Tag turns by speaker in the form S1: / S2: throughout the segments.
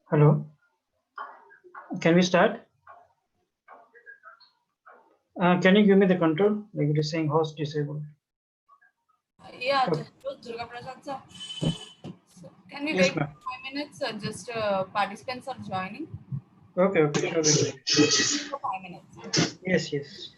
S1: Hello, can we start? Can you give me the control? Like it is saying host disabled.
S2: Yeah, Durga Prasad sir. So can we
S1: Yes,
S2: wait 5 minutes? Just participants are joining.
S1: Okay, sure.
S2: For 5 minutes.
S1: Yes, yes.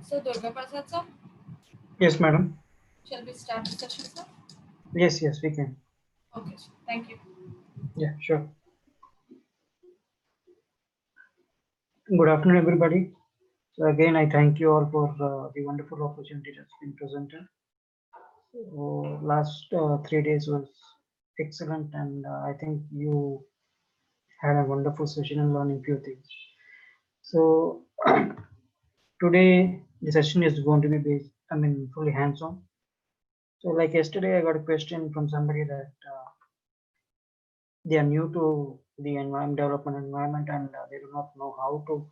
S2: So Durga Prasad sir,
S1: Yes, madam.
S2: shall we start the session sir?
S1: Yes, yes, we can.
S2: Okay, sir. Thank you.
S1: Yeah, sure. Good afternoon, everybody. So again, I thank you all for the wonderful opportunity that's been presented. So last 3 days was excellent, and I think you had a wonderful session and learning few things. So today the session is going to be based, fully hands-on. So like yesterday, I got a question from somebody that they are new to the environment, development environment, and they do not know how to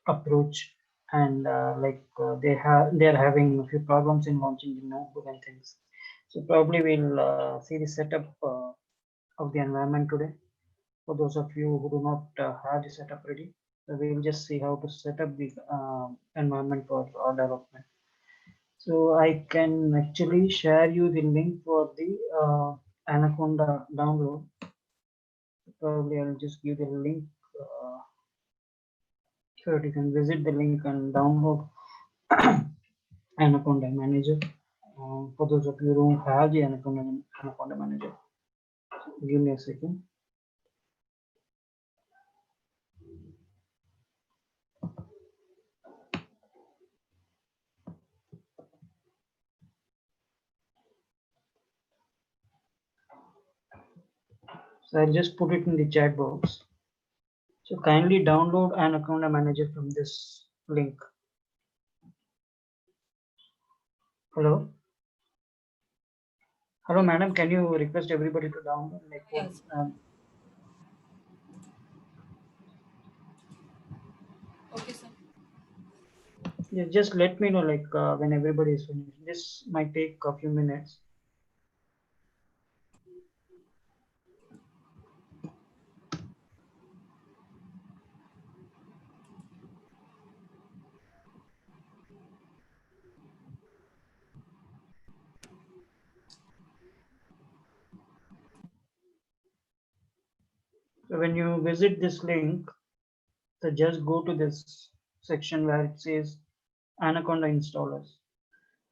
S1: approach, and they are having a few problems in launching the notebook and things. So probably we'll see the setup of the environment today. For those of you who do not have the setup ready, so we'll just see how to set up the environment for our development. So I can actually share you the link for the Anaconda download. Probably I'll just give the link so that you can visit the link and download Anaconda Manager. For those of you who have the Anaconda Manager, give me a second. So I'll just put it in the chat box. So kindly download Anaconda Manager from this link. Hello? Hello, madam. Can you request everybody to download? Like what?
S2: Yes. Okay, sir.
S1: Yeah, just let me know like when everybody is finished. This might take a few minutes. So when you visit this link, so just go to this section where it says Anaconda installers.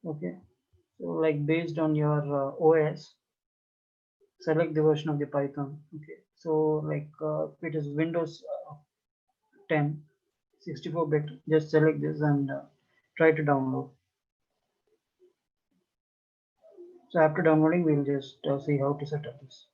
S1: Okay. So like based on your OS, select the version of the Python. Okay. So like if it is Windows 10, 64-bit, just select this and try to download. So after downloading, we'll just see how to set up this.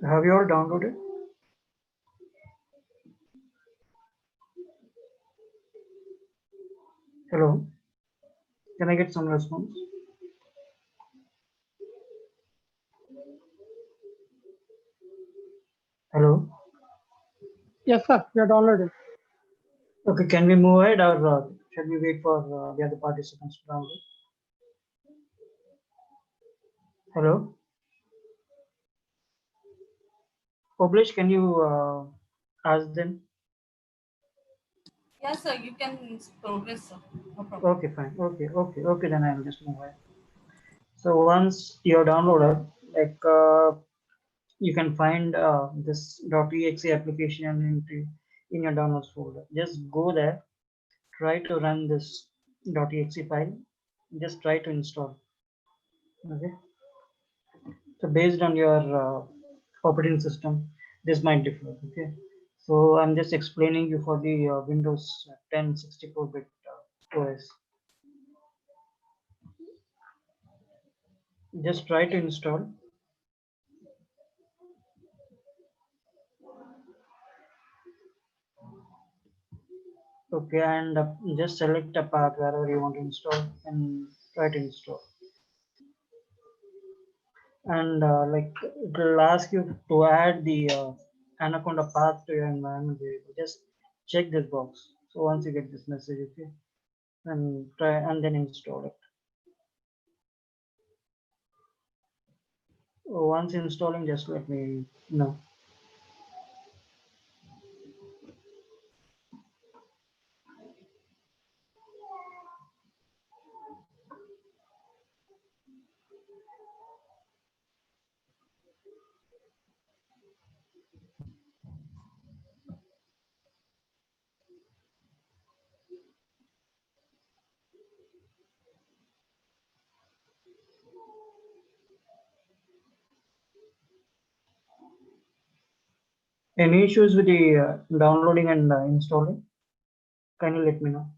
S1: Have you all downloaded? Hello? Can I get some response? Hello?
S3: Yes, sir. We are downloaded.
S1: Okay, can we move ahead or shall we wait for the other participants to download? Hello? Publish, can you ask them?
S2: Yes, sir. You can progress, sir. No problem.
S1: Okay, fine. Okay, then I'll just move ahead. So once you're downloaded, like you can find this .exe application in your downloads folder. Just go there, try to run this .exe file, just try to install. Okay. So based on your operating system, this might differ. Okay. So I'm just explaining you for the Windows 10 64-bit OS. Just try to install. Okay, and just select a path wherever you want to install and try to install. And like it will ask you to add the Anaconda path to your environment variable. Just check this box. So once you get this message, okay, and try and then install it. Once installing, just let me know. Any issues with the downloading and installing? Can you let me know?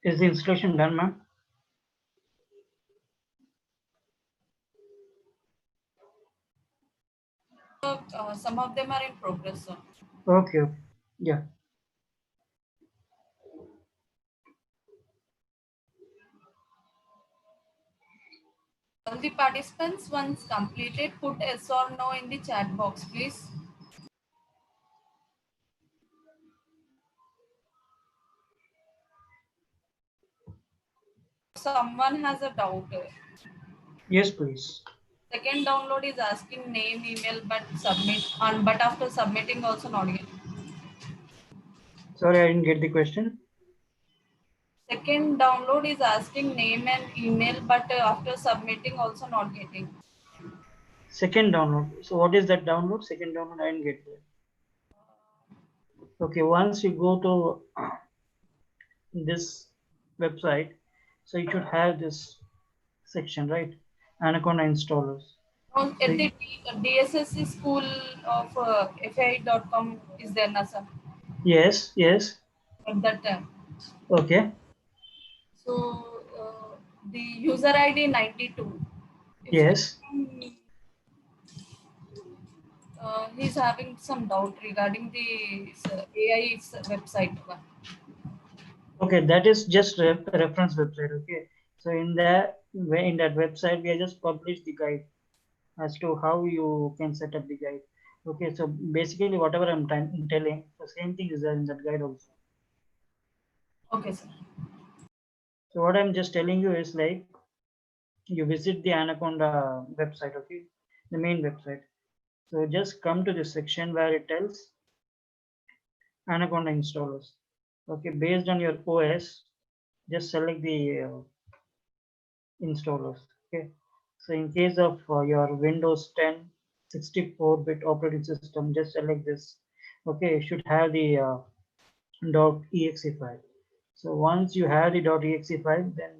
S1: Is the installation done, ma'am?
S2: So, some of them are in progress, sir.
S1: Okay, okay. Yeah.
S2: All the participants, once completed, put yes or no in the chat box, please. Someone has a doubt.
S1: Yes, please.
S2: Second download is asking name, email, but submit, and but after submitting also not getting.
S1: Sorry, I didn't get the question.
S2: Second download is asking name and email, but after submitting also not getting.
S1: Second download. So what is that download? Second download, I didn't get that. Okay, once you go to this website, so you should have this section, right? Anaconda installers.
S2: At
S1: So
S2: the DSSC school of FAI.com is there, na sir?
S1: Yes, yes.
S2: at that time.
S1: Okay.
S2: So the user ID 92. If
S1: Yes.
S2: he's having some doubt regarding the AI website one.
S1: Okay, that is just reference website. Okay. So in that website, we have just published the guide as to how you can set up the guide. Okay, so basically whatever I'm telling, the same thing is there in that guide also.
S2: Okay, sir.
S1: So what I'm just telling you is like you visit the Anaconda website, okay, the main website. So just come to this section where it tells Anaconda installers. Okay, based on your OS, just select the installers. Okay, so in case of your Windows 10 64-bit operating system, just select this. Okay, you should have the .exe file. So once you have the .exe file, then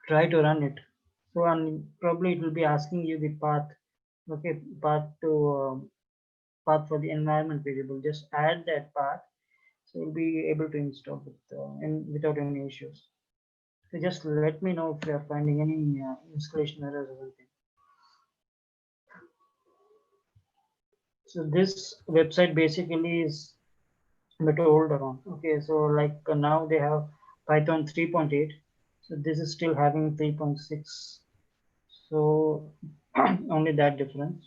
S1: try to run it. So and probably it will be asking you the path. Okay, path for the environment variable. Just add that path, so you'll be able to install without any issues. So just let me know if you are finding any installation errors or anything. So this website basically is a bit older on. Okay, so like now they have Python 3.8. So this is still having 3.6. So only that difference.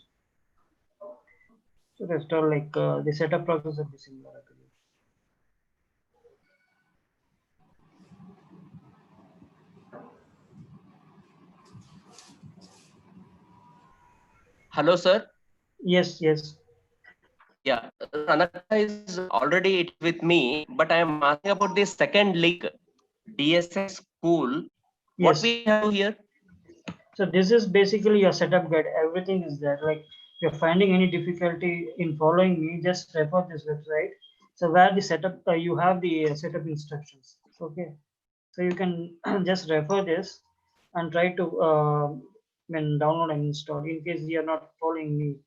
S1: So rest all like the setup process will be similar, I believe.
S4: Hello, sir.
S1: Yes, yes.
S4: Yeah, Anaka is already it with me, but I am asking about the second link, DSS school. What
S1: Yes.
S4: we have here?
S1: So this is basically your setup guide. Everything is there. Like if you're finding any difficulty in following me, just refer this website. So where the setup, you have the setup instructions. Okay. So you can just refer this and try to download and install in case you are not following me.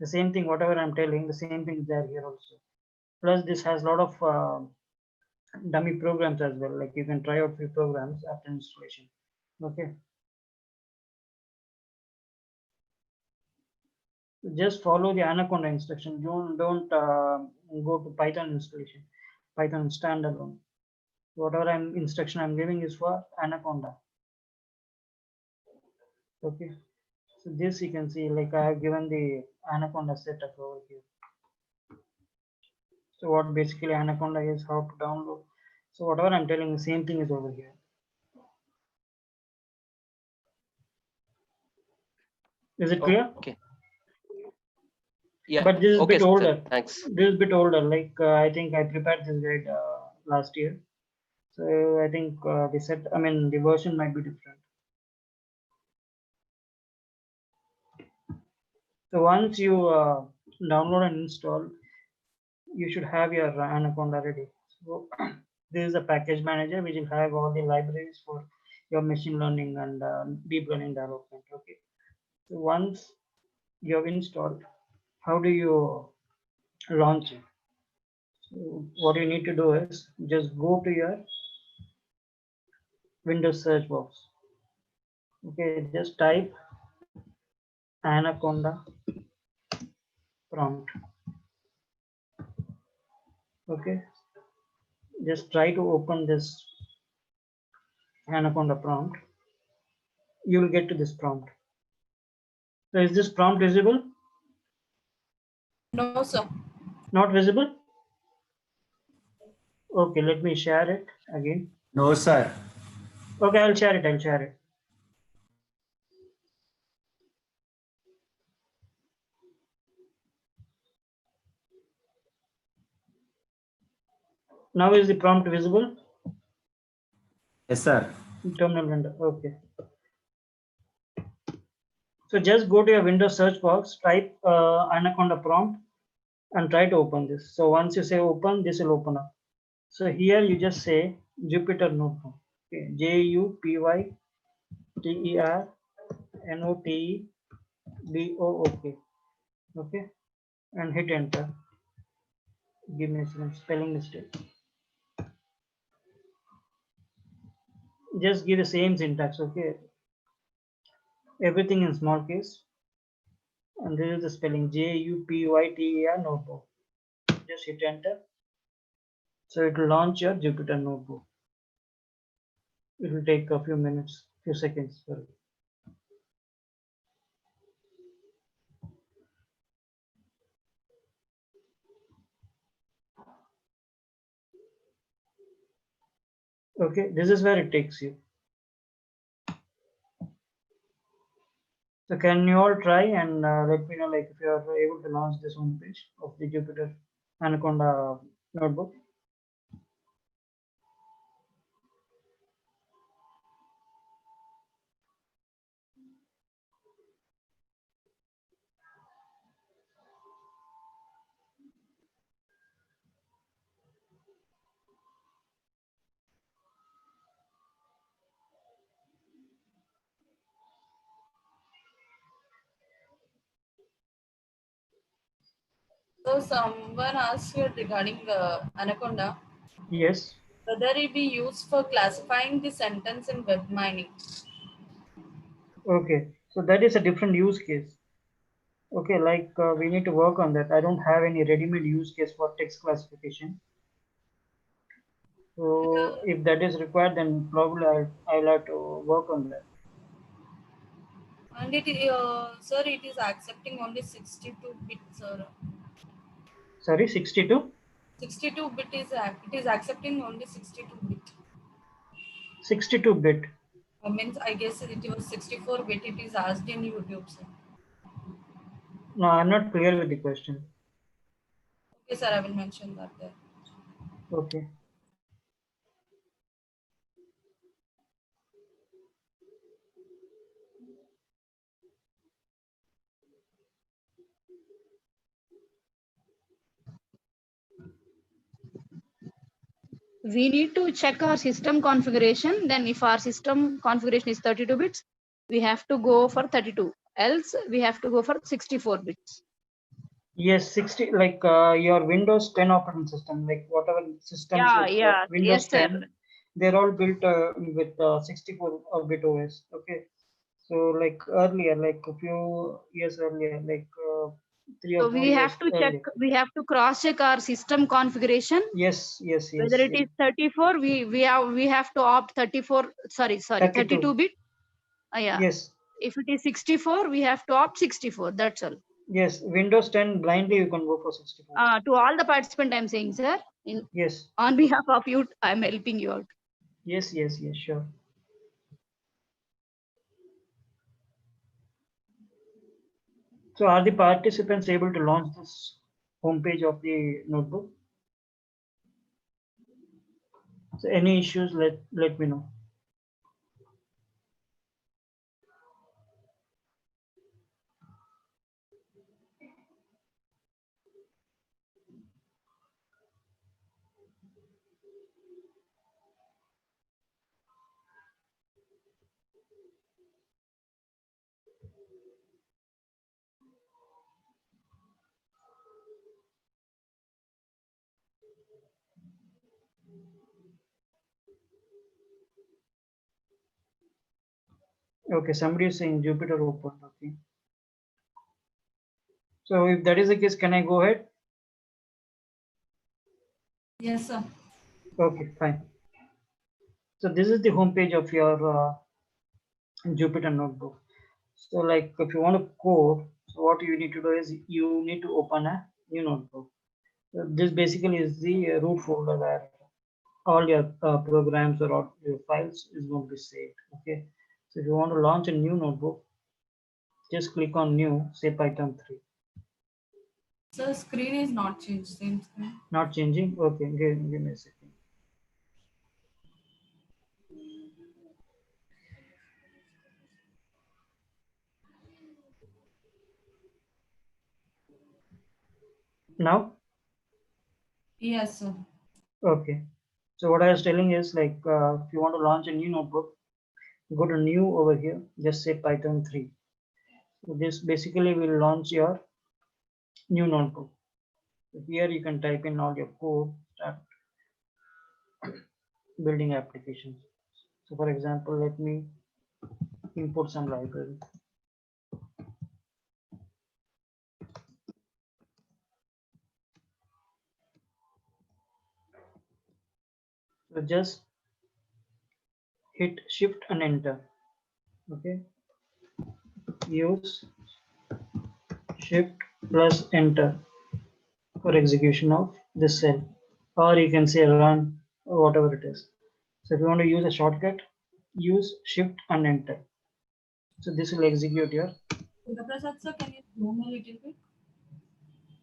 S1: The same thing, whatever I'm telling, the same thing is there here also. Plus this has a lot of dummy programs as well. Like you can try out few programs after installation. Okay. Just follow the Anaconda instruction. Don't go to Python installation, Python standalone. Whatever instruction I'm giving is for Anaconda. Okay. So this you can see, like I have given the Anaconda setup over here. So what basically Anaconda is, how to download. So whatever I'm telling, the same thing is over here. Is it clear?
S4: Okay. Yeah.
S1: But this is a
S4: Okay,
S1: bit
S4: sir.
S1: older.
S4: Thanks.
S1: This is a bit older. Like I think I prepared this guide last year. So I think the version might be different. So once you download and install, you should have your Anaconda ready. So this is a package manager which will have all the libraries for your machine learning and deep learning development. Okay. So once you have installed, how do you launch it? So what you need to do is just go to your Windows search box. Okay, just type Anaconda prompt. Okay, just try to open this Anaconda prompt. You will get to this prompt. So is this prompt visible?
S2: No, sir.
S1: Not visible? Okay, let me share it again.
S5: No, sir.
S1: Okay, I'll share it. I'll share it. Now is the prompt visible?
S5: Yes, sir.
S1: Terminal window. Okay. So just go to your Windows search box, type Anaconda prompt, and try to open this. So once you say open, this will open up. So here you just say Jupyter Notebook. Okay. JUPYTER NOTEBOOK. Okay, and hit enter. Give me some spelling mistake. Just give the same syntax, okay? Everything in small case. And this is the spelling Jupyter notebook. Just hit enter. So it will launch your Jupyter notebook. It will take a few minutes, few seconds. Sorry. Okay, this is where it takes you. So can you all try and let me know like if you are able to launch this homepage of the Jupyter Anaconda notebook.
S2: So someone asked you regarding Anaconda,
S1: Yes.
S2: whether it be used for classifying the sentence in web mining.
S1: Okay. So that is a different use case. Okay, like we need to work on that. I don't have any ready-made use case for text classification. So if that is required, then probably I'll have to work on that.
S2: And it, sir, it is accepting only 62 bits, sir.
S1: Sorry, 62?
S2: 62 bit is it is accepting only 62 bit.
S1: 62-bit.
S2: Means I guess it was 64 bit. It is asked in YouTube, sir.
S1: No, I'm not clear with the question.
S2: Okay, sir, I will mention that there.
S1: Okay.
S6: We need to check our system configuration. Then if our system configuration is 32 bits, we have to go for 32. Else we have to go for 64 bits.
S1: Yes, 60, like your Windows 10 operating system, like whatever systems
S6: Yeah,
S1: with
S6: yeah.
S1: Windows
S6: Yes, sir.
S1: 10, they're all built with 64-bit OS. Okay. So like earlier, like a few years earlier, like 3
S6: So
S1: or 4
S6: we
S1: years
S6: have to check,
S1: earlier.
S6: we have to cross check our system configuration.
S1: Yes, yes, yes.
S6: Whether it is 34, we have to opt 34, sorry, 32 bit. Yeah.
S1: Yes,
S6: If it is 64, we have to opt 64. That's all.
S1: yes. Windows 10 blindly you can go for 64.
S6: To all the participants, I'm saying, sir,
S1: Yes,
S6: on behalf of you, I'm helping you out.
S1: yes, yes, yes, sure. So are the participants able to launch this homepage of the notebook? So any issues, let me know. Okay, somebody is saying Jupyter open. Okay. So if that is the case, can I go ahead?
S2: Yes, sir.
S1: Okay, fine. So this is the homepage of your Jupyter notebook. So like if you want to code, so what you need to do is you need to open a new notebook. So this basically is the root folder where all your programs or all your files is going to be saved. Okay. So if you want to launch a new notebook, just click on new, say Python 3.
S2: Sir, screen is not changed. Same screen.
S1: Not changing? Okay, give me a second. Now?
S2: Yes, sir.
S1: Okay. So what I was telling is like if you want to launch a new notebook, go to new over here, just say Python 3. So this basically will launch your new notebook. So here you can type in all your code, start building applications. So for example, let me import some library. So just hit shift and enter. Okay, use shift plus enter for execution of this cell, or you can say run or whatever it is. So if you want to use a shortcut, use shift and enter. So this will execute your.
S2: Prasad sir, can you zoom a little bit?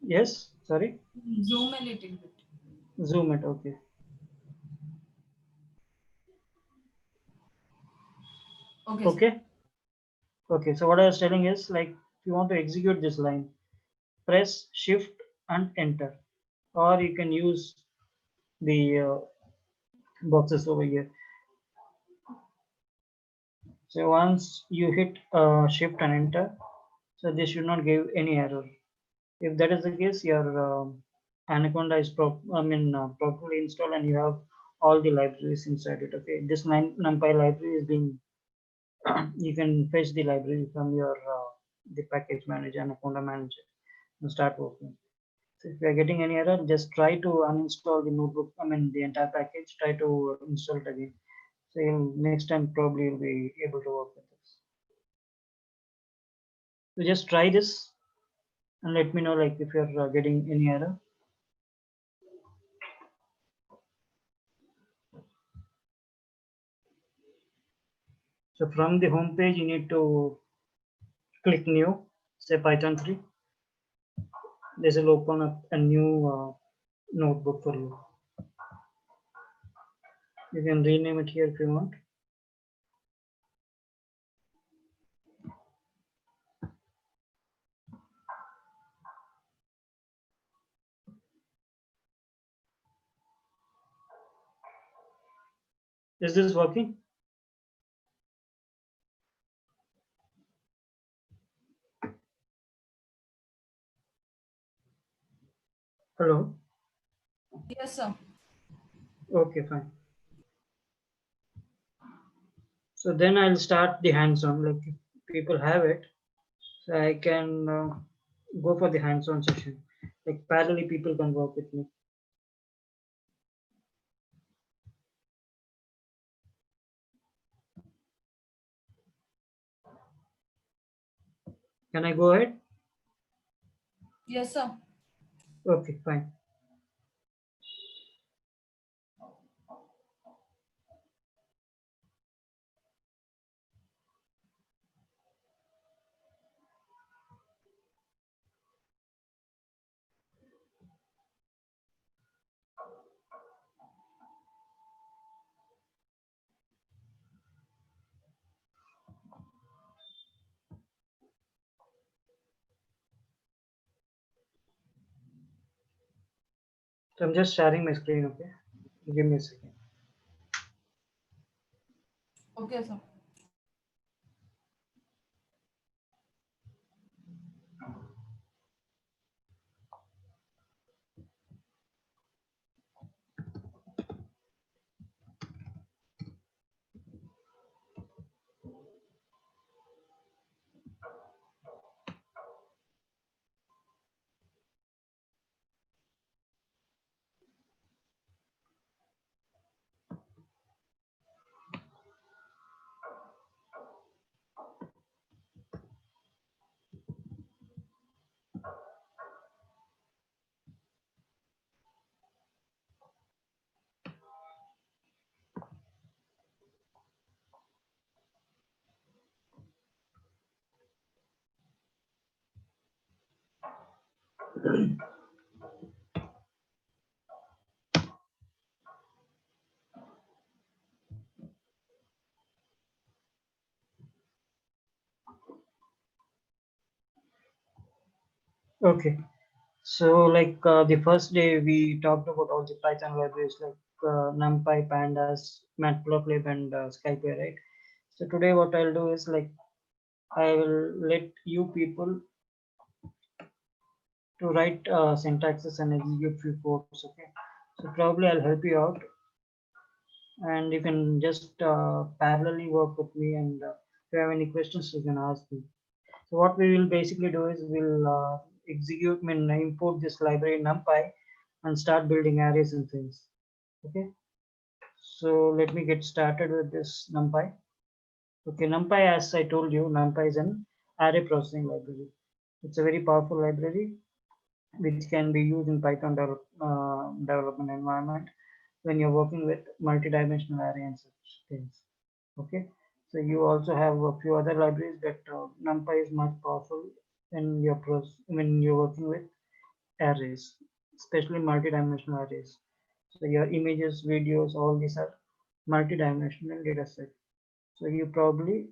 S1: Yes, sorry,
S2: Zoom a little bit.
S1: zoom it. Okay.
S2: Okay. Sir.
S1: Okay. Okay. So what I was telling is, like, if you want to execute this line, press shift and enter, or you can use the boxes over here. So once you hit shift and enter, so this should not give any error. If that is the case, your Anaconda is properly installed and you have all the libraries inside it. Okay, this Numpy library is being you can fetch the library from your the package manager, Anaconda manager, and start working. So if you are getting any error, just try to uninstall the notebook. The entire package. Try to install it again. So next time probably you'll be able to work with this. So just try this and let me know like if you're getting any error. So from the home page, you need to click new, say Python 3. This will open up a new notebook for you. You can rename it here if you want. Is this working? Hello?
S2: Yes, sir.
S1: Okay, fine. So then I'll start the hands-on, like if people have it, so I can go for the hands-on session. Like parallelly people can work with me. Can I go ahead?
S2: Yes, sir.
S1: Okay, fine. So I'm just sharing my screen, okay? Give me a second.
S2: Okay, sir.
S1: Okay. So like the first day we talked about all the Python libraries like Numpy, Pandas, Matplotlib, and Skype, right? So today what I'll do is like I will let you people to write syntaxes and execute few codes. Okay, so probably I'll help you out, and you can just parallelly work with me, and if you have any questions you can ask me. So what we will basically do is we'll import this library Numpy and start building arrays and things. Okay, so let me get started with this Numpy. Okay, Numpy, as I told you, Numpy is an array processing library. It's a very powerful library which can be used in Python development environment when you're working with multi-dimensional array and such things. Okay, so you also have a few other libraries, but Numpy is much powerful when you're working with arrays, especially multi-dimensional arrays. So your images, videos, all these are multi-dimensional data set. So you probably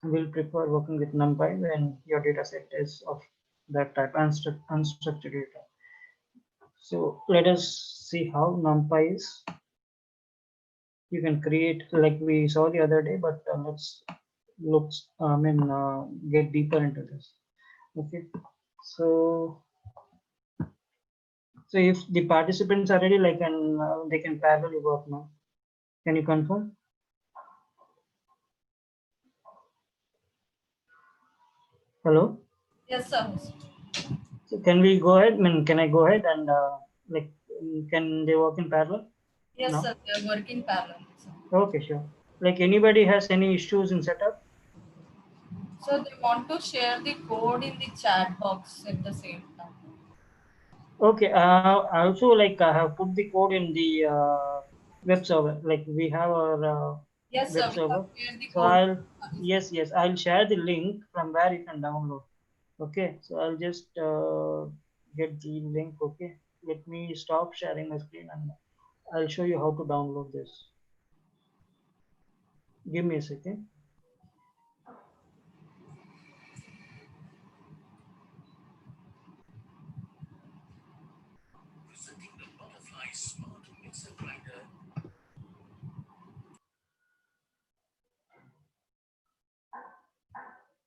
S1: will prefer working with Numpy when your data set is of that type, unstructured data. So let us see how Numpy is. You can create like we saw the other day, but let's get deeper into this. Okay, so if the participants are ready, like they can parallelly work now. Can you confirm? Hello.
S2: Yes, sir.
S1: So can we go ahead? Can I go ahead and can they work in parallel?
S2: Yes,
S1: No?
S2: sir. They are working parallel. Sir.
S1: Okay, sure. Like anybody has any issues in setup?
S2: So they want to share the code in the chat box at the same time.
S1: Okay. Also, like I have put the code in the web server. Like we have our
S2: Yes,
S1: web
S2: sir. We have
S1: server.
S2: shared the
S1: So
S2: code.
S1: yes, I'll share the link from where you can download. Okay. So I'll just get the link. Okay. Let me stop sharing my screen and I'll show you how to download this. Give me a second.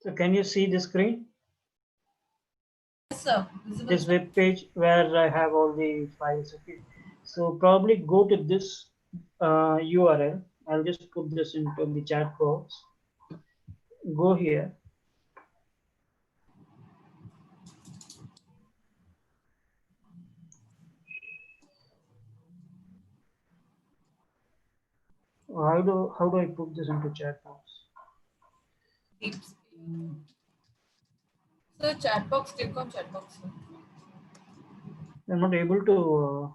S1: So can you see the screen?
S2: Yes, sir. Visible,
S1: This
S2: sir.
S1: web page where I have all the files. Okay. So probably go to this URL. I'll just put this into the chat box. Go here. How do I put this into chat box?
S2: Deep. So chat box, click on chat box. Sir.
S1: I'm not able to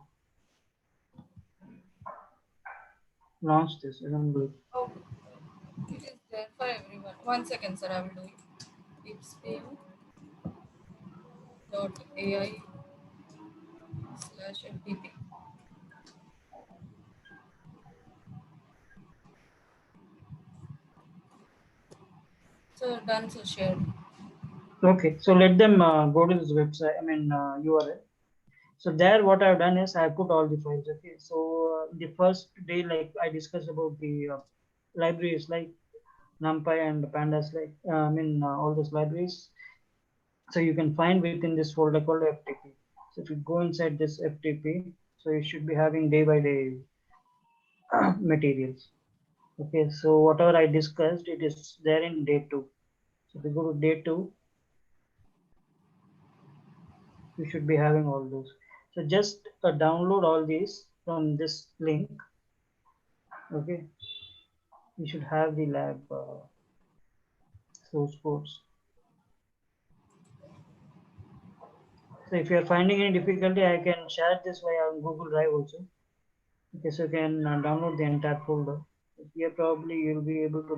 S1: launch this.
S2: Oh, it is there for everyone. 1 second, sir. I will do it. Deepspeed.ai/ftp. So done, so shared.
S1: Okay, so let them go to this website. URL. So there, what I've done is I put all the files. Okay, so the first day, like I discussed about the libraries like Numpy and Pandas, like all those libraries. So you can find within this folder called FTP. So if you go inside this FTP, so you should be having day by day materials. Okay, so whatever I discussed, it is there in day 2. So if you go to day 2, you should be having all those. So just download all these from this link. Okay, you should have the lab source codes. So if you are finding any difficulty, I can share this via Google Drive also. Okay, so you can download the entire folder. Here probably you'll be able to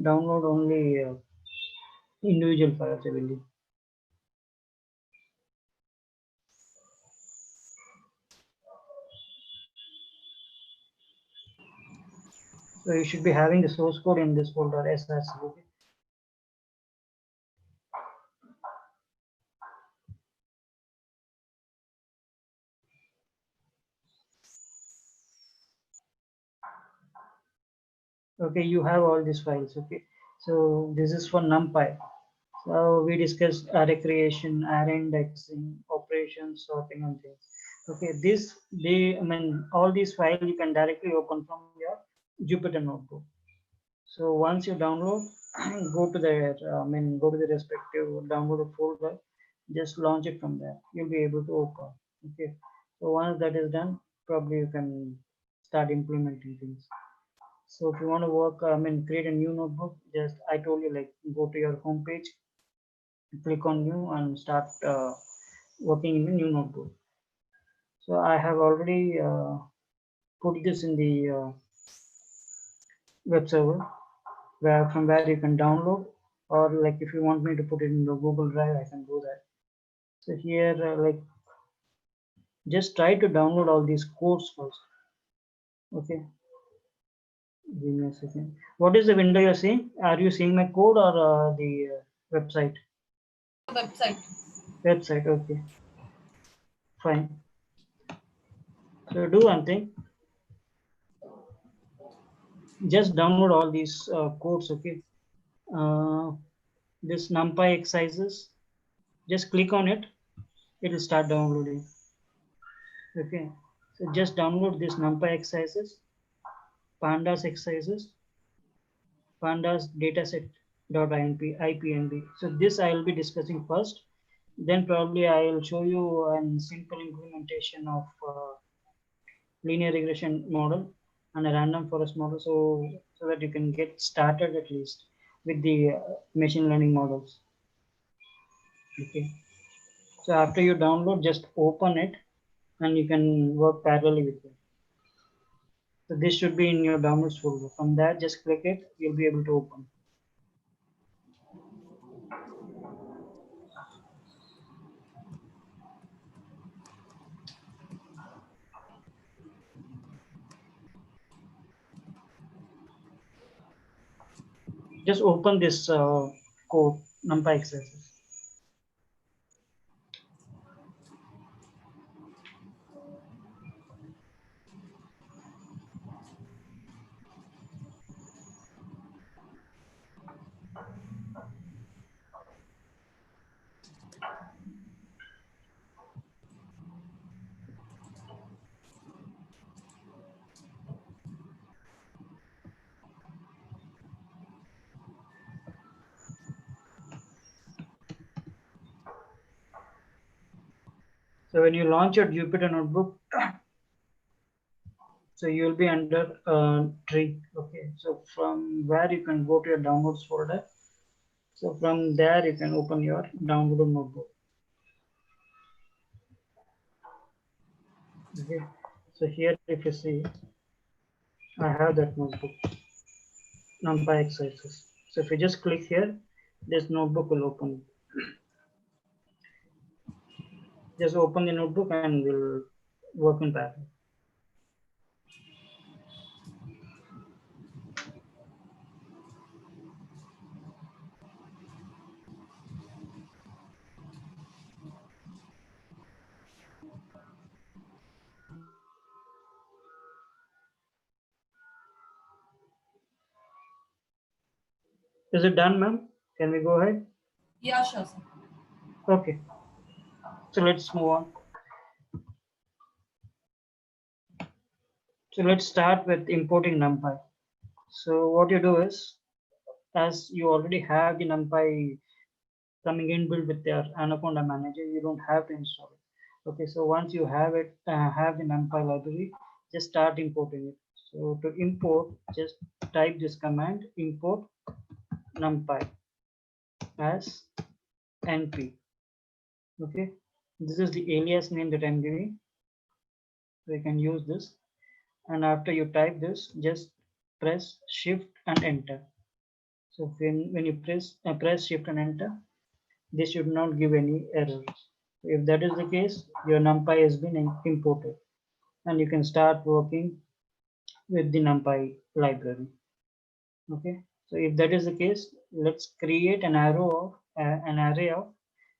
S1: download only individual files, I believe. So you should be having the source code in this folder SS. Okay. Okay, you have all these files. Okay, so this is for Numpy. So we discussed array creation, array indexing, operations, sorting, and things. Okay, all these files you can directly open from your Jupyter notebook. So once you download, go to the go to the respective download folder, just launch it from there. You'll be able to open. Okay. So once that is done, probably you can start implementing things. So if you want to work, create a new notebook, just I told you, like, go to your home page, click on new and start working in the new notebook. So I have already put this in the web server, where from where you can download, or like if you want me to put it in the Google Drive, I can do that. So here, just try to download all these codes first. Okay, give me a second. What is the window you're seeing? Are you seeing my code or the website?
S2: Website.
S1: Website, okay, fine. So do one thing, just download all these codes. Okay, this Numpy exercises, just click on it, it will start downloading. Okay, so just download this Numpy exercises, Pandas exercises, Pandas dataset.ipnb. So this I will be discussing first. Then probably I will show you a simple implementation of linear regression model and a random forest model, so that you can get started at least with the machine learning models. Okay. So after you download, just open it and you can work parallelly with it. So this should be in your downloads folder. From there, just click it, you'll be able to open. Just open this code, Numpy exercises. So when you launch your Jupyter notebook, so you will be under tree. Okay, so from where you can go to your downloads folder. So from there you can open your download notebook. Okay, so here if you see, I have that notebook, Numpy exercises. So if you just click here, this notebook will open. Just open the notebook and we'll work in parallel. Is it done, ma'am? Can we go ahead?
S2: Yeah, sure, sir.
S1: Okay. So let's move on. So let's start with importing NumPy. So what you do is, as you already have the NumPy coming inbuilt with your Anaconda manager, you don't have to install it. Okay, so once you have it, have the NumPy library, just start importing it. So to import, just type this command, import NumPy as np. Okay, this is the alias name that I'm giving. So you can use this. And after you type this, just press shift and enter. So when you press shift and enter, this should not give any errors. If that is the case, your NumPy has been imported and you can start working with the NumPy library. Okay, so if that is the case, let's create an array of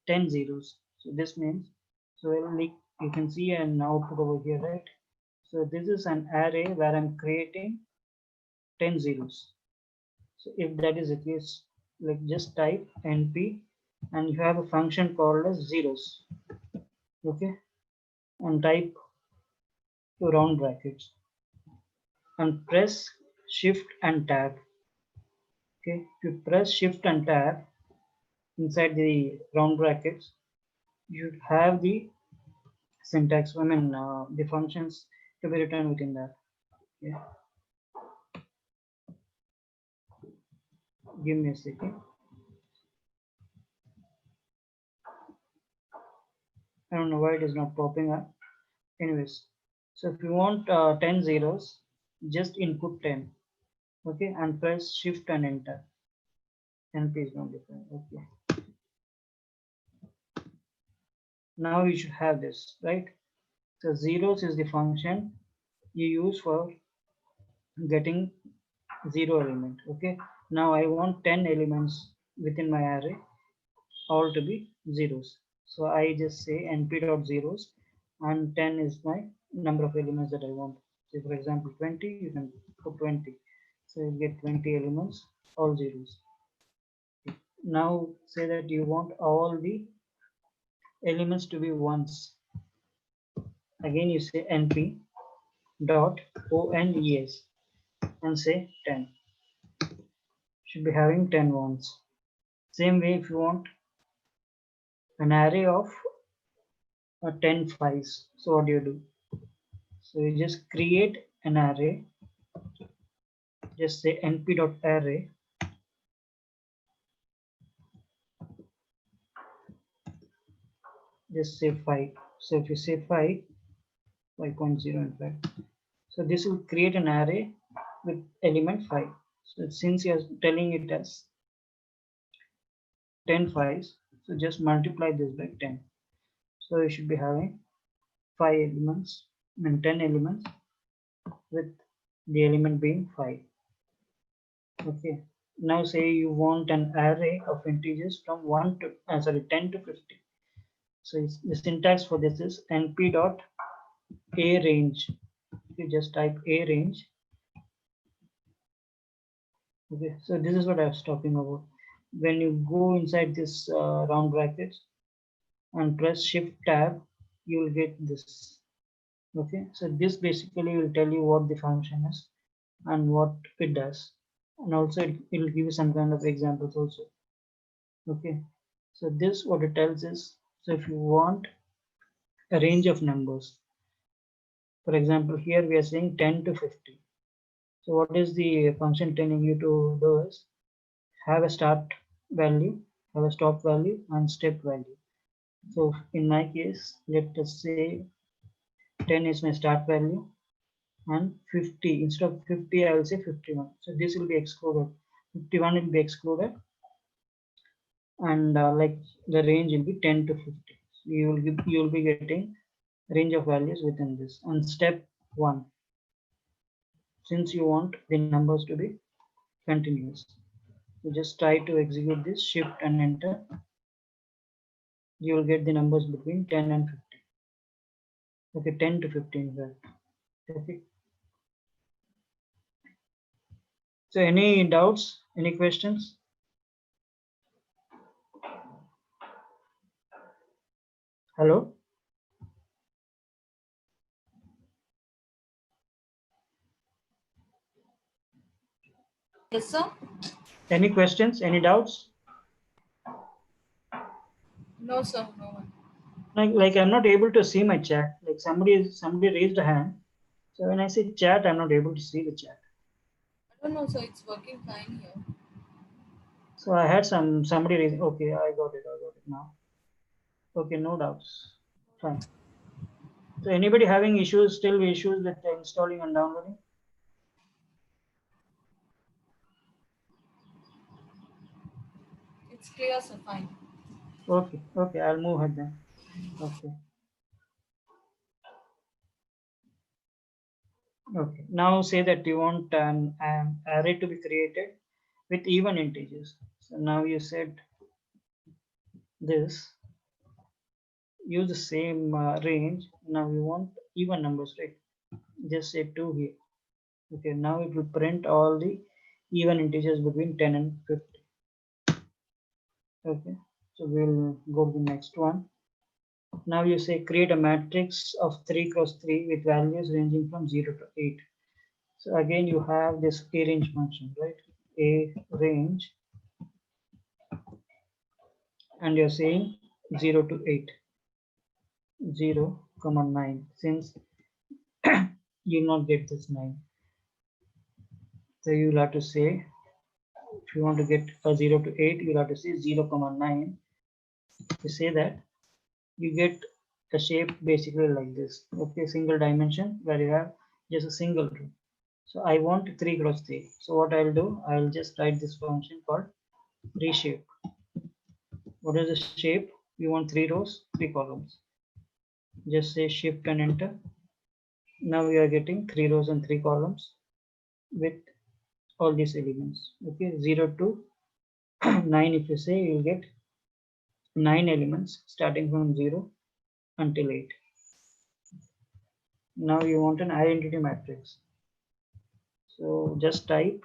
S1: 10 zeros. So this means, so you can see an output over here, right? So this is an array where I'm creating 10 zeros. So if that is the case, like just type np and you have a function called as zeros. Okay, and type to round brackets and press shift and tab. Okay, if you press shift and tab inside the round brackets, you should have the syntax, the functions to be written within that. Okay. Give me a second. I don't know why it is not popping up. Anyways, so if you want 10 zeros, just input 10. Okay, and press shift and enter. NP is not different. Okay. Now you should have this, right? So zeros is the function you use for getting 0 element. Okay, now I want 10 elements within my array, all to be zeros. So I just say np.zeros, and 10 is my number of elements that I want. So for example 20, you can put 20. So you get 20 elements, all zeros. Now say that you want all the elements to be ones. Again you say np dot ones and say 10. Should be having 10 ones. Same way, if you want an array of 10 fives, so what do you do? So you just create an array, just say np.array, just say 5. So if you say 5.0 in fact, so this will create an array with element 5. So since you are telling it as 10 fives, so just multiply this by 10. So you should be having 5 elements and 10 elements with the element being 5. Okay, now say you want an array of integers from 10 to 50. So the syntax for this is np dot a range. You just type a range. Okay, so this is what I was talking about. When you go inside this round brackets and press shift tab, you will get this. Okay, so this basically will tell you what the function is and what it does, and also it will give you some kind of examples also. Okay, so this what it tells is, so if you want a range of numbers, for example here we are saying 10 to 50. So what is the function telling you to do is have a start value, have a stop value, and step value. So in my case, let us say 10 is my start value, and 50, instead of 50 I will say 51. So this will be excluded, 51 will be excluded, and like the range will be 10 to 50. So you will be getting range of values within this. And step 1, since you want the numbers to be continuous, you just try to execute this, shift and enter. You will get the numbers between 10 and 50. Okay, 10 to 15. Okay, so any doubts, any questions? Hello?
S2: Yes, sir.
S1: Any questions, any doubts?
S2: No, sir. No one.
S1: Like I'm not able to see my chat. Like somebody raised a hand. So when I say chat, I'm not able to see the chat.
S2: I don't know, sir. It's working fine here.
S1: So I had somebody raising. Okay, I got it now. Okay, no doubts. Fine. So anybody having issues with installing and downloading?
S2: It's clear, sir. Fine.
S1: Okay, I'll move ahead then. Okay. Okay, now say that you want an array to be created with even integers. So now you said this, use the same range. Now you want even numbers, right? Just say 2 here. Okay, now it will print all the even integers between 10 and 50. Okay, So we'll go to the next one. Now you say create a matrix of 3 cross 3 with values ranging from 0 to 8. So again, you have this a range function, right? A range, and you're saying 0 to 8, 0, 9. Since you'll not get this 9, so you'll have to say, if you want to get a 0 to 8, you'll have to say 0, 9. You say that you get a shape basically like this. Okay, single dimension where you have just a single row. So I want 3 cross 3. So what I'll do, I'll just write this function called reshape. What is the shape? You want 3 rows, 3 columns. Just say shift and enter. Now we are getting 3 rows and 3 columns with all these elements. Okay, 0 to 9. If you say, you'll get 9 elements starting from 0 until 8. Now you want an identity matrix. So just type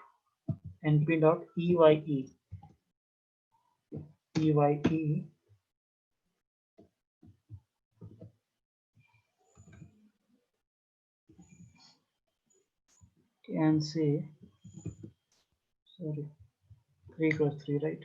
S1: np.eye. EYE and say, sorry, 3 cross 3, right?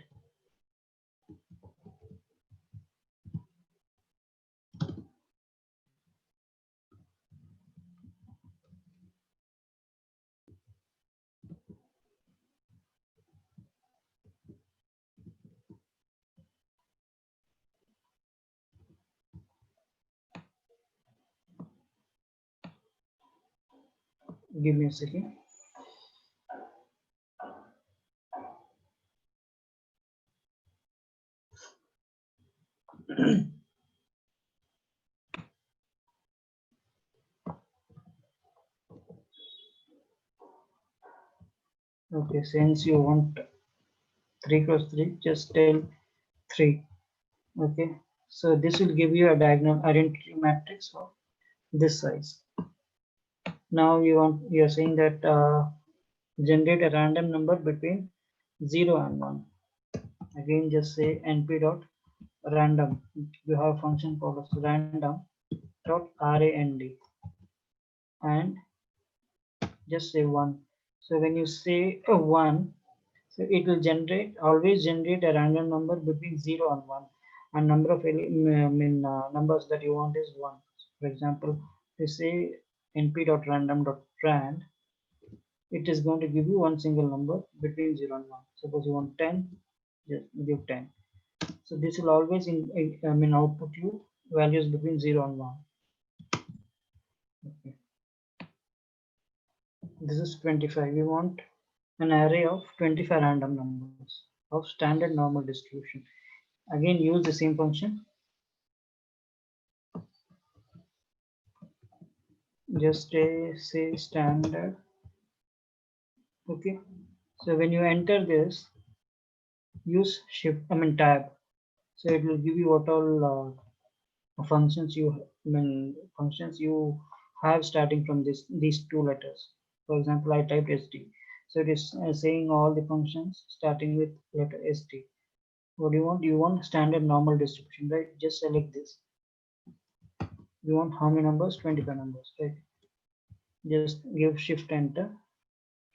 S1: Give me a second. Okay, since you want 3 cross 3, just tell 3. Okay, so this will give you a diagonal identity matrix of this size. Now you're saying that generate a random number between 0 and 1. Again, just say np.random. You have a function called as random.rand and just say 1. So when you say a 1, so it will always generate a random number between 0 and 1, and number of numbers that you want is 1. For example, you say np.random.rand, it is going to give you one single number between 0 and 1. Suppose you want 10, just give 10. So this will always output you values between 0 and 1. Okay. This is 25. We want an array of 25 random numbers of standard normal distribution. Again, use the same function. Just say standard. Okay. So when you enter this, use tab. So it will give you what all functions you have starting from these 2 letters. For example, I typed st. So it is saying all the functions starting with letter st. What do you want? You want standard normal distribution, right? Just select this. You want how many numbers? 25 numbers, right? Just give shift enter.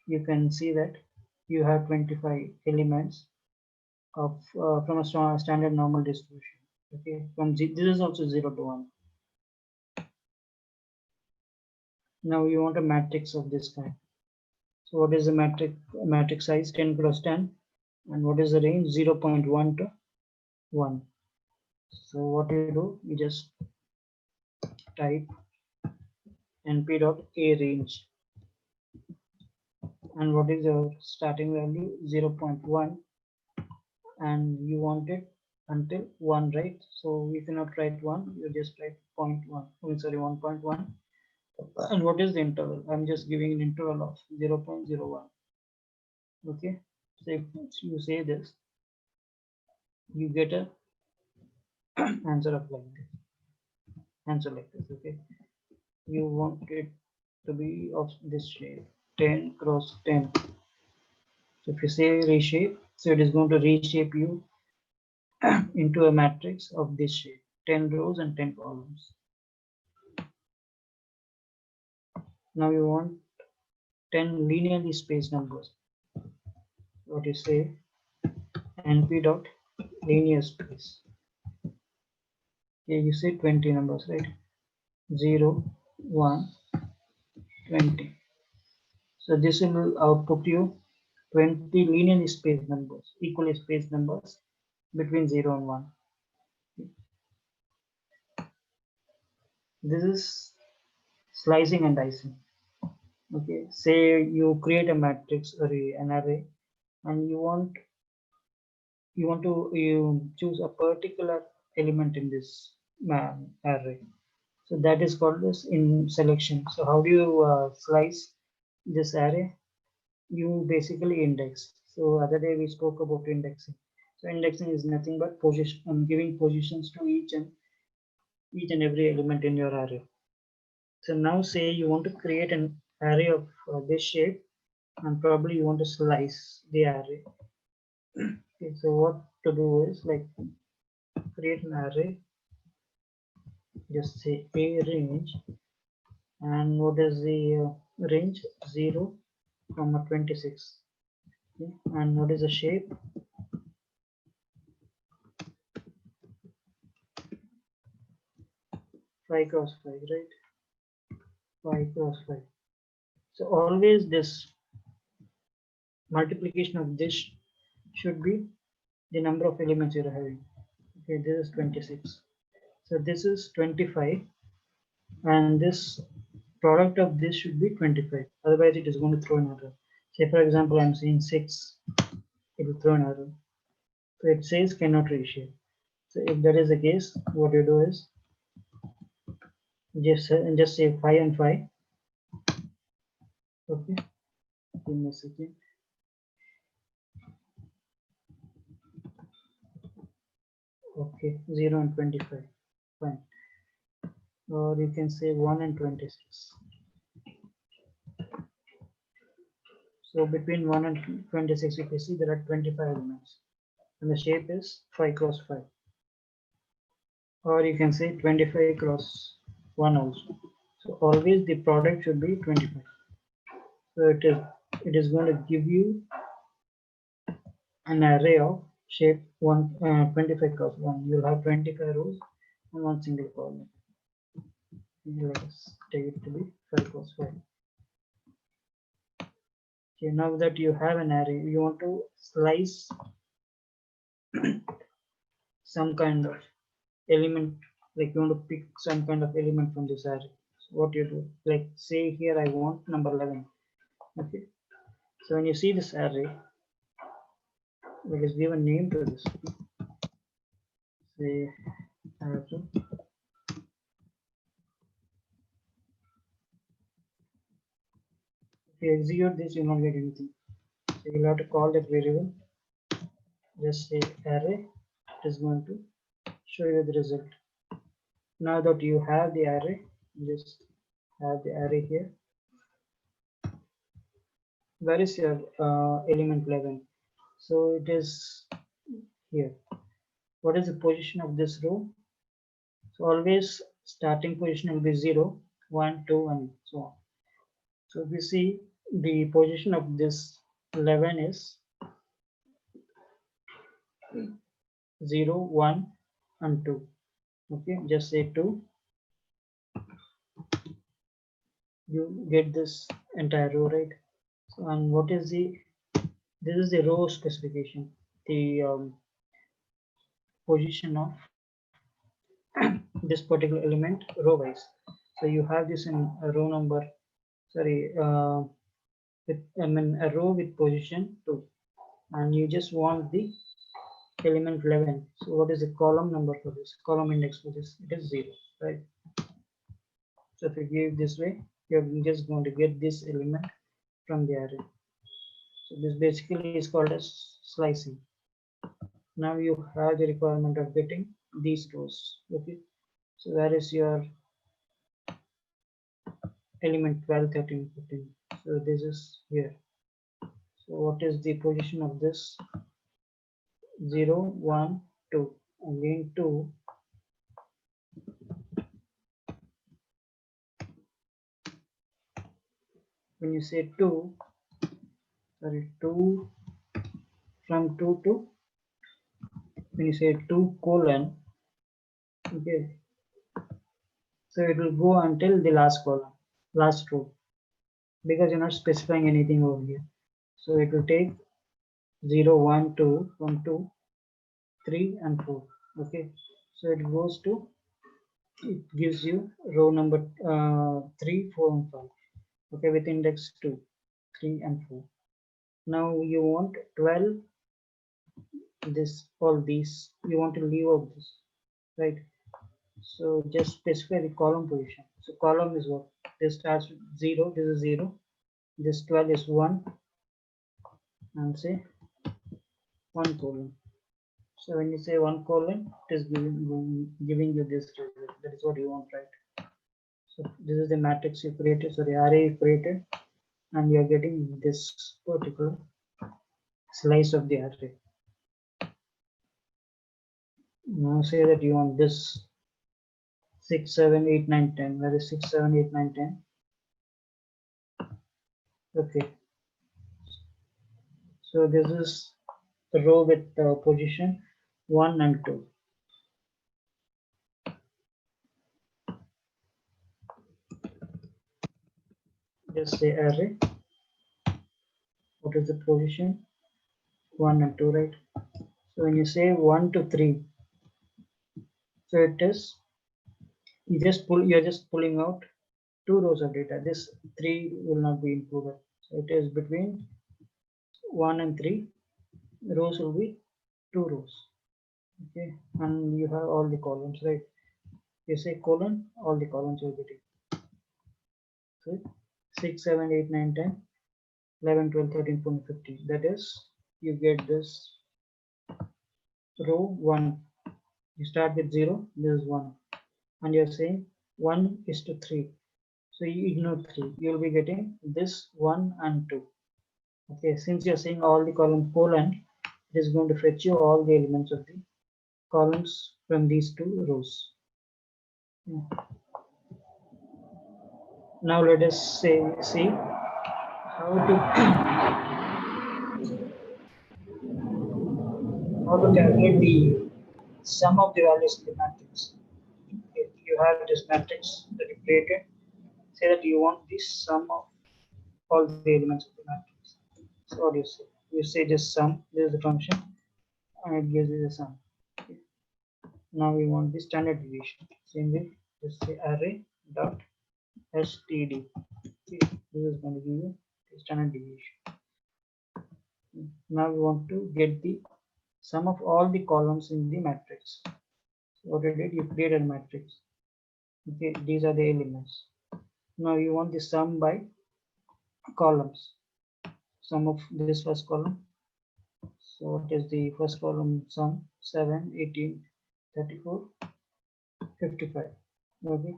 S1: You can see that you have 25 elements of from a standard normal distribution. Okay, this is also 0 to 1. Now you want a matrix of this kind. So what is the matrix size? 10 cross 10. And what is the range? 0.1 to 1. So what you do, you just type np.arange. And what is your starting value? 0.1. And you want it until 1, right? So you cannot write 1, you just write 0.1. Oh, sorry, 1.1. And what is the interval? I'm just giving an interval of 0.01. Okay, so if you say this, you get a answer of like this. Answer like this. Okay, you want it to be of this shape, 10 cross 10. So if you say reshape, so it is going to reshape you into a matrix of this shape, 10 rows and 10 columns. Now you want 10 linearly spaced numbers. What you say, np dot linear space. Here you say 20 numbers, right? 0, 1, 20. So this will output you 20 linearly spaced numbers, equally spaced numbers between 0 and 1. This is slicing and dicing. Okay, say you create a matrix array, an array, and you choose a particular element in this array. So that is called as in selection. So how do you slice this array? You basically index. So other day we spoke about indexing. So indexing is nothing but position, giving positions to each and every element in your array. So now say you want to create an array of this shape, and probably you want to slice the array. Okay, so what to do is like create an array, just say a range, and what is the range? 0, 26. Okay, and what is the shape? Five cross 5, right? 5 cross 5. So always this multiplication of this should be the number of elements you're having. Okay, this is 26. So this is 25, and this product of this should be 25. Otherwise, it is going to throw an error. Say, for example, I'm saying 6, it will throw an error. So it says cannot reshape. So if that is the case, what you do is just say 5 and 5. Okay, give me a second. Okay, 0 and 25. Fine. Or you can say 1 and 26. So between 1 and 26, you can see there are 25 elements, and the shape is 5 cross 5. Or you can say 25 cross 1 also. So always the product should be 25. So it is going to give you an array of shape 25 cross 1. You'll have 25 rows and one single column. Let us take it to be 5 cross 5. Okay, now that you have an array, you want to slice some kind of element, like you want to pick some kind of element from this array. So what you do, like say here I want number 11. Okay, so when you see this array, let us give a name to this. Say array. If you execute this, you will not get anything. So you'll have to call that variable. Just say array. It is going to show you the result. Now that you have the array, just have the array here. Where is your element 11? So it is here. What is the position of this row? So always starting position will be 0, 1, 2, and so on. So we see the position of this 11 is 0, 1, and 2. Okay, just say 2. You get this entire row, right? So, and what is this is the row specification, the position of this particular element row wise. So you have this in a row number, sorry, a row with position 2, and you just want the element 11. So what is the column number for this, column index for this? It is 0, right? So if you give this way, you're just going to get this element from the array. So this basically is called as slicing. Now you have the requirement of getting these rows. Okay, so where is your element 12, 13, 14? So this is here. So what is the position of this? 0, 1, 2. Again 2. When you say 2, sorry, 2 from 2 to, when you say 2 colon, okay, so it will go until the last column, last row, because you're not specifying anything over here. So it will take 0, 1, 2 from 2, 3 and 4. Okay, so it goes to, it gives you row number 3, 4 and 5. Okay, with index 2, 3 and 4. Now you want 12, this, all these, you want to leave out this, right? So just specify the column position. So column is what? This starts with 0, this is 0, this 12 is 1, and say 1 colon. So when you say 1 colon, it is giving you this result. That is what you want, right? So this is the matrix you created, so the array you created, and you are getting this particular slice of the array. Now say that you want this 6, 7, 8, 9, 10. Where is 6, 7, 8, 9, 10? Okay. So this is the row with position 1 and 2. Just say array. What is the position? 1 and 2, right? So when you say 1 to 3, so it is, you're just pulling out 2 rows of data. This 3 will not be included. So it is between 1 and 3. Rows will be 2 rows. Okay, and you have all the columns, right? You say colon, all the columns will get it. So 6, 7, 8, 9, 10, 11, 12, 13, 14, 15. That is, you get this row 1. You start with 0, this is 1. And you're saying 1 is to 3. So you ignore 3. You'll be getting this 1 and 2. Okay, since you're saying all the column colon, it is going to fetch you all the elements of the columns from these 2 rows. Yeah. Now let us see how to calculate the sum of the values in the matrix. If you have this matrix that you created, say that you want the sum of all the elements of the matrix. So what do you say? You say just sum, this is the function, and it gives you the sum. Okay. Now we want the standard deviation. Same way, just say array dot std. Okay. This is going to give you the standard deviation. Now we want to get the sum of all the columns in the matrix. So what you did, you created a matrix. Okay, these are the elements. Now you want the sum by columns. Sum of this first column. So what is the first column sum? 7, 18, 34, 55. Okay.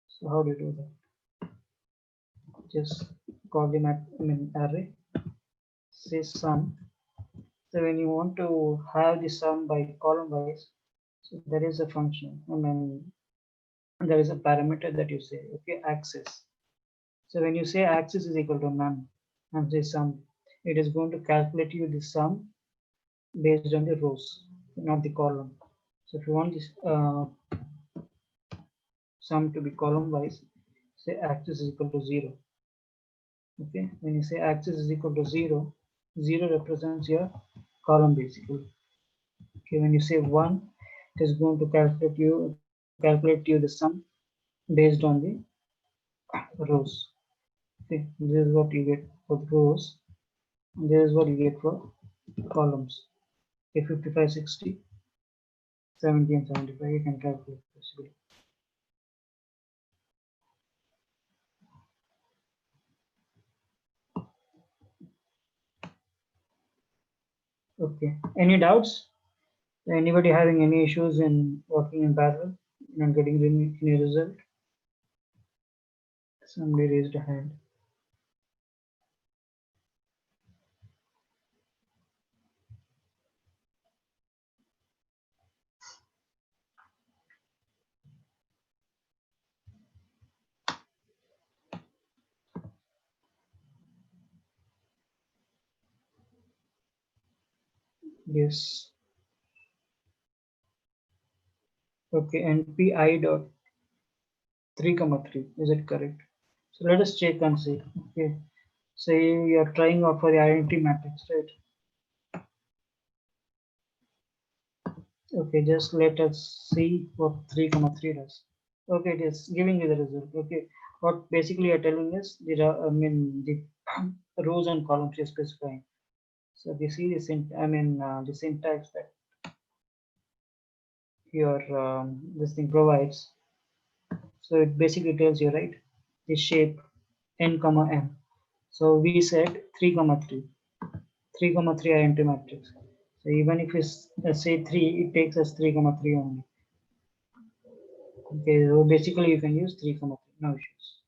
S1: So how do you do that? Just call the array. Say sum. So when you want to have the sum by column wise, so there is a function. There is a parameter that you say, okay, axis. So when you say axis is equal to none and say sum, it is going to calculate you the sum based on the rows, not the column. So if you want this sum to be column wise, say axis is equal to 0. Okay, when you say axis is equal to 0, 0 represents your column basically. Okay, when you say 1, it is going to calculate you the sum based on the rows. Okay, this is what you get for the rows, and this is what you get for columns. Okay, 55, 60, 70 and 75, you can calculate this. Okay, any doubts? Anybody having any issues in working in parallel and getting any result? Somebody raised a hand. Yes. Okay, NPI dot 3 comma 3. Is it correct? So let us check and see. Okay. Say you are trying out for the identity matrix, right? Okay, just let us see what 3 comma 3 does. Okay, it is giving you the result. Okay, what basically you're telling is the rows and columns you're specifying. So we see this the syntax that your this thing provides. So it basically tells you, right, the shape n comma m. So we said 3 comma 3, 3 comma 3 identity matrix. So even if it's say 3, it takes us 3 comma 3 only. Okay, so basically you can use 3 comma 3, no issues.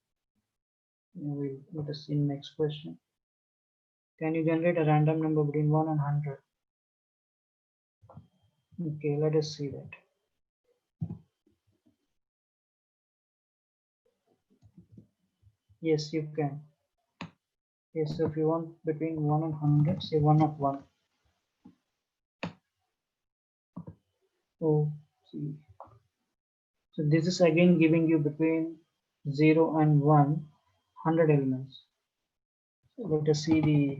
S1: We'll let us see next question. Can you generate a random number between 1 and 100? Okay, let us see that. Yes, you can. Yes, so if you want between 1 and 100, say 1 of 1. Oh, see. So this is again giving you between 0 and 100 elements. So let us see the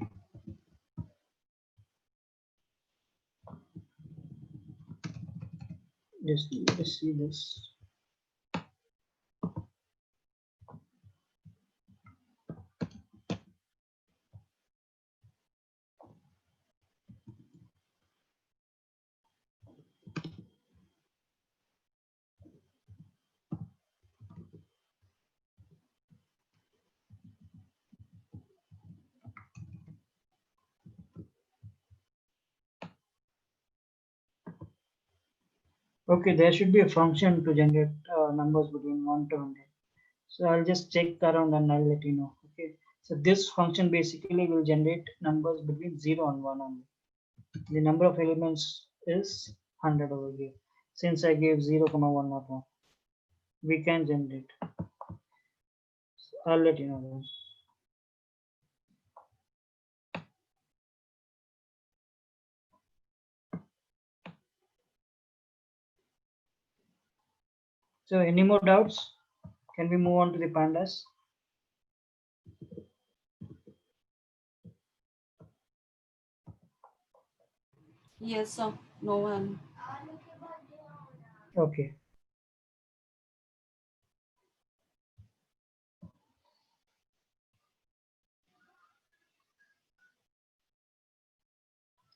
S1: let's see this. Okay, there should be a function to generate numbers between 1 to 100. So I'll just check around and I'll let you know. Okay, so this function basically will generate numbers between 0 and 1 only. The number of elements is 100 over here. Since I gave 0, 1, not 1, we can generate. So I'll let you know then. So any more doubts? Can we move on to the pandas?
S2: Yes, sir. No one.
S1: Okay.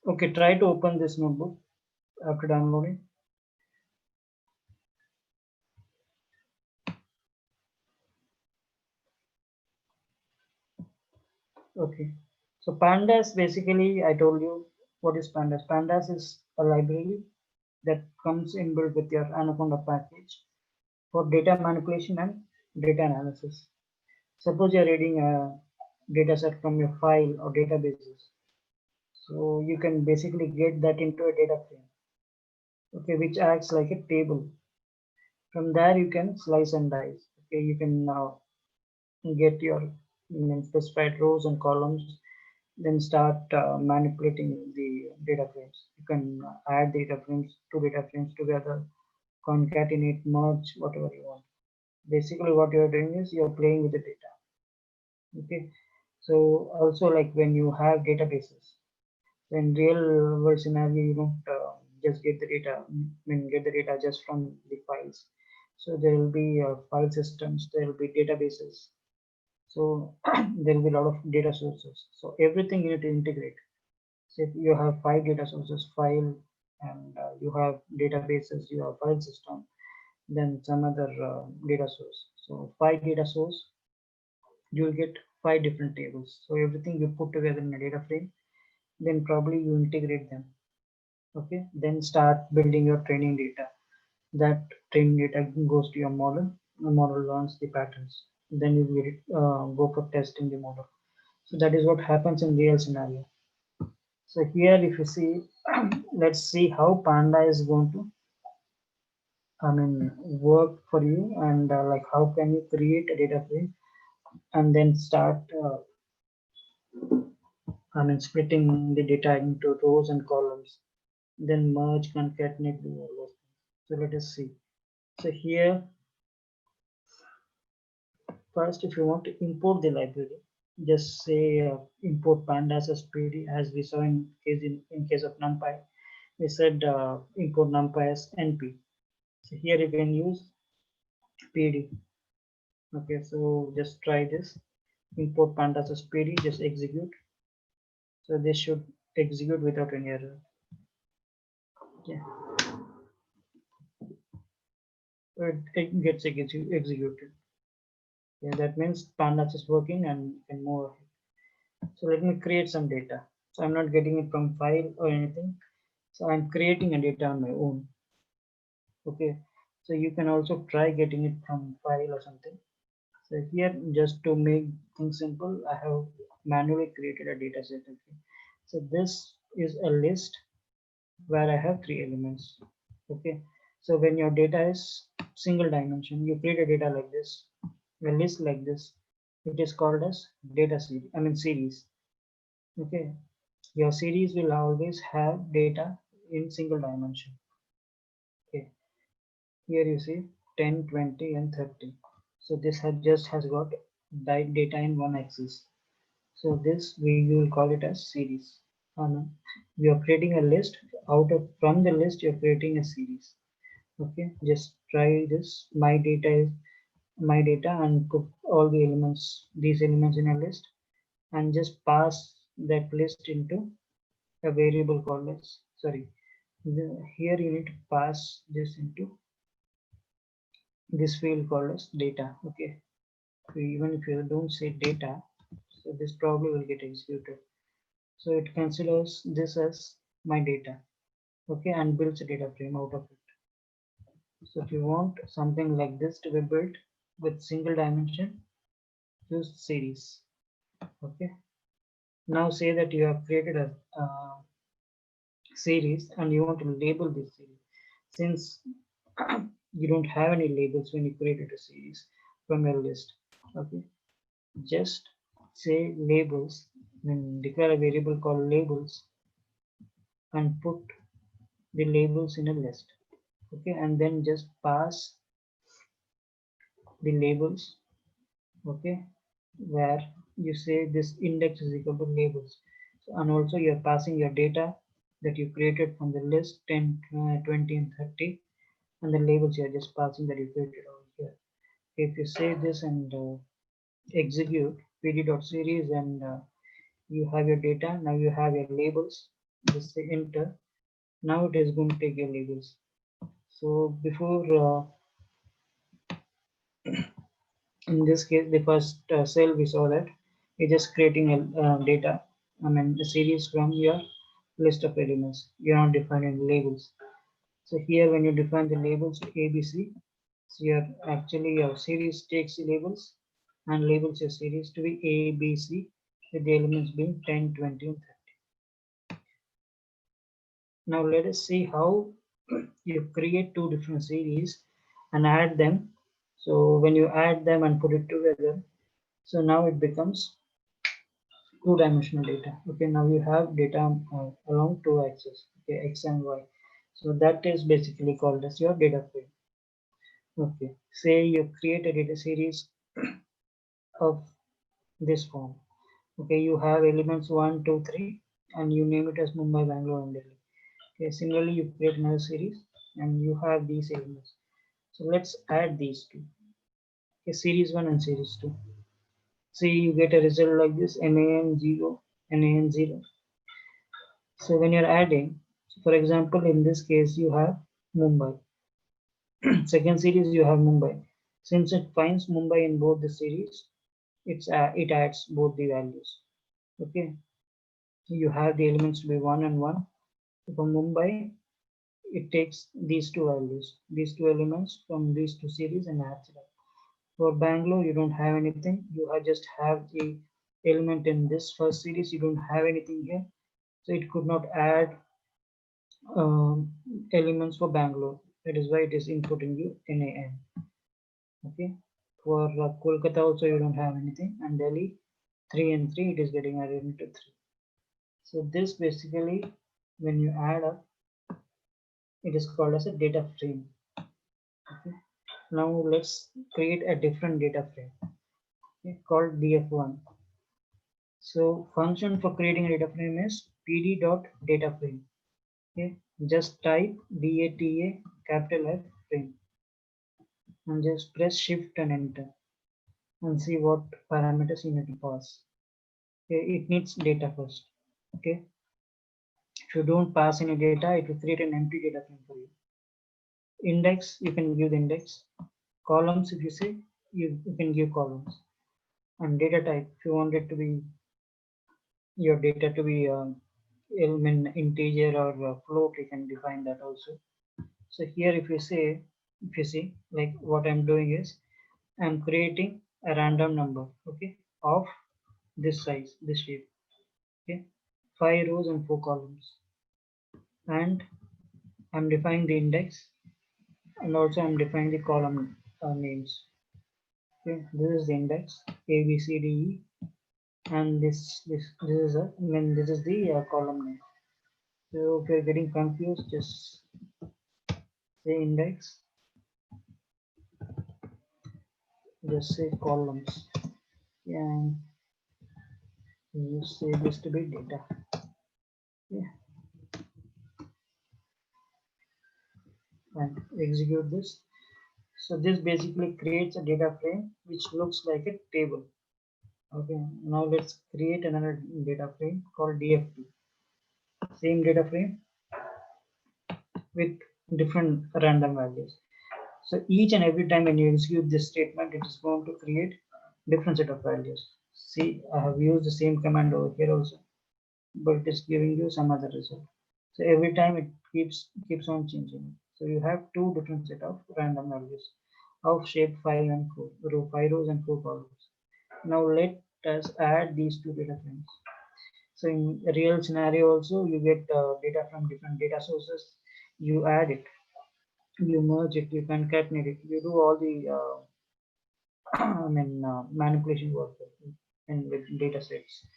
S1: Okay, try to open this notebook after downloading. Okay. So pandas basically, I told you what is pandas. Pandas is a library that comes inbuilt with your Anaconda package for data manipulation and data analysis. Suppose you're reading a data set from your file or databases. So you can basically get that into a data frame, okay, which acts like a table. From there you can slice and dice. Okay, you can now get your specified rows and columns, then start manipulating the data frames. You can add data frames, two data frames together, concatenate, merge, whatever you want. Basically what you're doing is you're playing with the data. Okay, so also like when you have databases, in real world scenario, you don't just get the data, get the data just from the files. So there will be file systems, there will be databases. So there will be a lot of data sources. So everything you need to integrate. So if you have 5 data sources, file, and you have databases, you have file system, then some other data source. So 5 data source, you will get 5 different tables. So everything you put together in a data frame, then probably you integrate them. Okay, then start building your training data. That training data goes to your model. The model learns the patterns. Then you will go for testing the model. So that is what happens in real scenario. So here, if you see, let's see how Panda is going to, work for you, and like how can you create a data frame and then start, splitting the data into rows and columns. then merge, concatenate, do all those things. So let us see. So here, first, if you want to import the library, just say import pandas as PD, as we saw in case of Numpy. We said import Numpy as NP. So here you can use PD. Okay, so just try this. Import pandas as PD, just execute. So this should execute without any error. Yeah. So it gets executed. Yeah, that means pandas is working and can move ahead. So let me create some data. So I'm not getting it from file or anything. So I'm creating a data on my own. Okay. So you can also try getting it from file or something. So here, just to make things simple, I have manually created a data set. Okay. So this is a list where I have 3 elements. Okay. So when your data is single dimension, you create a data like this, a list like this. It is called as data series. I mean series. Okay. Your series will always have data in single dimension. Okay. Here you see 10, 20, and 30. So this just has got data in one axis. So this we will call it as series. You are creating a list from the list you're creating a series. Okay, just try this. My data is my data and put all the elements, these elements in a list, and just pass that list into a variable called as here you need to pass this into this field called as data. Okay, so even if you don't say data, so this probably will get executed. So it considers this as my data. Okay, and builds a data frame out of it. So if you want something like this to be built with single dimension, use series. Okay, now say that you have created a series and you want to label this series. Since you don't have any labels when you created a series from your list, okay, just say labels, then declare a variable called labels and put the labels in a list. Okay, and then just pass the labels. Okay, where you say this index is equal to labels. So, and also you're passing your data that you created from the list 10, 20, and 30, and the labels you're just passing that you created over here. If you say this and execute pd.series and you have your data, now you have your labels, just say enter. Now it is going to take your labels. So before in this case, the first cell we saw that you're just creating a data, I mean the series from your list of elements. You're not defining labels. So here when you define the labels to ABC, so your series takes the labels and labels your series to be ABC with the elements being 10, 20, and 30. Now let us see how you create 2 different series and add them. So when you add them and put it together, so now it becomes 2-dimensional data. Okay, now you have data along 2 axes, okay, x and y. So that is basically called as your data frame. Okay, say you create a data series of this form. Okay, you have elements 1, 2, 3, and you name it as Mumbai, Bangalore, and Delhi. Okay, similarly, you create another series and you have these elements. So let's add these two. Okay, series 1 and series 2. See, you get a result like this: NAN0, NAN0. So when you're adding, for example, in this case, you have Mumbai. Second series, you have Mumbai. Since it finds Mumbai in both the series, it adds both the values. Okay, you have the elements to be 1 and 1. So from Mumbai, it takes these 2 values, these 2 elements from these 2 series and adds it up. For Bangalore, you don't have anything. You just have the element in this first series. You don't have anything here, so it could not add elements for Bangalore. That is why it is inputting you NAN. Okay. For Kolkata also you don't have anything, and Delhi 3 and 3 it is getting added into 3. So this basically, when you add up, It is called as a data frame. Okay. Now let's create a different data frame, okay, called df1. So function for creating a data frame is pd.dataframe. Okay, just type data capital F frame and just press shift and enter and see what parameters you need to pass. Okay, it needs data first. Okay, if you don't pass any data, it will create an empty data frame for you. Index, you can give the index. Columns, if you say, you can give columns. And data type, if you want it to be your data to be element integer or float, you can define that also. So here if you see, like what I'm doing is I'm creating a random number, okay, of this size, this shape, okay, 5 rows and 4 columns, and I'm defining the index, and also I'm defining the column names. Okay, this is the index A B C D E, and this is this is the column name. So if you're getting confused, just say index, just say columns, and you say this to be data. Yeah, and execute this. So this basically creates a data frame which looks like a table. Okay, now let's create another data frame called df2. Same data frame with different random values. So each and every time when you execute this statement, it is going to create different set of values. See, I have used the same command over here also, but it is giving you some other result. So every time it keeps on changing. So you have two different set of random values of shape 5 and 4, 5 rows and 4 columns. Now let us add these two data frames. So in a real scenario also, you get data from different data sources. You add it, you merge it, you concatenate it, you do all the manipulation work in with data sets.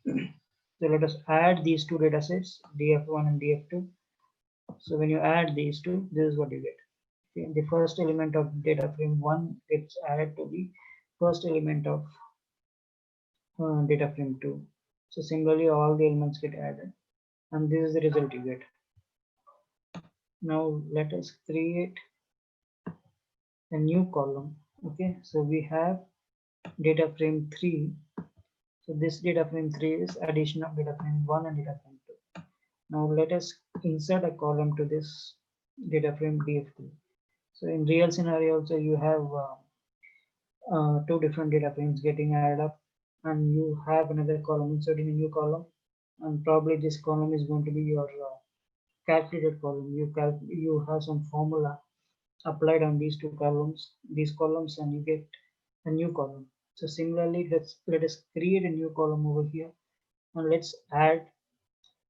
S1: So let us add these two data sets, df1 and df2. So when you add these two, this is what you get. Okay, the first element of data frame 1 gets added to the first element of data frame 2. So similarly, all the elements get added, and this is the result you get. Now let us create a new column. Okay, so we have data frame 3. So this data frame 3 is addition of data frame 1 and data frame 2. Now let us insert a column to this data frame df3. So in real scenario also, you have two different data frames getting added up, and you have another column inserting a new column, and probably this column is going to be your calculated column. You have some formula applied on these columns, and you get a new column. So similarly, let us create a new column over here, and let's add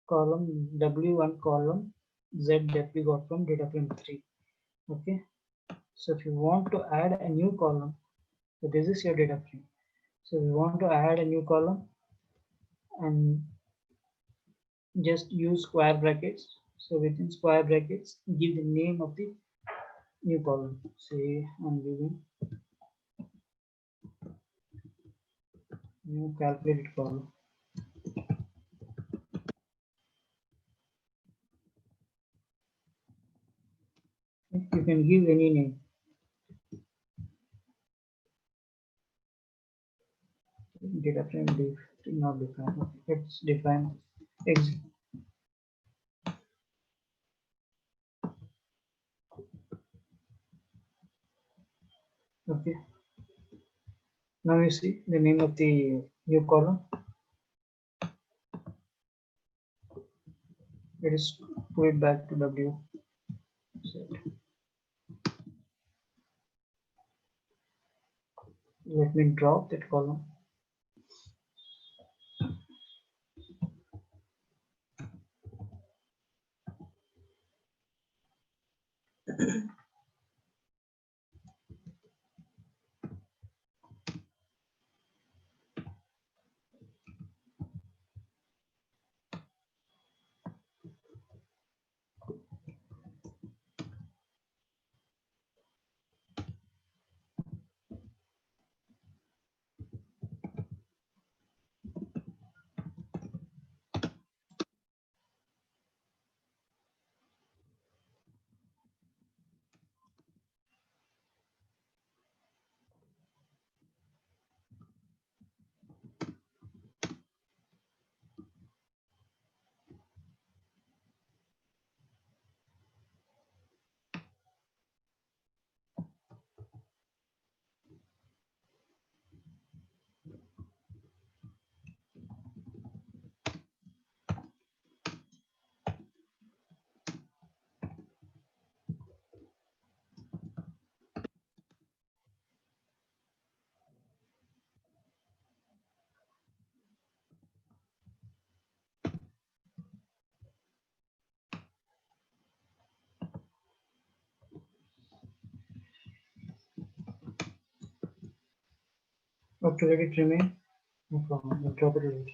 S1: column W and column Z that we got from data frame 3. Okay, so if you want to add a new column, so this is your data frame. So we want to add a new column, and just use square brackets. So within square brackets, give the name of the new column. Say I'm giving new calculated column. You can give any name. Data frame not define. Okay, let's define X. Okay. Now you see the name of the new column. Let us put it back to W. Let me drop that column. Up to let it remain. No problem. We'll drop it later.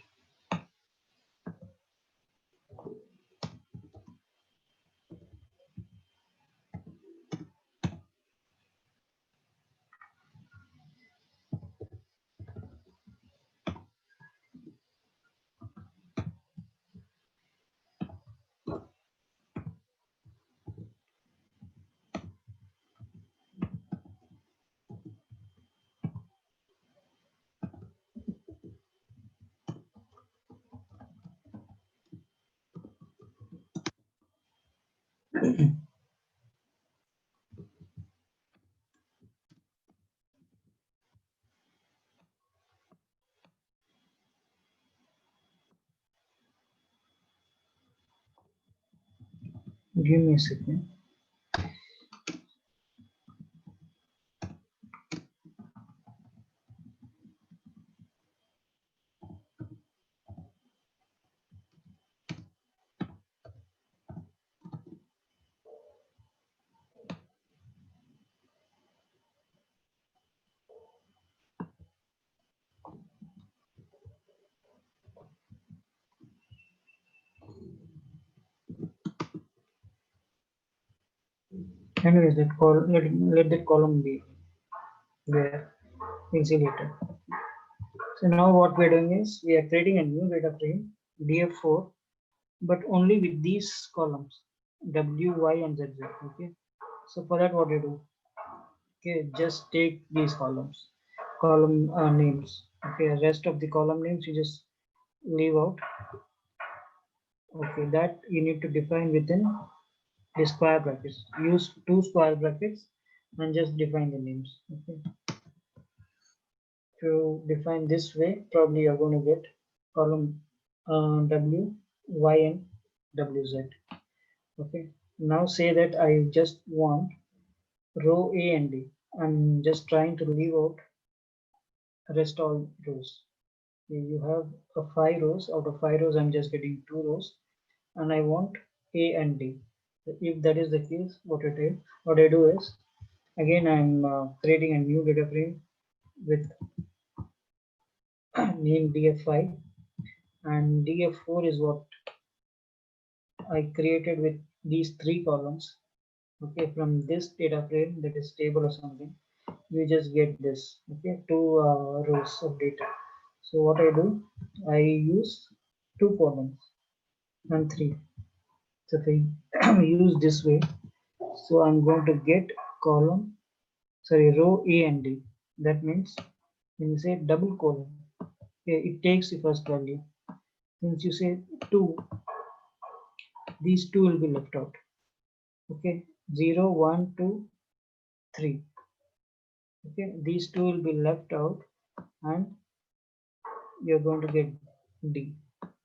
S1: Give me a second. Anyways, let that column be there. We'll see later. So now what we're doing is we are creating a new data frame DF4, but only with these columns W, Y, and Z. Okay. So for that, what you do? Okay, just take these column names. Okay, rest of the column names you just leave out. Okay, that you need to define within the square brackets. Use 2 square brackets and just define the names. Okay. If you define this way, probably you're going to get column W, Y, and WZ. Okay. Now say that I just want row A and D. I'm just trying to leave out rest all rows. You have 5 rows. Out of 5 rows, I'm just getting 2 rows, and I want A and D. If that is the case, what I do is, again, I'm creating a new data frame with name DF5, and DF4 is what I created with these 3 columns. Okay, from this data frame, that is table or something, you just get this. Okay, 2 rows of data. So what I do, I use 2 columns and 3. So if I use this way, so I'm going to get row A and D. That means when you say double column, okay, it takes the first value. Since you say 2, these 2 will be left out. Okay, 0, 1, 2, 3. Okay, these 2 will be left out, and you're going to get D.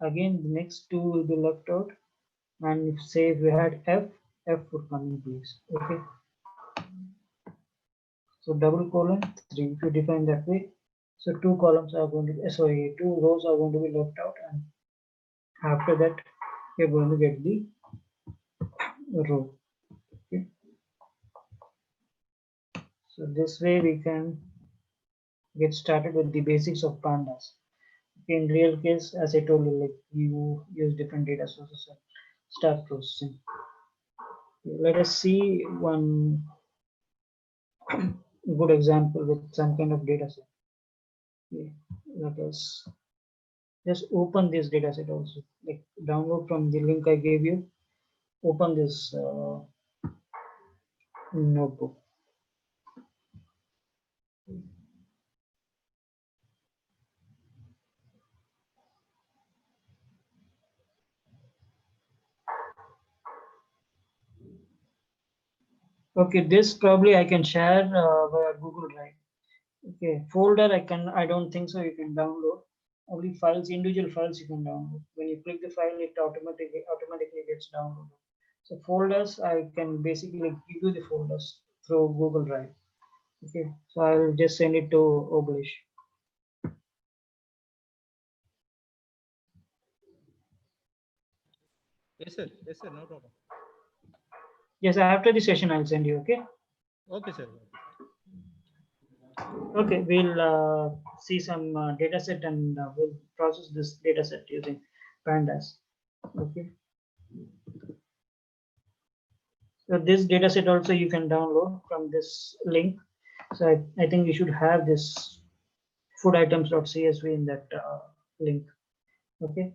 S1: Again, the next 2 will be left out, and if we had F would come in place. Okay, so double colon 3, if you define that way, so 2 columns are going to be, 2 rows are going to be left out, and after that you're going to get the row. Okay, so this way we can get started with the basics of pandas. Okay, in real case, as I told you, like you use different data sources and start processing. Okay, let us see one good example with some kind of data set. Okay, let us just open this data set also, like download from the link I gave you. Open this notebook. Okay, this probably I can share via Google Drive. Okay, folder I don't think so you can download. Only files, individual files you can download. When you click the file, it automatically gets downloaded. So folders, I can basically give you the folders through Google Drive. Okay, so I'll just send it to Oblish.
S7: Yes, sir. Yes, sir. No problem.
S1: Yes, after the session I'll send you. Okay.
S7: Okay, sir.
S1: Okay, we'll see some data set and we'll process this data set using Pandas. Okay. So this data set also you can download from this link. So I think you should have this food items.csv in that link. Okay.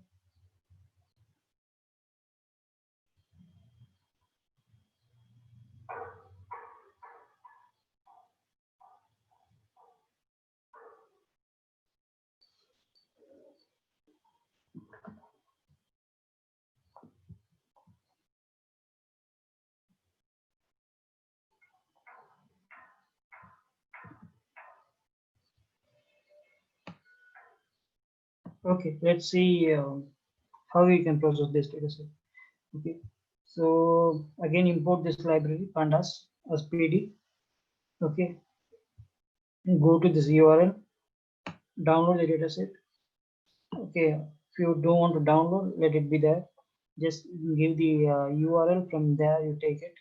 S1: Okay, let's see how we can process this data set. Okay, so again import this library pandas as pd. Okay, go to this URL, download the data set. Okay, if you don't want to download, let it be there. Just give the URL, from there you take it,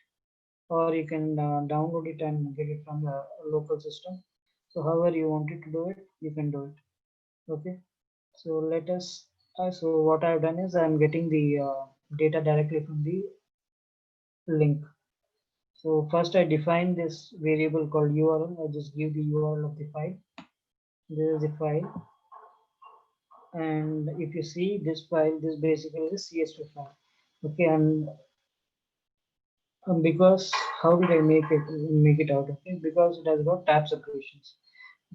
S1: or you can download it and get it from the local system. So however you wanted to do it, you can do it. Okay, so let us so what I've done is I'm getting the data directly from the link. So first I define this variable called URL. I just give the URL of the file. This is the file, and if you see this file, this basically is a CSV file. Okay, and because how did I make it out? Okay, because it has got tab separations.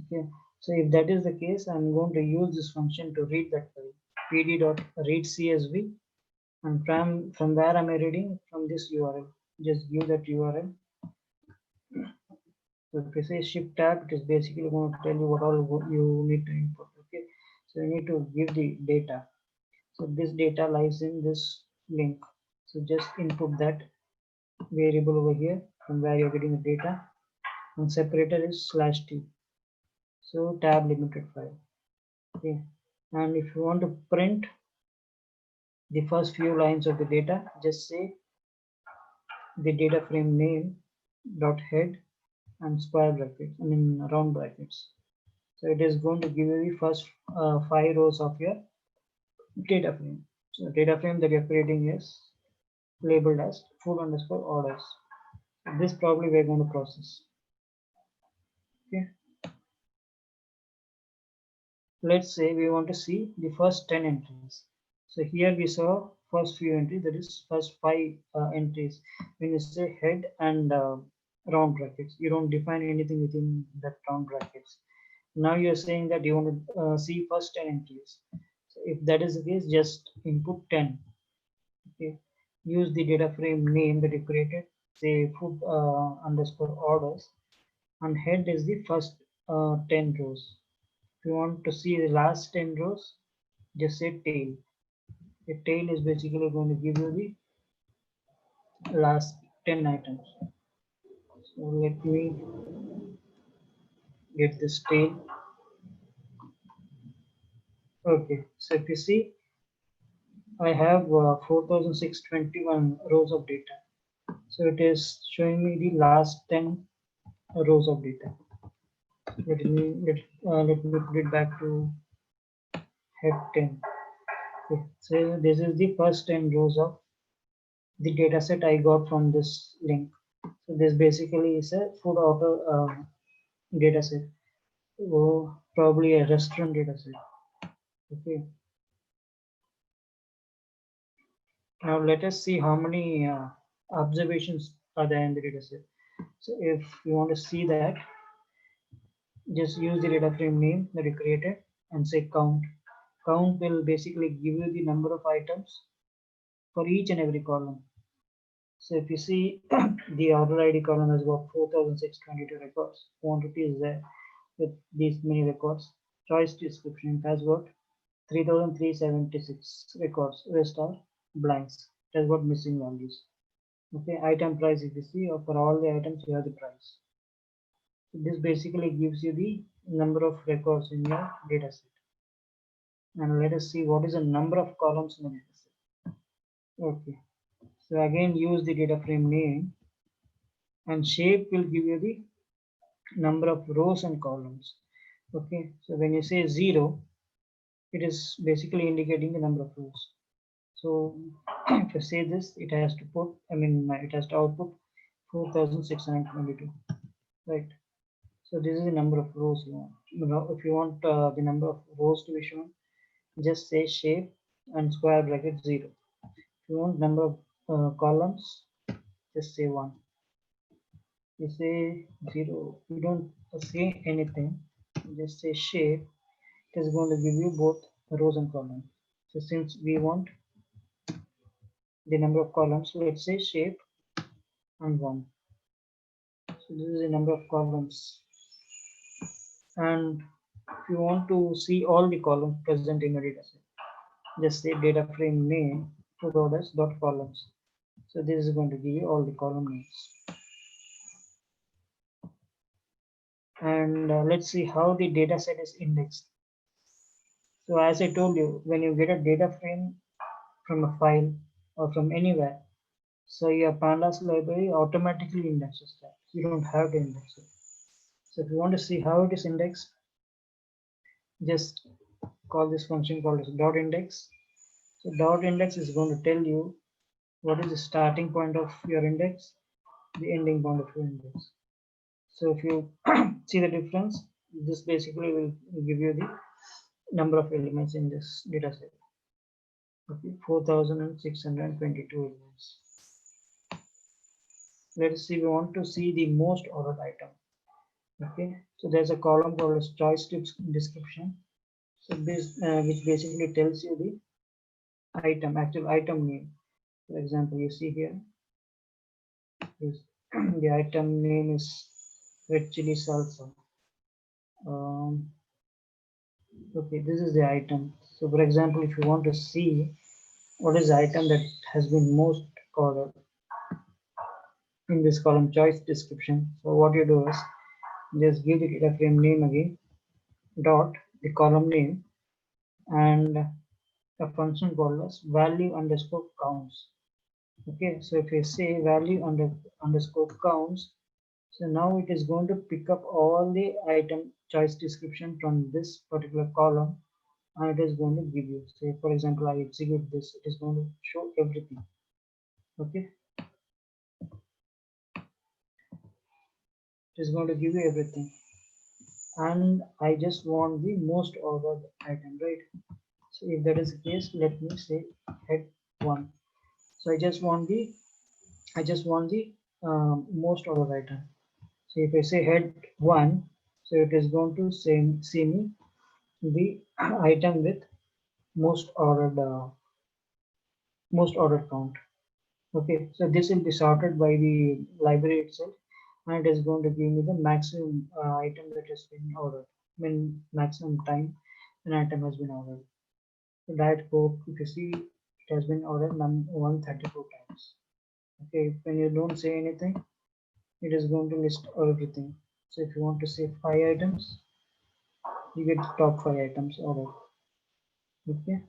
S1: Okay, so if that is the case, I'm going to use this function to read that file, pd.readcsv, and from where am I reading? From this URL. Just give that URL. So if you say shift tab, it is basically going to tell you what all you need to input. Okay, so you need to give the data. So this data lies in this link. So just input that variable over here from where you're getting the data, and separator is /t. So tab limited file. Okay, and if you want to print the first few lines of the data, just say the data frame name dot head and square brackets, I mean round brackets. So it is going to give you the first 5 rows of your data frame. So data frame that you're creating is labeled as food underscore orders. This probably we're going to process. Okay. Let's say we want to see the first 10 entries. So here we saw first few entries, that is first 5 entries. When you say head and round brackets, you don't define anything within that round brackets. Now you're saying that you want to see first 10 entries. So if that is the case, just input 10. Okay. Use the data frame name that you created, say food underscore orders, and head is the first 10 rows. If you want to see the last 10 rows, just say tail. The tail is basically going to give you the last 10 items. So let me get this tail. Okay, so if you see, I have 4,621 rows of data. So it is showing me the last 10 rows of data. Let me put it back to head 10. Okay, so this is the first 10 rows of the data set I got from this link. So this basically is a food order data set, or probably a restaurant data set. Okay. Now let us see how many observations are there in the data set. So if you want to see that, just use the data frame name that you created and say count. Count will basically give you the number of items for each and every column. So if you see the order ID column has got 4,622 records. Quantity is there with these many records. Choice description has got 3,376 records. Rest are blanks. It has got missing values. Okay, item price, if you see, for all the items you have the price. So this basically gives you the number of records in your data set. And let us see what is the number of columns in the data set. Okay, so again use the data frame name, and shape will give you the number of rows and columns. Okay, so when you say 0, it is basically indicating the number of rows. So if I say this, it has to put, it has to output 4622, right? So this is the number of rows you want. If you want the number of rows to be shown, just say shape and square bracket 0. If you want number of columns, just say 1. You say 0, you don't say anything, just say shape. It is going to give you both rows and columns. So since we want the number of columns, let's say shape and 1. So this is the number of columns. And if you want to see all the columns present in your data set, just say data frame name dot columns. So this is going to give you all the column names. And let's see how the data set is indexed. So as I told you, when you get a data frame from a file or from anywhere, so your Pandas library automatically indexes that. You don't have to index it. So if you want to see how it is indexed, just call this function called as dot index. So dot index is going to tell you what is the starting point of your index, the ending point of your index. So if you see the difference, this basically will give you the number of elements in this data set. Okay, 4622 elements. Let us see, we want to see the most ordered item. Okay, so there's a column called as choice description. So this which basically tells you the actual item name. For example, you see here is the item name is red chili salsa. Okay, this is the item. So for example, if you want to see what is the item that has been most ordered in this column choice description, so what you do is just give the data frame name again, dot the column name, and a function called as value underscore counts. Okay, so if you say value underscore counts, so now it is going to pick up all the item choice description from this particular column, and it is going to give you, say for example, I execute this, it is going to show everything. Okay, it is going to give you everything, and I just want the most ordered item, right? So if that is the case, let me say head 1. So I just want the most ordered item. So if I say head 1, so it is going to see me the item with most ordered count. Okay, so this will be sorted by the library itself, and it is going to give me the maximum item that has been ordered. Maximum time an item has been ordered. So Diet Coke, if you see, it has been ordered 134 times. Okay, when you don't say anything, it is going to list everything. So if you want to say 5 items, you get the top 5 items ordered. Okay,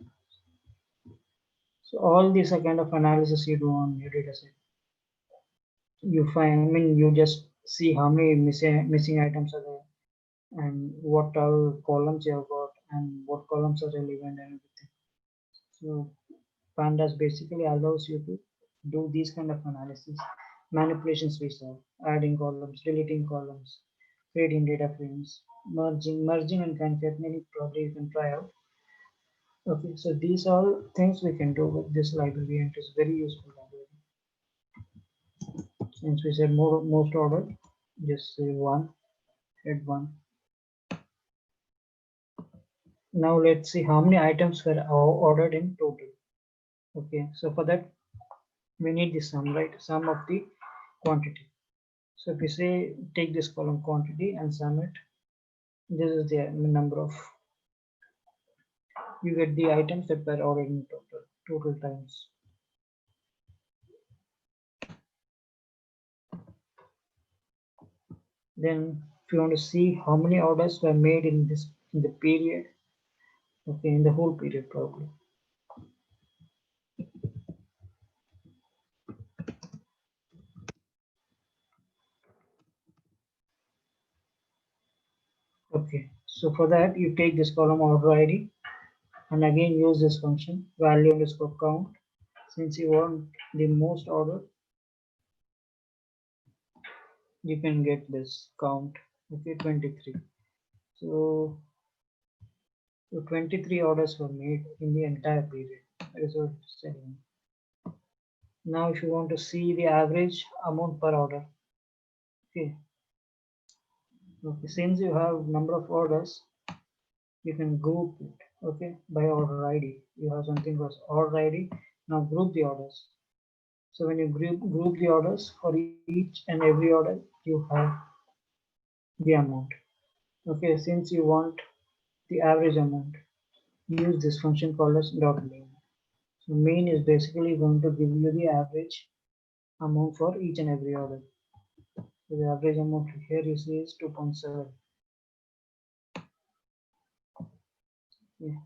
S1: so all these are kind of analysis you do on your data set. You find, you just see how many missing items are there, and what all columns you have got, and what columns are relevant, and everything. So Pandas basically allows you to do these kind of analysis, manipulations we saw, adding columns, deleting columns, creating data frames, merging and concatenating. Probably you can try out. Okay, so these are things we can do with this library, and it is very useful library. Since we said most ordered, just say 1, head 1. Now let's see how many items were ordered in total. Okay, so for that we need the sum, right? Sum of the quantity. So if we say take this column quantity and sum it, this is the number of, you get the items that were ordered in total times. Then if you want to see how many orders were made in the period, okay, in the whole period probably. So for that, you take this column order ID and again use this function value underscore count. Since you want the most order, you can get this count. Okay, 23. So 23 orders were made in the entire period. That is what it's saying. Now, if you want to see the average amount per order, okay, since you have number of orders, you can group it, okay, by order ID. You have something called order ID. Now group the orders. So when you group the orders for each and every order, you have the amount. Okay, since you want the average amount, use this function called as dot mean. So mean is basically going to give you the average amount for each and every order. So the average amount here you see is 2.7. Yeah.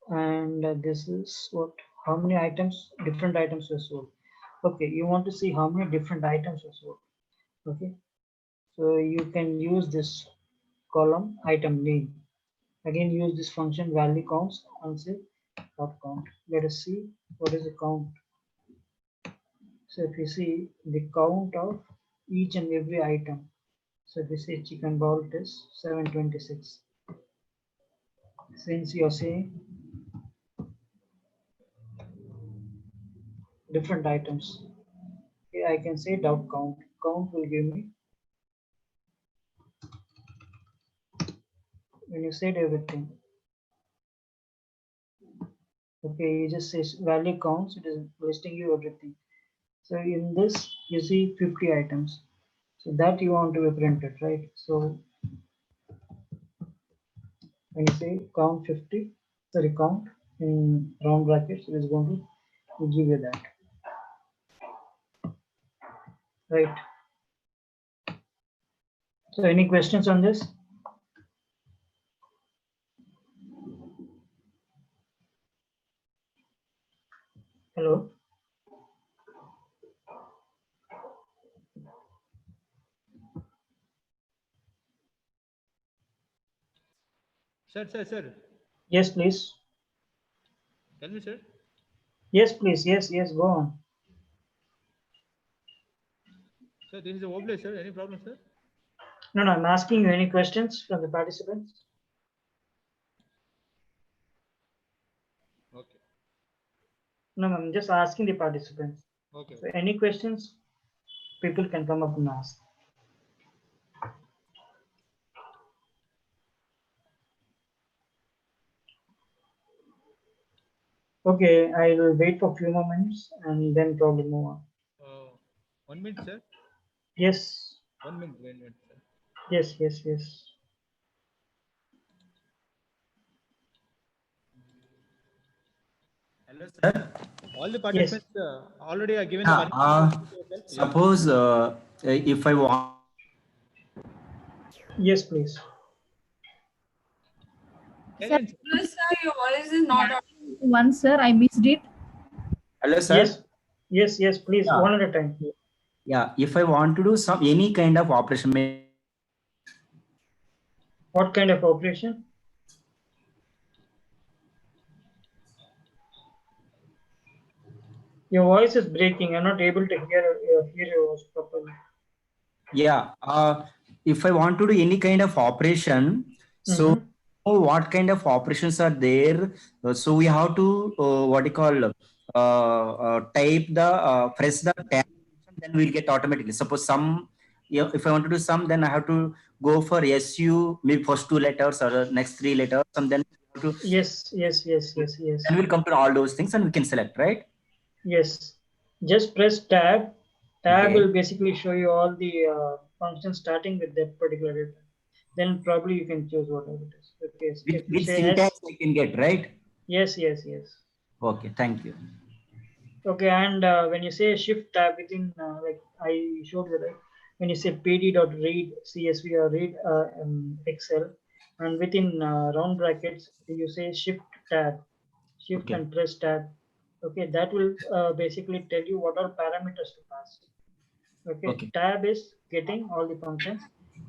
S1: And this is what, how many items, different items were sold. Okay, you want to see how many different items were sold. Okay, so you can use this column item name. Again, use this function value counts and say dot count. Let us see what is the count. So if you see the count of each and every item, so if you say chicken ball, it is 726. Since you are saying different items, okay, I can say dot count. Count will give me, when you said everything, okay, you just say value counts, it is listing you everything. So in this you see 50 items, so that you want to be printed, right? So when you say count 50, sorry, count in round brackets, it is going to give you that, right? So any questions on this? Hello?
S7: Sir.
S1: Yes, please.
S7: Tell me, sir.
S1: Yes, please. Yes, go on.
S7: Sir, this is a Wobbler, sir. Any problem, sir?
S1: No, I'm asking you any questions from the participants.
S7: Okay.
S1: No, I'm just asking the participants.
S7: Okay.
S1: So any questions, people can come up and ask. Okay, I will wait for a few more minutes and then probably move on.
S7: 1 minute, sir.
S1: Yes.
S7: 1 minute, sir.
S1: Yes.
S5: Hello, sir.
S7: All the participants already are given
S5: Yeah,
S7: the money.
S5: suppose if I want.
S1: Yes, please.
S6: Sir,
S2: Sir, your voice is not audible.
S6: once, sir, I missed it.
S5: Hello, sir.
S1: Yes, please,
S5: Yeah.
S1: one at a time.
S5: Yeah, if I want to do any kind of operation,
S1: What kind of operation? Your voice is breaking. I'm not able to hear your voice properly.
S5: yeah, if I want to do any kind of operation, so what kind of operations are there? So we have to what you call type the press the tab, then we'll get automatically. Suppose some, if I want to do some, then I have to go for SU, maybe first 2 letters or next 3 letters, and then to
S1: Yes.
S5: then we'll come to all those things and we can select, right?
S1: Yes. Just press tab. Tab
S5: Okay.
S1: will basically show you all the functions starting with that particular data. Then probably you can choose whatever it is. Okay. If you
S5: With
S1: say
S5: syntax
S1: S,
S5: I can get, right?
S1: yes.
S5: Okay, thank you.
S1: Okay, and when you say shift tab within, like I showed you, right? When you say pd.read CSV or read Excel, and within round brackets, you say shift tab, shift
S5: Okay.
S1: and press tab. Okay, that will basically tell you what are parameters to pass. Okay,
S5: Okay.
S1: tab is getting all the functions.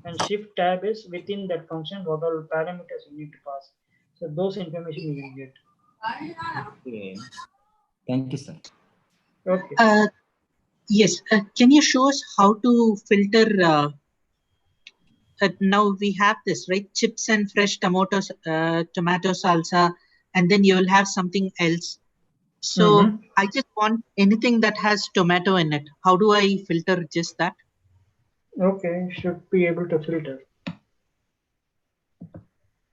S1: and shift tab is within that function what all parameters you need to pass. So those information you will get.
S5: Okay. Thank you, sir.
S1: Okay.
S8: Yes. Can you show us how to filter? Now we have this, right? Chips and fresh tomatoes, tomato salsa, and then you will have something else. So I just want anything that has tomato in it. How do I filter just that?
S1: Okay, should be able to filter.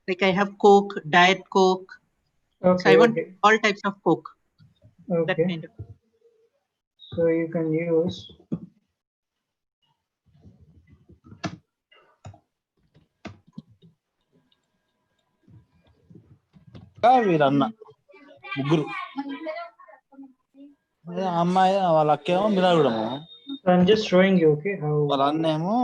S8: Like I have Coke, Diet Coke.
S1: Okay,
S8: So I want
S1: okay.
S8: all types of Coke. That
S1: Okay.
S8: kind of.
S1: So you can use
S9: Veeranna ముగ్గురు అమ్మాయి వాళ్ళ అక్కేమో మిలాగూడము
S1: I'm just showing you, okay, how
S9: వాళ్ళ అన్నేమో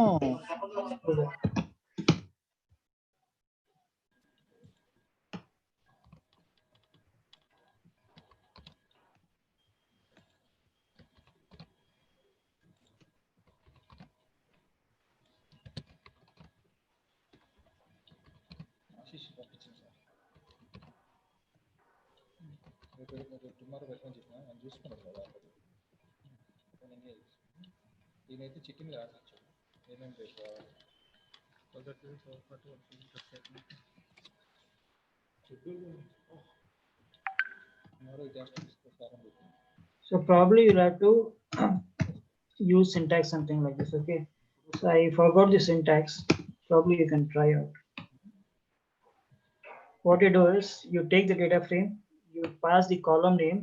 S7: ఈయనైతే చిట్టింగ్ రాసిచ్చాడు ఏమేమి చేసుకోవాలి
S1: so probably you'll have to use syntax something like this, okay? So I forgot the syntax. Probably you can try out. What you do is you take the data frame, you pass the column name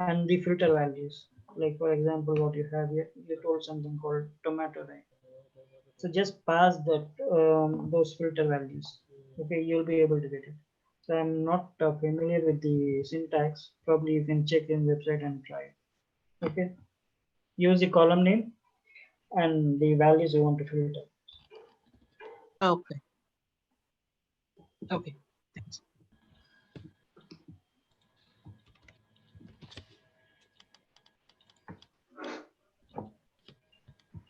S1: and the filter values. Like for example, what you have here, you told something called tomato, right? So just pass that those filter values. Okay, you'll be able to get it. So I'm not familiar with the syntax. Probably you can check in website and try it. Okay, use the column name and the values you want to filter.
S8: Okay. Okay. Thanks.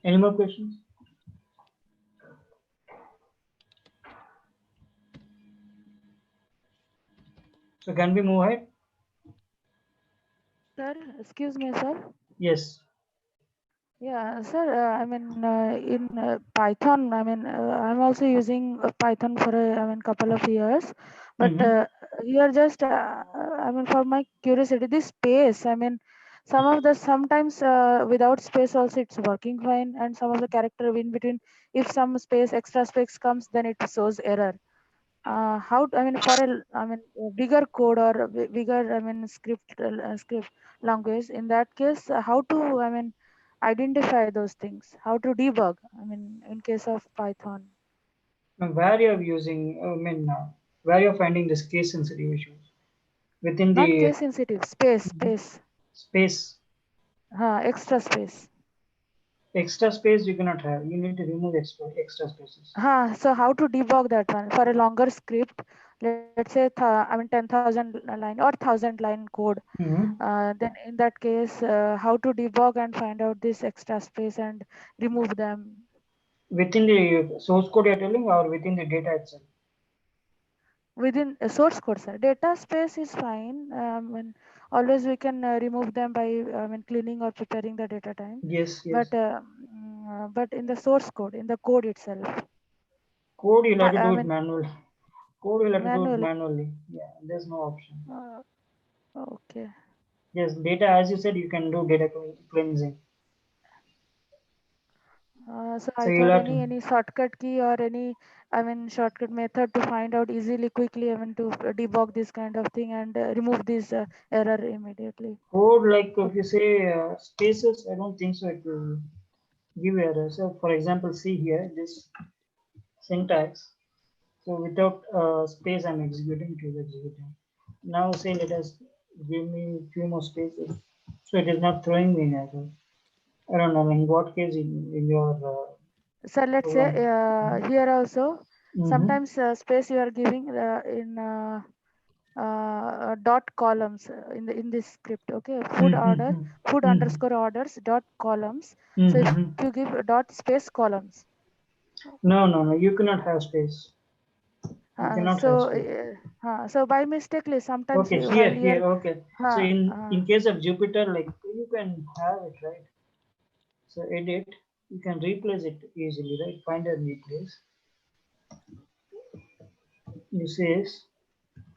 S1: Any more questions? So can we move ahead?
S10: Sir, excuse me, sir.
S1: Yes.
S10: Yeah, sir. I mean, in Python, I mean, I'm also using Python for couple of years, but here just I mean, for my curiosity, this space. I mean, sometimes without space also it's working fine, and some of the character in between, if some space extra space comes, then it shows error. How I mean for a bigger code or bigger script language, in that case how to identify those things, how to debug, in case of Python.
S1: Where you're using, where you're finding this case sensitive issues within
S10: Not
S1: the
S10: case sensitive, space.
S1: space.
S10: Extra space.
S1: Extra space you cannot have. You need to remove extra spaces.
S10: So how to debug that one for a longer script? Let's say 10,000 line or 1,000 line code. Then in that case, how to debug and find out this extra space and remove them?
S1: Within the source code you're telling, or within the data itself?
S10: Within a source code, sir. Data space is fine. And always we can remove them by cleaning or preparing the data time.
S1: Yes.
S10: But in the source code, in the code itself.
S1: Code you'll have to do it manually. Code you'll have to do it manually. Yeah, there's no option.
S10: Okay.
S1: Yes, data, as you said, you can do data cleansing.
S10: So I thought any shortcut key or any shortcut method to find out easily, quickly, to debug this kind of thing and remove this error immediately.
S1: Code, like if you say spaces, I don't think so it will give error. So for example, see here this syntax. So without space, I'm executing to executing. Now say let us give me few more spaces. So it is not throwing me an error. I don't know in what case in your.
S10: So let's say here also sometimes space you are giving in dot columns in this script. Okay, food underscore orders dot columns. So if you give dot space columns.
S1: No. You cannot have space. You cannot have space.
S10: So by mistakenly, sometimes
S1: Okay,
S10: while
S1: here.
S10: you're,
S1: Okay. So in case of Jupyter, like you can have it, right? So edit, you can replace it easily, right? Find and replace. You say,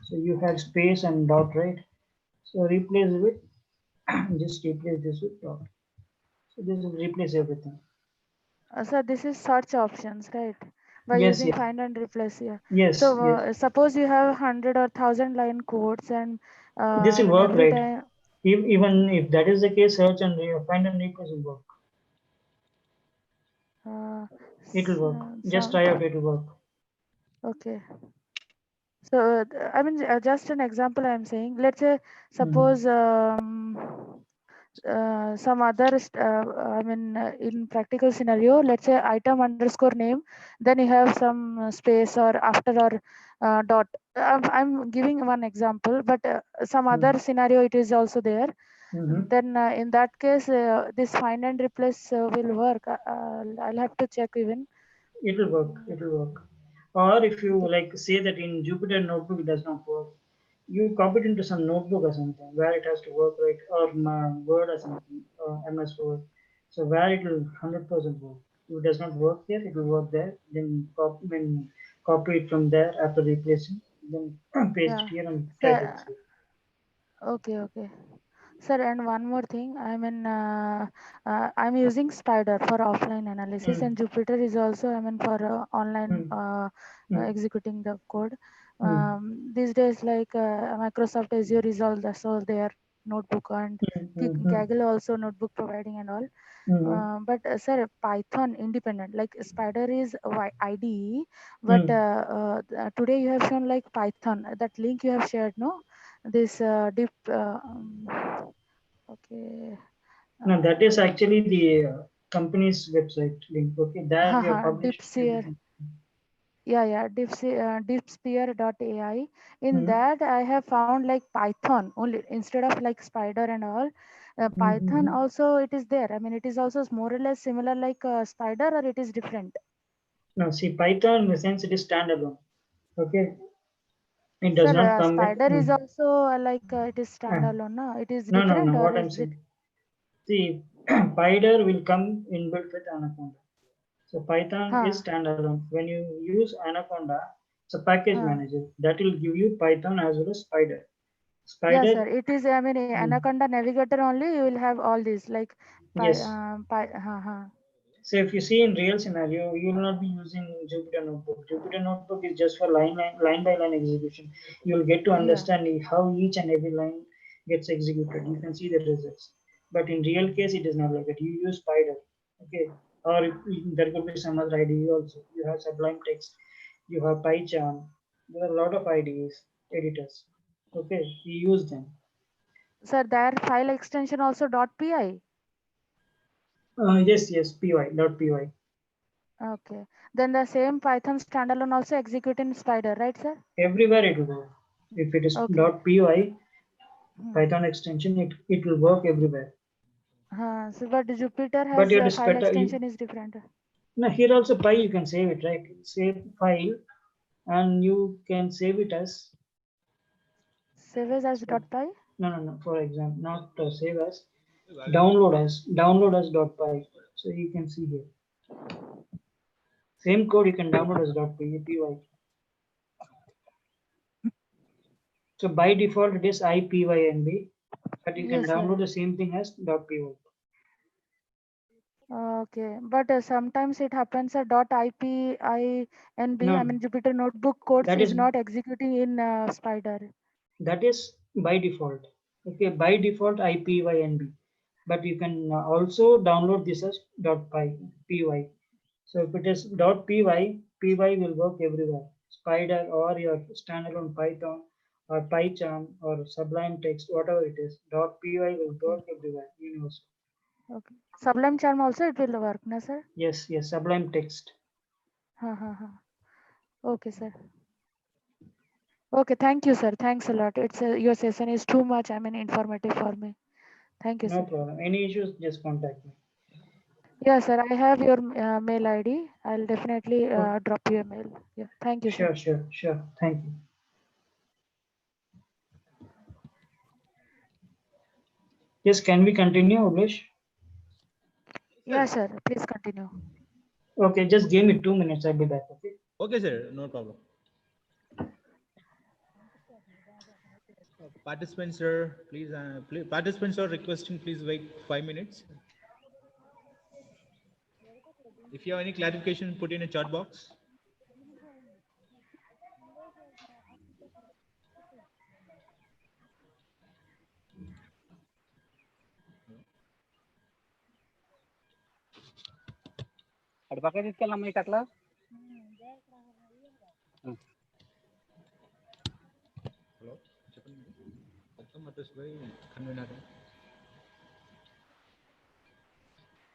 S1: so you have space and dot, right? So replace with, just replace this with dot. So this will replace everything.
S10: so this is search options, right? By
S1: Yes,
S10: using
S1: yes.
S10: find and replace here.
S1: Yes,
S10: So
S1: yes.
S10: suppose you have 100 or 1000 line codes and
S1: This will
S10: when
S1: work,
S10: every
S1: right?
S10: time.
S1: Even if that is the case, search and find and replace will work. It will work. Just try out, it will work.
S10: Okay. So I mean, just an example I'm saying. Let's say, suppose some other, I mean, in practical scenario, let's say item underscore name, then you have some space or after or dot. I'm giving one example, but some other scenario it is also there. Then in that case, this find and replace will work. I'll have to check even.
S1: It will work. It will work. Or if you like say that in Jupyter notebook it does not work, you copy it into some notebook or something where it has to work, right? Or Word or something, MS Word. So where it will 100% work. If it does not work here, it will work there. Then copy it from there after replacing. Then paste it here and try to
S10: So,
S1: execute.
S10: okay. Sir, and one more thing, I mean, I'm using Spider for offline analysis, and Jupyter is also, I mean, for online executing the code. These days, like Microsoft Azure is also their notebook, and Kaggle also notebook providing and all. But sir, Python independent, like Spider is IDE, but today you have shown like Python. That link you have shared, no? This deep. Okay.
S1: No, that is actually the company's website link. Okay, there we have published everything.
S10: Deepsphere.ai. In that, I have found like Python only instead of like Spider and all. Python also it is there. I mean, it is also more or less similar like Spider, or it is different.
S1: No, see, Python in the sense it is standalone. Okay, it does
S10: Sir,
S1: not come with.
S10: Spider is also like it is standalone. No, it is
S1: No.
S10: different, or
S1: What I'm
S10: is it?
S1: saying, see, Pyder will come inbuilt with Anaconda. So Python is standalone. When you use Anaconda, it's a package manager that will give you Python as well as Spider.
S10: Yeah,
S1: Spider.
S10: sir. It is. I mean, Anaconda Navigator only. You will have all these like.
S1: Yes.
S10: Uh,
S1: So if you see in real scenario, you will not be using Jupyter Notebook. Jupyter Notebook is just for line by line execution. You will get to understand how each and every line gets executed. You can see the results. But in real case, it is not like that. You use Spider, okay? Or there could be some other IDE also. You have Sublime Text, you have PyCharm. There are a lot of IDEs, editors. Okay, you use them.
S10: Sir, their file extension also .py.
S1: Yes, py.py.
S10: Okay. Then the same Python standalone also execute in Spider, right, sir?
S1: Everywhere it will work. If it is .py, Python extension, it will work everywhere.
S10: So, but Jupyter
S1: But
S10: has
S1: you have to
S10: file extension is different.
S1: Now here also Py you can save it, right? Save file, and you can save it as.
S10: Save as .py.
S1: No. For example, not save as. Download as .py. So you can see here. Same code you can download as .py. So by default it is IPYNB, but you can download the same thing as .py.
S10: Okay, but sometimes it happens a .ipynb.
S1: No,
S10: I mean, Jupyter Notebook codes
S1: that
S10: is
S1: is
S10: not executing in Spider.
S1: That is by default. Okay, by default IPYNB, but you can also download this as .py. So if it is .py, py will work everywhere. Spider or your standalone Python or PyCharm or Sublime Text, whatever it is, .py will work everywhere. Universal.
S10: Okay. Sublime Charm also it will work, na sir?
S1: Yes, Sublime Text.
S10: Okay, sir. Okay, thank you, sir. Thanks a lot. It's your session is too much. I mean, informative for me. Thank you,
S1: No
S10: sir.
S1: problem. Any issues, just contact me.
S10: Yeah, sir. I have your mail ID. I'll definitely
S1: Oh,
S10: drop you a mail. Yeah. Thank you, sir.
S1: sure. Thank you. Yes, can we continue, Umesh?
S10: Yeah, sir. Please continue.
S1: Okay, just give me 2 minutes. I'll be back. Okay.
S7: Okay, sir. No problem. Participants, sir, please, participants are requesting, please wait 5 minutes. If you have any clarification, put in a chat box. Hello.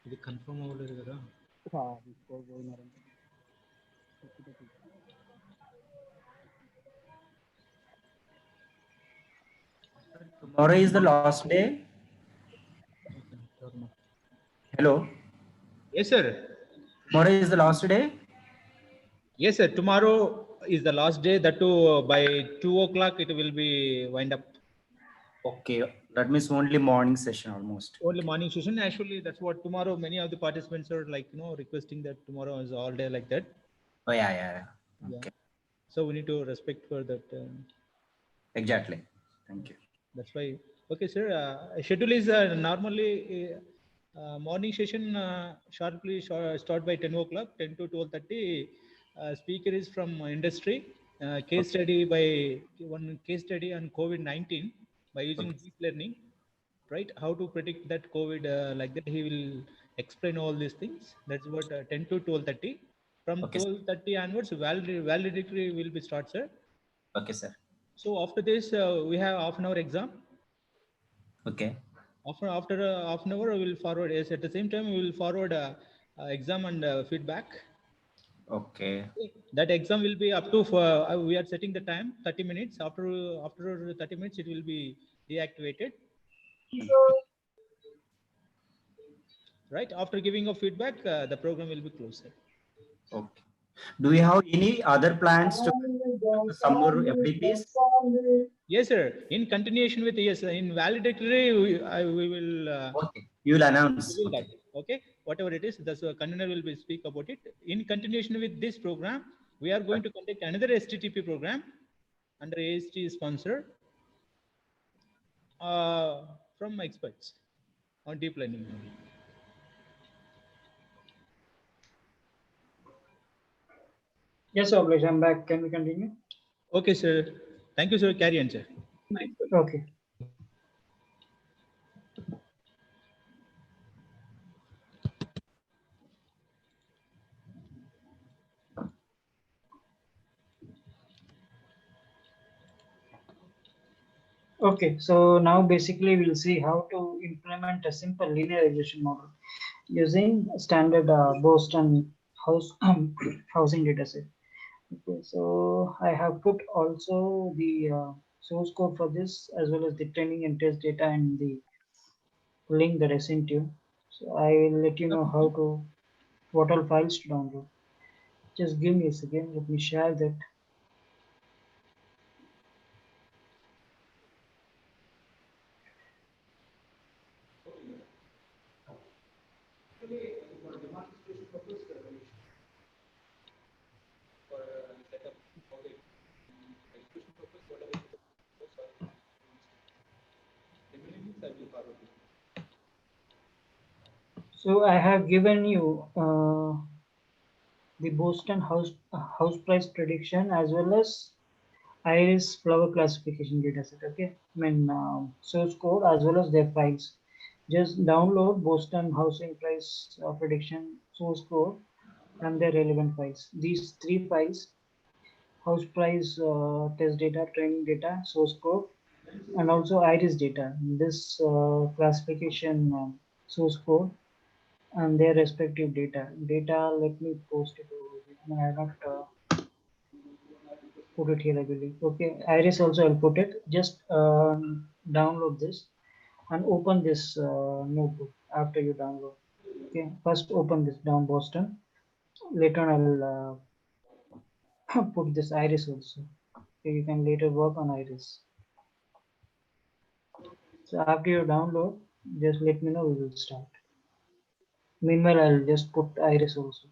S7: ఇది confirm అవ్వలేదు కదా.
S5: Tomorrow is the last day. Hello.
S7: Yes, sir.
S5: Tomorrow is the last day.
S7: Yes, sir. Tomorrow is the last day. That too, by 2 o'clock, it will be wind up.
S5: Okay, that means only morning session almost.
S7: Only morning session. Actually, that's what tomorrow. Many of the participants are like, requesting that tomorrow is all day like that.
S5: Oh yeah. Okay.
S7: So we need to respect for that.
S5: Exactly. Thank you.
S7: That's why. Okay, sir. Schedule is normally morning session sharply start by 10 o'clock, 10 to 12:30. Speaker is from industry. Case study one case study on COVID-19 by using deep learning, right? How to predict that COVID like that. He will explain all these things. That's what 10 to 12:30. From 12:30 onwards, validatory will be start, sir.
S5: Okay, sir.
S7: So after this, we have half an hour exam.
S5: Okay.
S7: After half an hour, we will forward. Yes, at the same time, we will forward exam and feedback.
S5: Okay.
S7: That exam will be up to. We are setting the time 30 minutes. After 30 minutes, it will be deactivated. Right after giving a feedback, the program will be closed.
S5: Okay. Do you have any other plans to some more FDPs?
S7: Yes, sir. In continuation with in validatory, we will.
S5: Okay. You will announce.
S7: Okay. Whatever it is, the convener will be speak about it. In continuation with this program, we are going to conduct another STTP program under AST sponsor from experts on deep learning.
S1: Yes, Abhilash, I'm back. Can we continue?
S7: Okay, sir. Thank you, sir. Carry on, sir.
S1: Okay. Okay, so now basically we'll see how to implement a simple linear regression model using standard Boston housing dataset. Okay, so I have put also the source code for this as well as the training and test data and the link that I sent you. So I will let you know how to, what all files to download. Just give me a second, let me share that. So I have given you the Boston house price prediction as well as iris flower classification dataset. Okay, I mean source code as well as their files. Just download Boston housing price prediction source code and their relevant files. These three files: house price test data, training data, source code, and also iris data. This classification source code and their respective data. Let me post it over here. No, I have not put it here, I believe. Okay, iris also I'll put it. Just download this and open this notebook after you download. Okay, first open this down Boston. Later I'll put this iris also. Okay, you can later work on iris. So after you download, just let me know, we will start. Meanwhile, I'll just put iris also.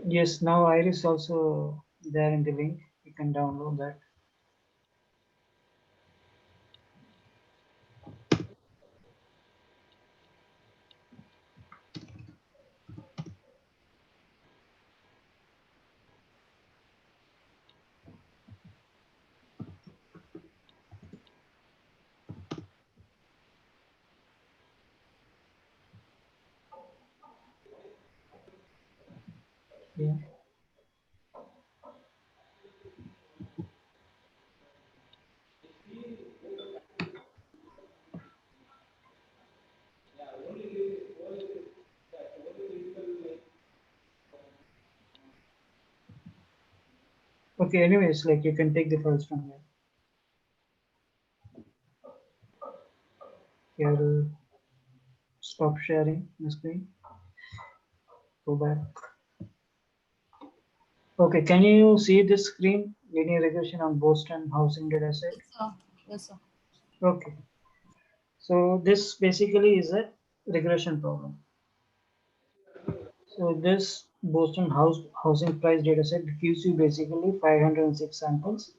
S1: Yes, now iris also there in the link. You can download that. Yeah. Okay, anyways, like you can take the files from here. Here, stop sharing the screen. Go back. Okay, can you see this screen? Linear regression on Boston housing data set.
S2: Yes, sir. Yes, sir.
S1: Okay. So this basically is a regression problem. So this Boston housing price data set gives you basically 506 samples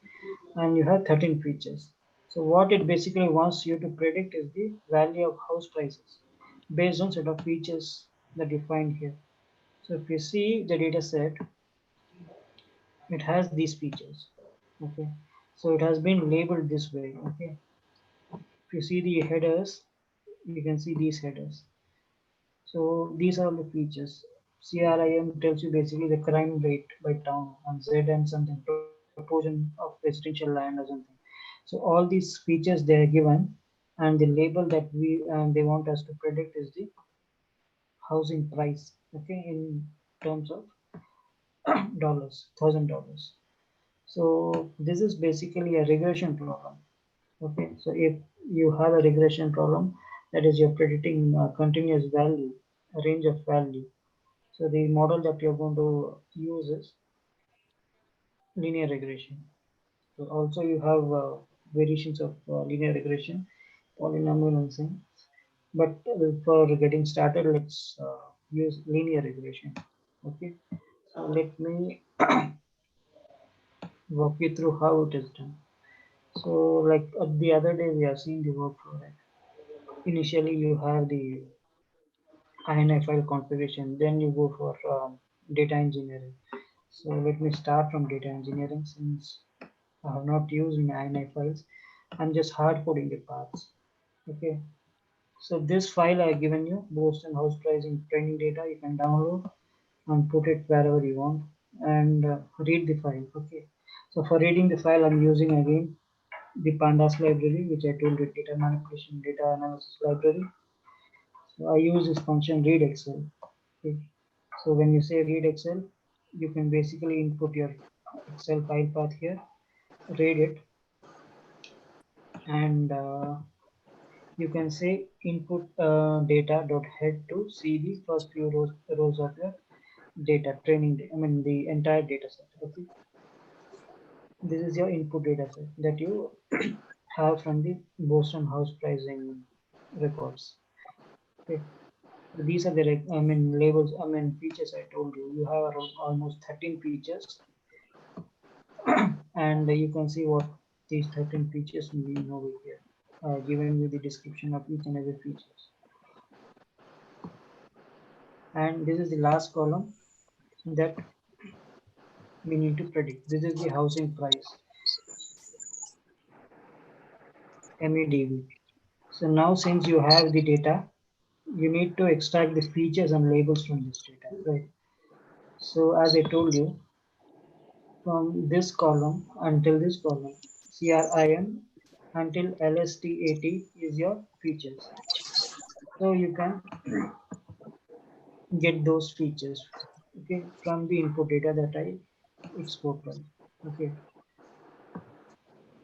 S1: and you have 13 features. So what it basically wants you to predict is the value of house prices based on set of features that you find here. So if you see the data set, it has these features. Okay. So it has been labeled this way. Okay. If you see the headers, you can see these headers. So these are the features. CRIM tells you basically the crime rate by town, and ZM something proportion of residential land or something. So all these features they are given, and the label that they want us to predict is the housing price. Okay, in terms of dollars, $1,000. So this is basically a regression problem. Okay, so if you have a regression problem, that is you're predicting a continuous value, a range of value. So the model that you're going to use is linear regression. So also you have variations of linear regression, polynomial and things. But for getting started, let's use linear regression. Okay, so let me walk you through how it is done. So like the other day we have seen the workflow, right? Initially you have the INI file configuration, then you go for data engineering. So let me start from data engineering since I have not used my INI files. I'm just hard coding the paths. Okay. So this file I given you, Boston house pricing training data, you can download and put it wherever you want and read the file. Okay. So for reading the file, I'm using again the Pandas library, which I told you, data manipulation, data analysis library. So I use this function read Excel. Okay. So when you say read Excel, you can basically input your Excel file path here, read it, and you can say input data dot head to see the first few rows of your data training. I mean the entire data set. Okay, this is your input data set that you have from the Boston house pricing records. Okay, These are the labels, features I told you. You have around almost 13 features, and you can see what these 13 features mean over here, given you the description of each and every features. And this is the last column that we need to predict. This is the housing price, MEDV. So now, since you have the data, you need to extract the features and labels from this data, right? So as I told you, from this column until this column, CRIM until LSTAT is your features. So you can get those features, okay, from the input data that I exported. Okay.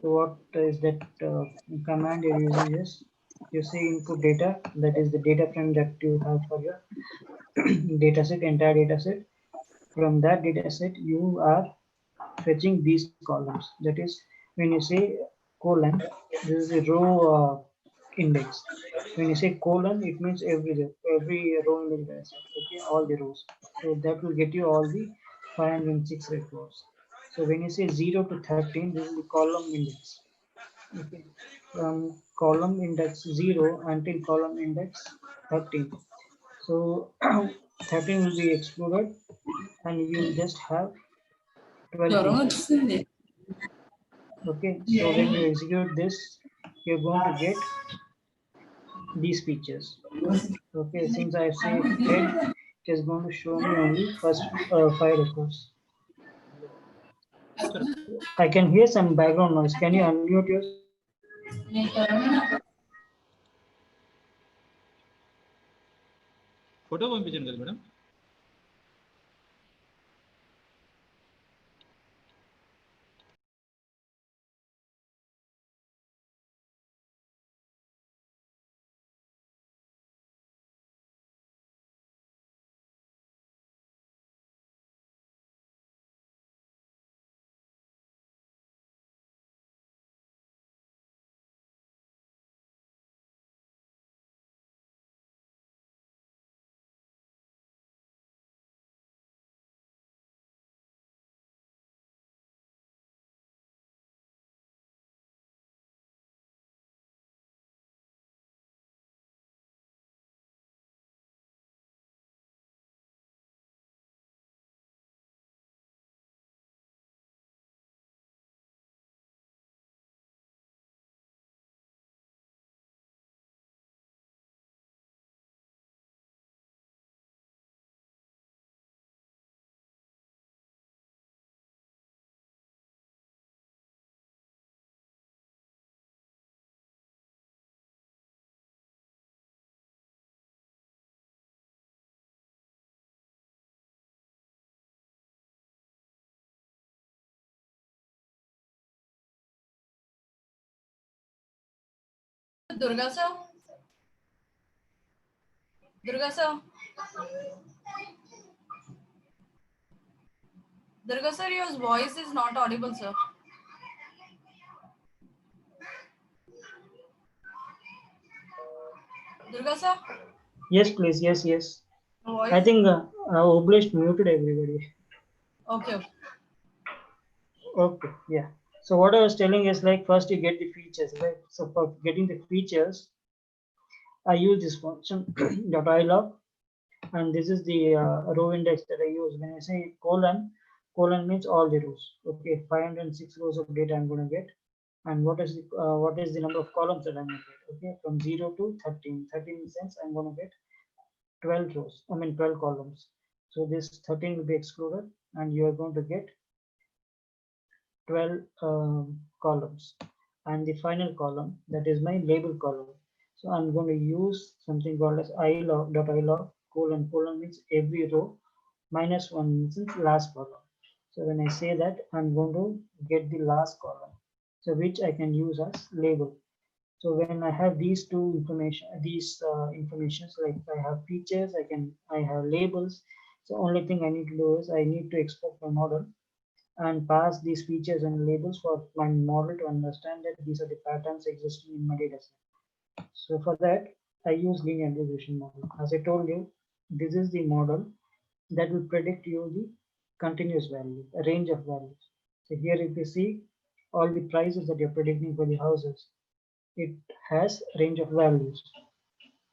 S1: So what is that command you're using is, you say input data, that is the data frame that you have for your dataset, entire dataset. From that dataset, you are fetching these columns. That is, when you say colon, this is the row index. When you say colon, it means every row in the dataset, okay, all the rows. So that will get you all the 506 records. So when you say 0 to 13, this is the column index. Okay, from column index 0 until column index 13. So 13 will be excluded, and you will just have 12 features. Okay, so when you execute this, you're going to get these features. Okay, since I say head, it is going to show me only first 5 records. I can hear some background noise. Can you unmute yourself?
S7: Photo పంపించండి కదా madam.
S2: Durga sir? Durga sir? Durga sir, your voice is not audible, sir. Durga sir?
S1: Yes, please. Yes, yes.
S2: Voice?
S1: I think Oblesh muted everybody.
S2: Okay.
S1: Okay, yeah. So what I was telling is, like, first you get the features, right? So for getting the features, I use this function .ilog, and this is the row index that I use. When I say colon, colon means all the rows. Okay, 506 rows of data I'm going to get, and what is the number of columns that I'm going to get? Okay, from 0 to 13. 13 cents, I'm going to get 12 rows. 12 columns. So this 13 will be excluded, and you are going to get 12 columns, and the final column, that is my label column. So I'm going to use something called as ilog colon. Colon means every row, minus 1 means last column. So when I say that, I'm going to get the last column, so which I can use as label. So when I have these two informations, like I have features, I have labels. So only thing I need to do is I need to export my model and pass these features and labels for my model to understand that these are the patterns existing in my dataset. So for that, I use linear regression model. As I told you, this is the model that will predict you the continuous value, a range of values. So here if you see all the prices that you're predicting for the houses, it has range of values.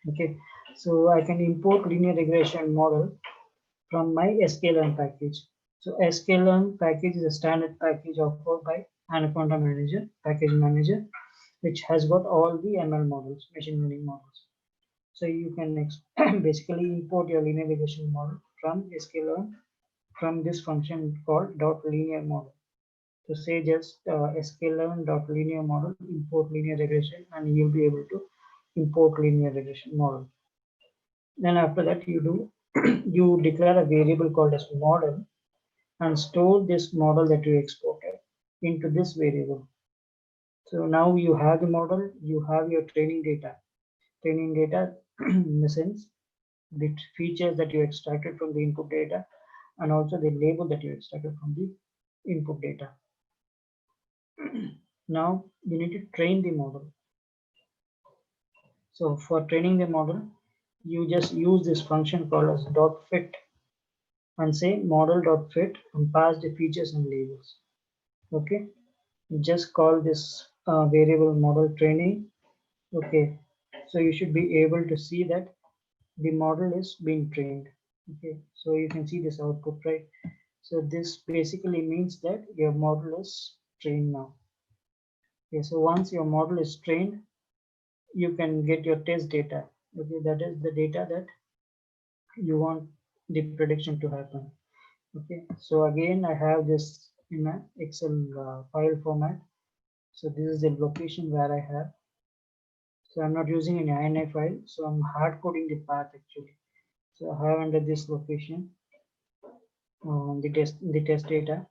S1: Okay, so I can import linear regression model from my sklearn package. So sklearn package is a standard package offered by Anaconda Manager, package manager, which has got all the ML models, machine learning models. So you can basically import your linear regression model from sklearn from this function called .linear model. So say just sklearn.linear model, import linear regression, and you'll be able to import linear regression model. Then after that you do you declare a variable called as model and store this model that you exported into this variable. So now you have the model, you have your training data in the sense the features that you extracted from the input data and also the label that you extracted from the input data. Now you need to train the model. So for training the model, you just use this function called as .fit and say model.fit and pass the features and labels. Okay, just call this variable model training. Okay, so you should be able to see that the model is being trained. Okay, so you can see this output, right? So this basically means that your model is trained now. Okay, so once your model is trained, you can get your test data. Okay, that is the data that you want the prediction to happen. Okay, so again I have this in an Excel file format. So this is the location where I have. So I'm not using any INI file, so I'm hard coding the path actually. So I have under this location the test data.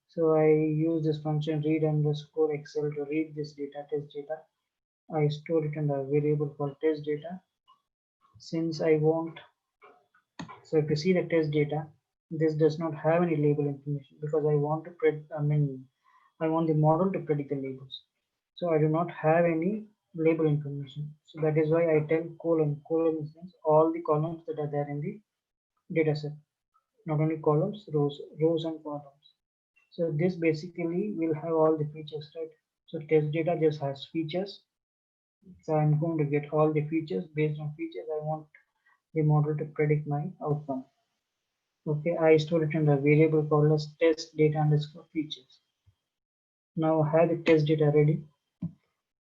S1: So I use this function read underscore Excel to read this data, test data. I store it in a variable called test data. Since I want, so if you see the test data, this does not have any label information because I want to I want the model to predict the labels. So I do not have any label information. So that is why I tell colon. Colon means all the columns that are there in the data set. Not only columns, rows and columns. So this basically will have all the features, right? So test data just has features. So I'm going to get all the features. Based on features, I want the model to predict my outcome. Okay, I store it in a variable called as test data underscore features. Now I have the test data ready.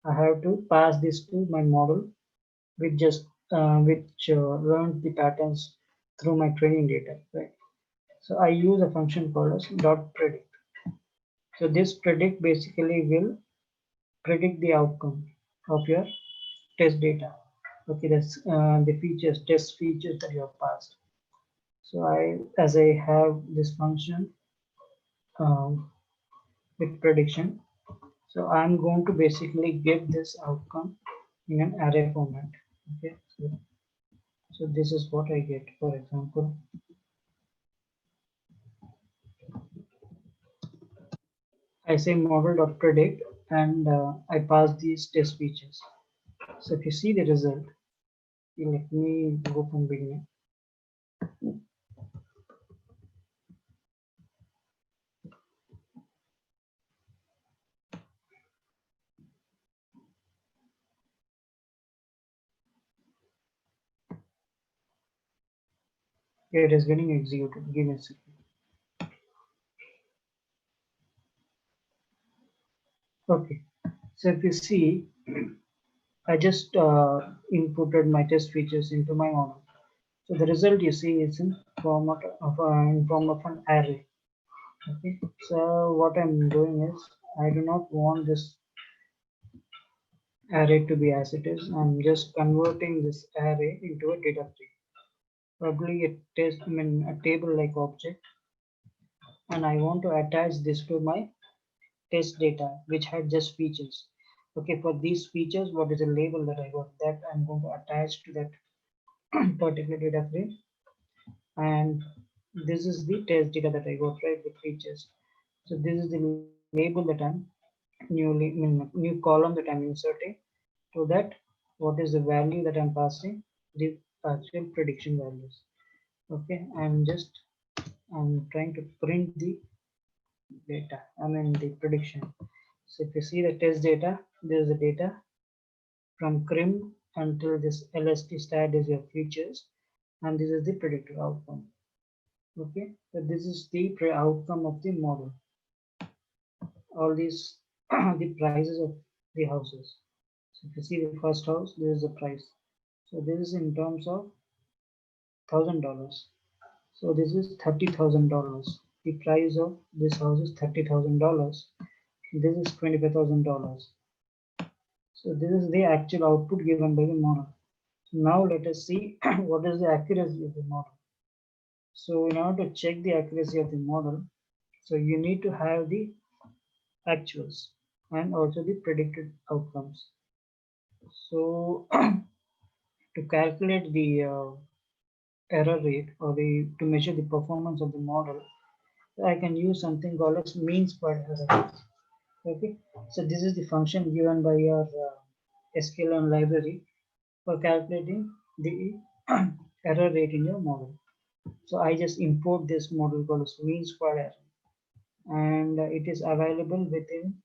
S1: I have to pass this to my model, which just learned the patterns through my training data, right? So I use a function called as .predict. So this predict basically will predict the outcome of your test data. Okay, that's the features, test features that you have passed. So as I have this function with prediction, so I'm going to basically get this outcome in an array format. Okay, so this is what I get. For example, I say model.predict and I pass these test features. So if you see the result, let me go from beginning. It is getting executed. Give me a second. Okay, so if you see, I just inputted my test features into my model. So the result you see is in form of an array. Okay, so what I'm doing is I do not want this array to be as it is. I'm just converting this array into a data frame, probably a table like object, and I want to attach this to my test data which had just features. Okay, for these features, what is the label that I got, that I'm going to attach to that particular data frame, and this is the test data that I got, right, with features. So this is the label that I'm new column that I'm inserting to that what is the value that I'm passing, the actual prediction values. Okay, I'm trying to print the data, the prediction. So if you see the test data, there is the data from CRIM until this LST stat is your features, and this is the predicted outcome. Okay, so this is the outcome of the model. All these the prices of the houses. So if you see the first house, there is the price. So this is in terms of $1,000. So this is $30,000. The price of this house is $30,000. This is $25,000. So this is the actual output given by the model. So now let us see what is the accuracy of the model. So in order to check the accuracy of the model, so you need to have the actuals and also the predicted outcomes. So to calculate the error rate or to measure the performance of the model, I can use something called as mean squared error. Okay, so this is the function given by your sklearn library for calculating the error rate in your model. So I just import this model called as mean squared error, and it is available within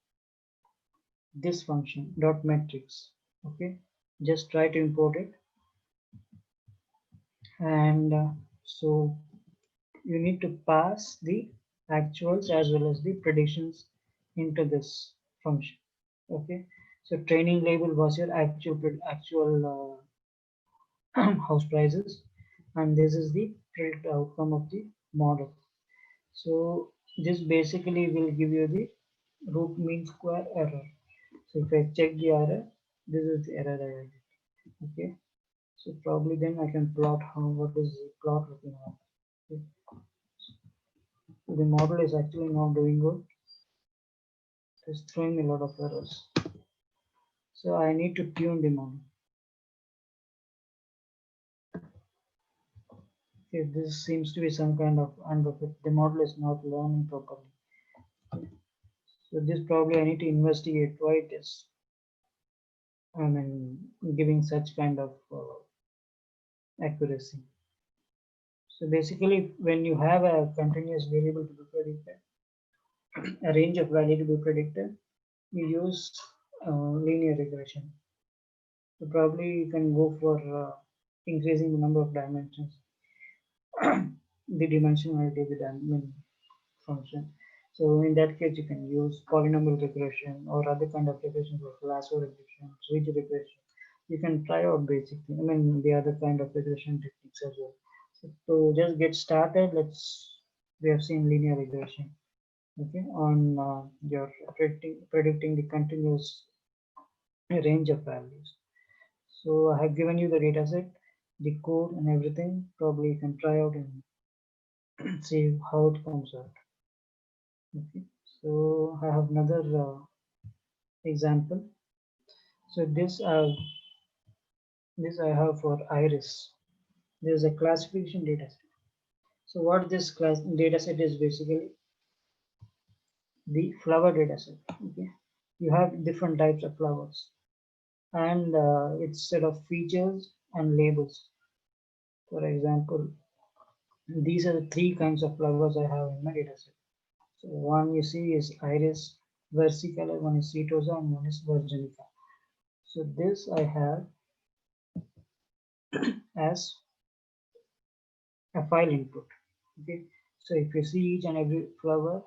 S1: this function dot metrics. Okay, just try to import it, and so you need to pass the actuals as well as the predictions into this function. Okay, so training label was your actual house prices, and this is the predicted outcome of the model. So this basically will give you the root mean square error. So if I check the error, this is the error I get. Okay, so probably then I can plot what is the plot looking like. Okay. So the model is actually not doing good. It's throwing me a lot of errors. So I need to tune the model. Okay, this seems to be some kind of unbuffered. The model is not learning properly. So this probably I need to investigate why it is giving such kind of accuracy. So basically, when you have a continuous variable to be predicted, a range of value to be predicted, you use linear regression. So probably you can go for increasing the number of dimensions, the dimensionality of the dimension function. So in that case, you can use polynomial regression or other kind of regression like lasso regression, ridge regression. You can try out basically, the other kind of regression techniques as well. So to just get started, we have seen linear regression. Okay, on your predicting the continuous range of values. So I have given you the data set, the code and everything. Probably you can try out and see how it comes out. Okay, so I have another example. So this I have for iris. There is a classification data set. So what this data set is basically the flower data set. Okay, you have different types of flowers, and it's set of features and labels. For example, these are the three kinds of flowers I have in my data set. So one you see is iris versicolor, one is setosa, and one is virginica. So this I have as a file input. Okay, so if you see each and every flower,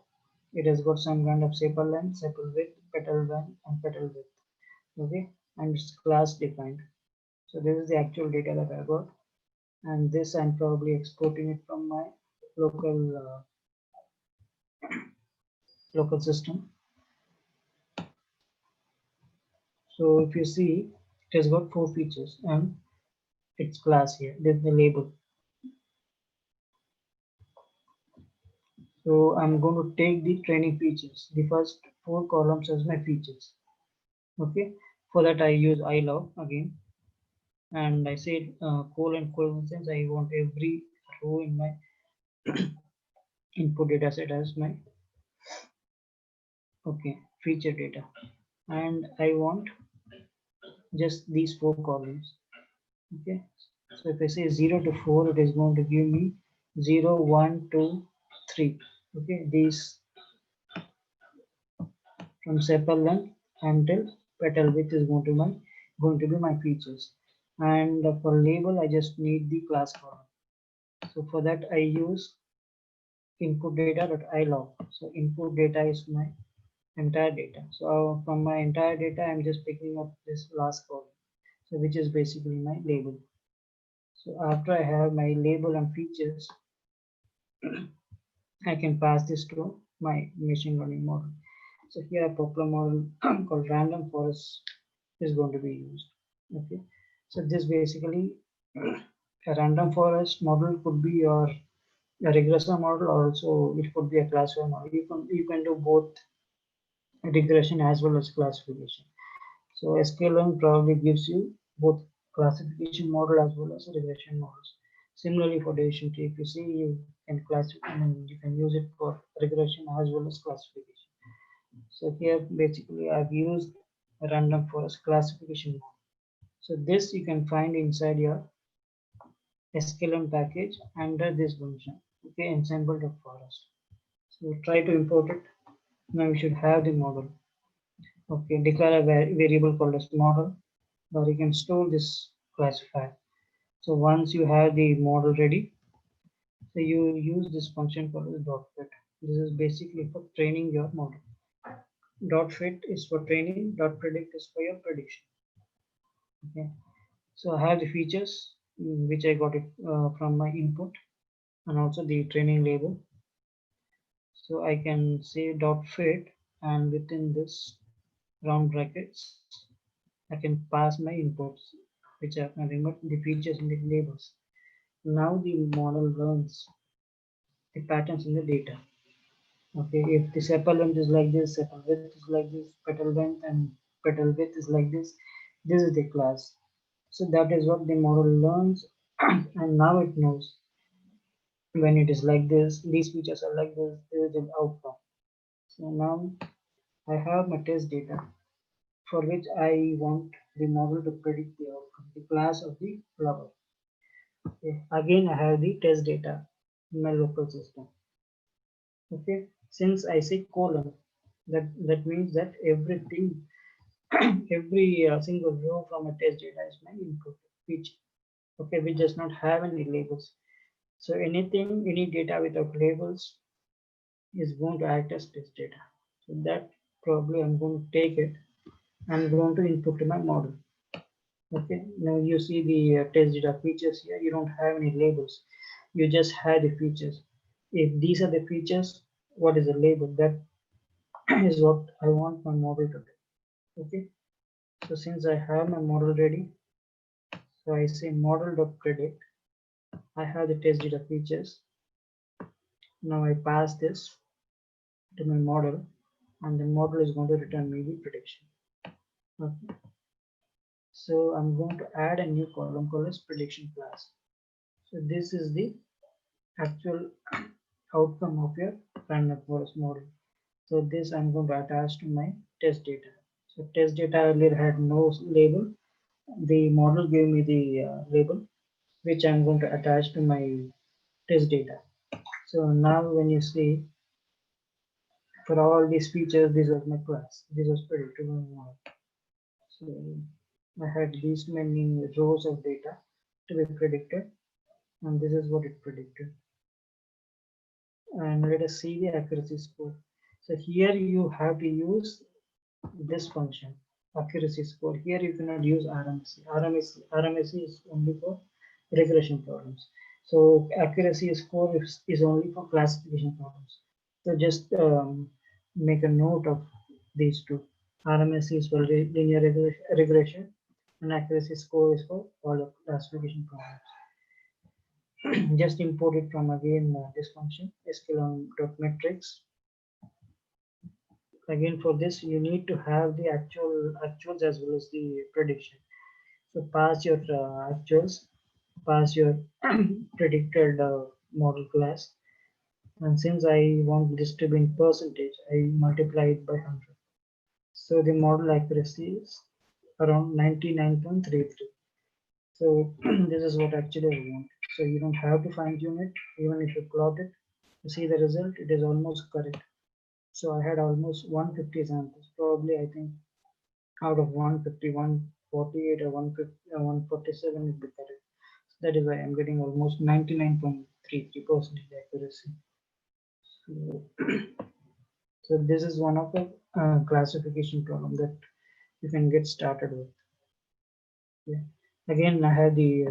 S1: it has got some kind of sepal length, sepal width, petal length, and petal width. Okay, and it's class defined. So this is the actual data that I got, and this I'm probably exporting it from my local system. So if you see, it has got 4 features and its class here. There's the label. So I'm going to take the training features, the first 4 columns as my features. Okay, for that I use ilog again, and I said colon since I want every row in my input data set as my feature data, and I want just these 4 columns. Okay, so if I say 0 to 4, it is going to give me 0, 1, 2, 3. Okay, these from sepal length until petal width is going to be my features. And for label, I just need the class column. So for that, I use input data.ilog. So input data is my entire data. So from my entire data, I'm just picking up this last column, so which is basically my label. So after I have my label and features, I can pass this to my machine learning model. So here a popular model called random forest is going to be used. Okay, so this basically a random forest model could be your a regression model, or also it could be a classifier model. You can do both regression as well as classification. So sklearn probably gives you both classification model as well as regression models. Similarly for decision tree, if you see, you can classify and you can use it for regression as well as classification. So here basically I've used a random forest classification model. So this you can find inside your sklearn package under this function. Okay, ensemble.forest. So try to import it. Now we should have the model. Okay, declare a variable called as model, or you can store this classifier. So once you have the model ready, so you use this function called as dot fit. This is basically for training your model. Dot fit is for training, dot predict is for your prediction. Okay, so I have the features which I got it from my input, and also the training label. So I can say dot fit, and within this round brackets, I can pass my inputs, which are the features in the labels. Now the model learns the patterns in the data. Okay, if the sepal length is like this, sepal width is like this, petal length and petal width is like this is the class. So that is what the model learns, and now it knows when it is like this, these features are like this is the outcome. So now I have my test data for which I want the model to predict the outcome, the class of the flower. Okay. Again, I have the test data in my local system. Okay, since I say colon, that means that everything, every single row from a test data is my input feature. Okay, we does not have any labels. So anything, any data without labels is going to act as test data. So that probably I'm going to take it and going to input to my model. Okay, now you see the test data features here. You don't have any labels. You just have the features. If these are the features, what is the label? That is what I want my model to do. Okay, so since I have my model ready, so I say model.predict. I have the test data features. Now I pass this to my model, and the model is going to return me the prediction. Okay, so I'm going to add a new column called as prediction class. So this is the actual outcome of your random forest model. So this I'm going to attach to my test data. So test data earlier had no label. The model gave me the label, which I'm going to attach to my test data. So now when you see, for all these features, this was my class. This was predicted on model. So I had these many rows of data to be predicted, and this is what it predicted. And let us see the accuracy score. So here you have to use this function, accuracy score. Here you cannot use RMSE. RMSE is only for regression problems. So accuracy score is only for classification problems. So just make a note of these two. RMSE is for linear regression, and accuracy score is for all of classification problems. Just import it from again this function sklearn.metrics. Again, for this you need to have the actuals as well as the prediction. So pass your actuals, pass your predicted model class, and since I want this to be in percentage, I multiply it by 100. So the model accuracy is around 99.33. So this is what actually I want. So you don't have to fine tune it. Even if you plot it, you see the result, it is almost correct. So I had almost 150 samples. Probably I think out of 150, 148 or 150, 147 would be correct. That is why I'm getting almost 99.33% accuracy. So, so this is one of the classification problem that you can get started with. Yeah. Again, I have the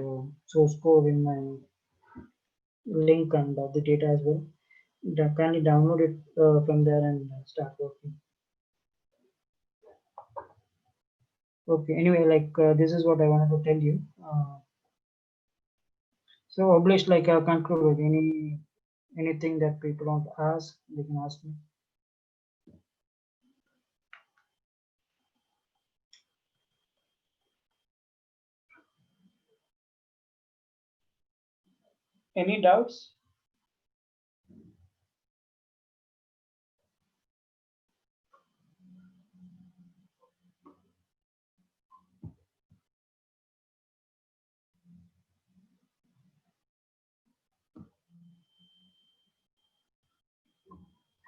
S1: source code in my link and the data as well. Can you download it from there and start working? Okay. Anyway, like this is what I wanted to tell you. So, Oblesh, like I conclude with anything that people want to ask, they can ask me. Any doubts?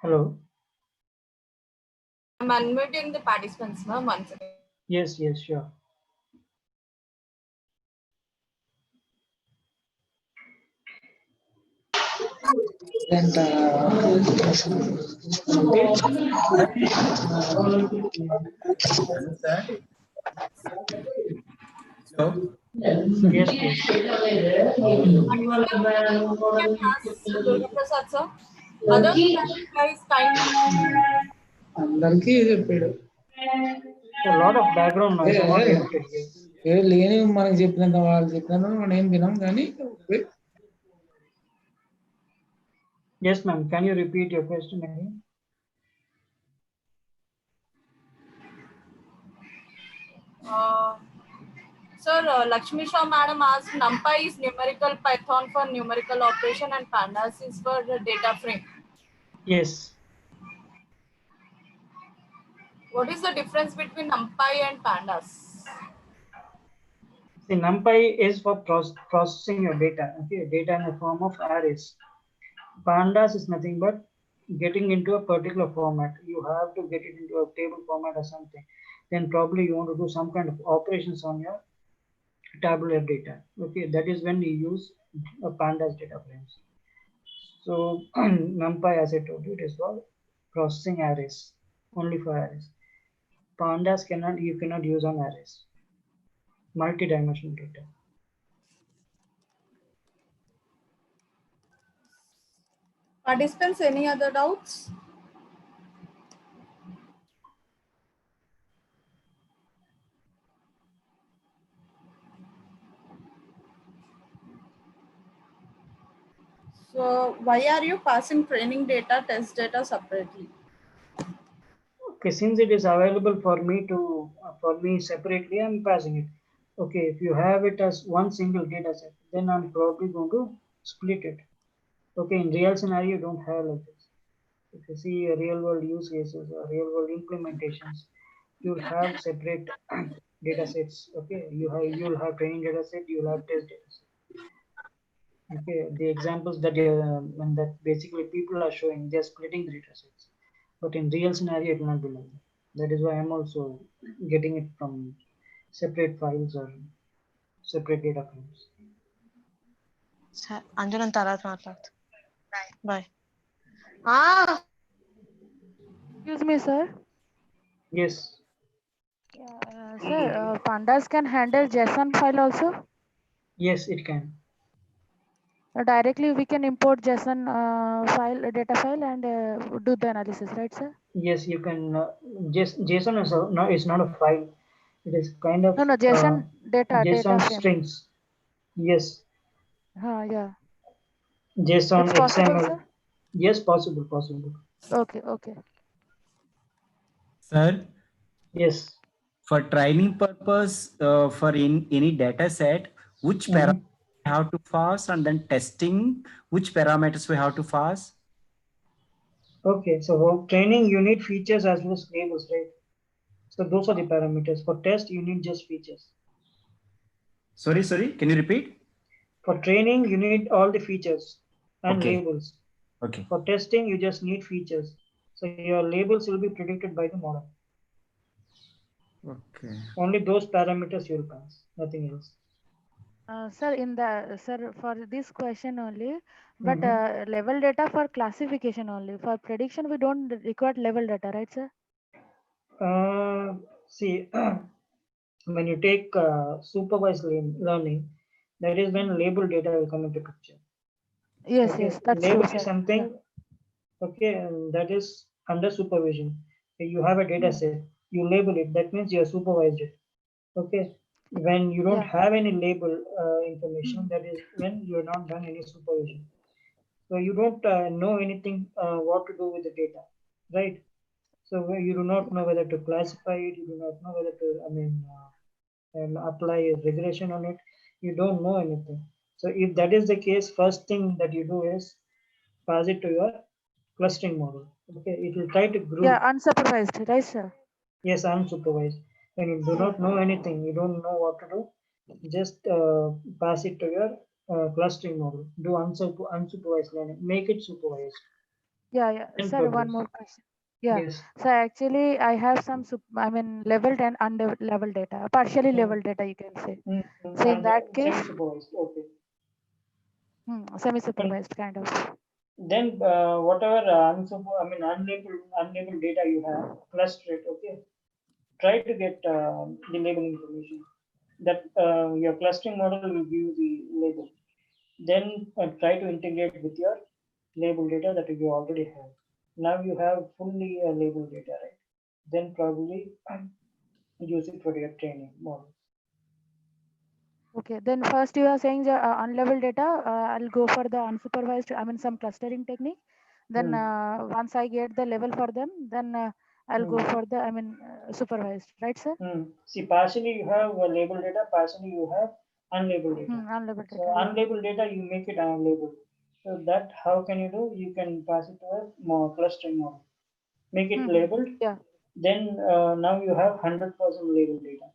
S1: Hello.
S2: I'm unmuting the participants, ma'am. One second.
S1: Yes, yes, sure.
S11: And
S5: So,
S1: Yes, please.
S2: Durga Prasad, sir. Others guys kindly.
S11: అందరికీ చెప్పాడు
S1: A lot of background noise. I'm not able to hear.
S11: లేని మనకి చెప్పినంత వాళ్ళు చెప్పినంత మనం ఏం వినాం కానీ
S1: Yes, ma'am. Can you repeat your question again?
S2: Sir, Lakshmi Shah madam asked Numpy is numerical Python for numerical operation and Pandas is for the data frame.
S1: Yes.
S2: What is the difference between Numpy and Pandas?
S1: See, Numpy is for processing your data. Okay, data in the form of arrays. Pandas is nothing but getting into a particular format. You have to get it into a table format or something. Then probably you want to do some kind of operations on your tabular data. Okay, that is when you use a Pandas data frames. So Numpy, as I told you, it is for processing arrays, only for arrays. Pandas you cannot use on arrays, multi-dimensional data.
S2: Participants, any other doubts? So why are you passing training data, test data separately?
S1: Okay, since it is available for me separately, I'm passing it. Okay, if you have it as one single data set, then I'm probably going to split it. Okay, in real scenario, you don't have like this. If you see real world use cases or real world implementations, you'll have separate data sets. Okay, you'll have training data set, you'll have test data set. Okay, the examples that that basically people are showing, they're splitting the data sets. But in real scenario, it will not be like that. That is why I'm also getting it from separate files or separate data frames.
S12: అంజనం తర్వాత మాట్లాడుతా bye
S10: Excuse me, sir.
S1: Yes.
S10: Sir, Pandas can handle JSON file also.
S1: Yes, it can.
S10: Directly we can import JSON file, data file, and do the analysis, right, sir?
S1: Yes, you can. JSON is not a file. It is kind of
S10: No, JSON data
S1: JSON
S10: frame.
S1: strings. Yes.
S10: Yeah.
S1: JSON,
S10: It's possible,
S1: XML.
S10: sir?
S1: Yes, possible.
S10: Okay.
S5: sir,
S1: Yes.
S5: for training purpose, for any data set, which parameters we have to pass, and then testing, which parameters we have to pass?
S1: Okay, so for training, you need features as well as labels, right? So those are the parameters. For test, you need just features.
S5: Sorry. Can you repeat?
S1: For training, you need all the features and
S5: Okay.
S1: labels.
S5: Okay.
S1: For testing, you just need features. So your labels will be predicted by the model.
S5: Okay.
S1: Only those parameters you will pass, nothing else.
S10: Sir, for this question only, but level data for classification only. For prediction, we don't require level data, right, sir?
S1: See, when you take supervised learning, that is when label data will come into picture.
S10: Yes,
S1: Okay,
S10: yes, that's
S1: label
S10: true,
S1: is
S10: sir.
S1: something. Okay, and that is under supervision. You have a data set, you label it. That means you are supervised it. Okay, when you don't have any label information, that is when you have not done any supervision. So you don't know anything what to do with the data, right? So you do not know whether to classify it. You do not know whether to, and apply a regression on it. You don't know anything. So if that is the case, first thing that you do is pass it to your clustering model. Okay, it will try to group.
S10: Yeah, unsupervised, right, sir?
S1: Yes, unsupervised. When you do not know anything, you don't know what to do, just pass it to your clustering model. Do unsupervised learning. Make it supervised.
S10: Yeah.
S1: Then
S10: Sir, one
S1: progress.
S10: more question. Yeah.
S1: Yes.
S10: So actually, I have some, leveled and unleveled data, partially leveled data, you can say. So in
S1: And
S10: that case,
S1: semi-supervised. Okay.
S10: semi-supervised kind of.
S1: Then whatever unlabeled data you have, cluster it. Okay. Try to get the label information. That your clustering model will give you the label. Then try to integrate with your label data that you already have. Now you have fully labeled data, right? Then probably use it for your training model.
S10: Okay, then first you are saying the unleveled data, I'll go for the unsupervised, some clustering technique. Then once I get the level for them, then I'll go for the, supervised, right, sir?
S1: See, partially you have labeled data, partially you have unlabeled data.
S10: Unlabeled
S1: So
S10: data, yeah.
S1: unlabeled data, you make it unlabeled. So that how can you do? You can pass it to a more clustering model. Make it labeled.
S10: Yeah.
S1: Then now you have 100% labeled data.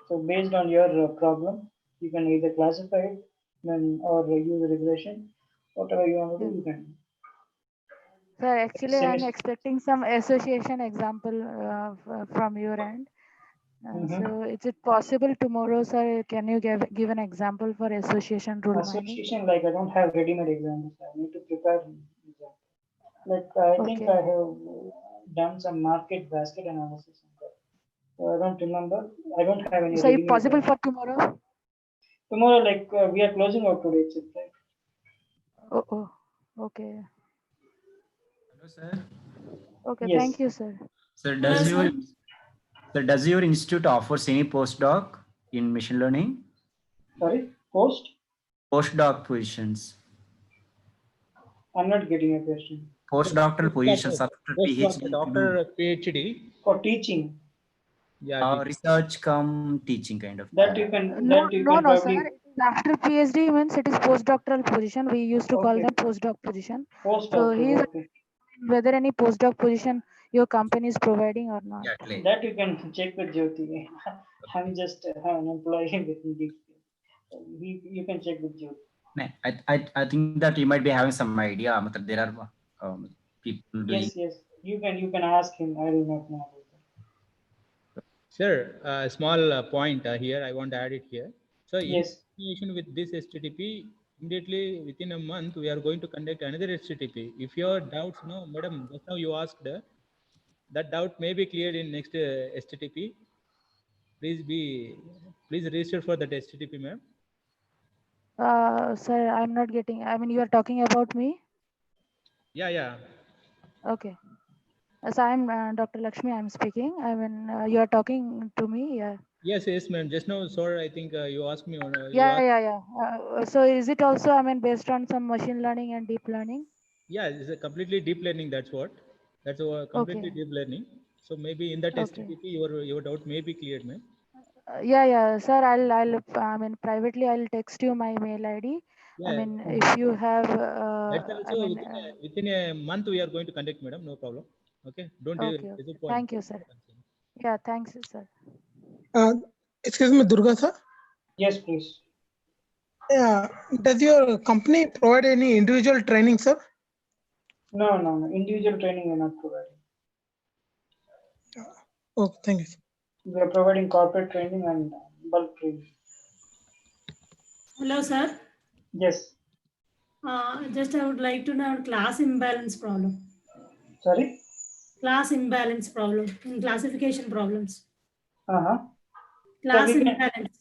S1: So based on your problem, you can either classify it then or use regression, whatever you want to do, you can.
S10: So actually, I'm expecting some association example from your end. So is it possible tomorrow, sir? Can you give an example for association rule binding?
S1: Association, like I don't have ready-made examples. I need to prepare example. Like I think I have done some market basket analysis on that. So I don't remember. I don't have any.
S10: So it's possible for tomorrow?
S1: Tomorrow, like we are closing out today, it's right?
S10: Oh, okay.
S5: Hello, sir.
S10: Okay,
S1: Yes.
S10: thank you, sir.
S5: Sir, does your institute offers any postdoc in machine learning?
S1: Sorry,
S5: postdoc positions.
S1: I'm not getting a question.
S5: Postdoctoral positions after PhD.
S7: Doctor PhD.
S1: For teaching.
S7: Yeah.
S5: Research come teaching kind of.
S1: That you can.
S10: No,
S1: probably...
S10: sir. After PhD means it is postdoctoral position. We used to call them postdoc position. So he is whether any postdoc position your company is providing or not.
S1: That you can check with Jyoti. I'm just an employee with the. You can check with Jyoti.
S5: I think that you might be having some idea. There are people doing.
S1: Yes. You can ask him. I do not know.
S7: Sir, a small point here. I want to add it here. So in
S1: yes.
S7: combination with this STTP, immediately within a month, we are going to conduct another STTP. If your doubts, no, madam, just now you asked, that doubt may be cleared in next STTP. Please register for that STTP, ma'am.
S10: Sir, I'm not getting. You are talking about me?
S7: Yeah.
S10: Okay. So I'm Dr. Lakshmi. I'm speaking. You are talking to me. Yeah.
S7: Yes, ma'am. Just now, sir, I think you asked me.
S10: Yeah. So is it also, based on some machine learning and deep learning?
S7: Yeah, it's a completely deep learning. That's a completely deep learning. So maybe in that STTP, your doubt may be cleared, ma'am.
S10: Yeah, sir. I'll privately I'll text you my mail ID.
S7: Yeah.
S10: If you have.
S7: That's also within a month we are going to conduct, madam. No problem. Okay. Don't
S10: Okay. Thank you, sir. Yeah, thanks, sir.
S3: Excuse me, Durga sir.
S1: Yes, please.
S3: Yeah, does your company provide any individual training, sir?
S1: No, no, no. Individual training we are not providing.
S3: Oh, thank you.
S1: We are providing corporate training and bulk training.
S13: Hello, sir.
S1: Yes.
S13: Just I would like to know class imbalance problem.
S1: Sorry?
S13: Class imbalance problem in classification problems.
S1: Uh-huh.
S13: Class imbalance.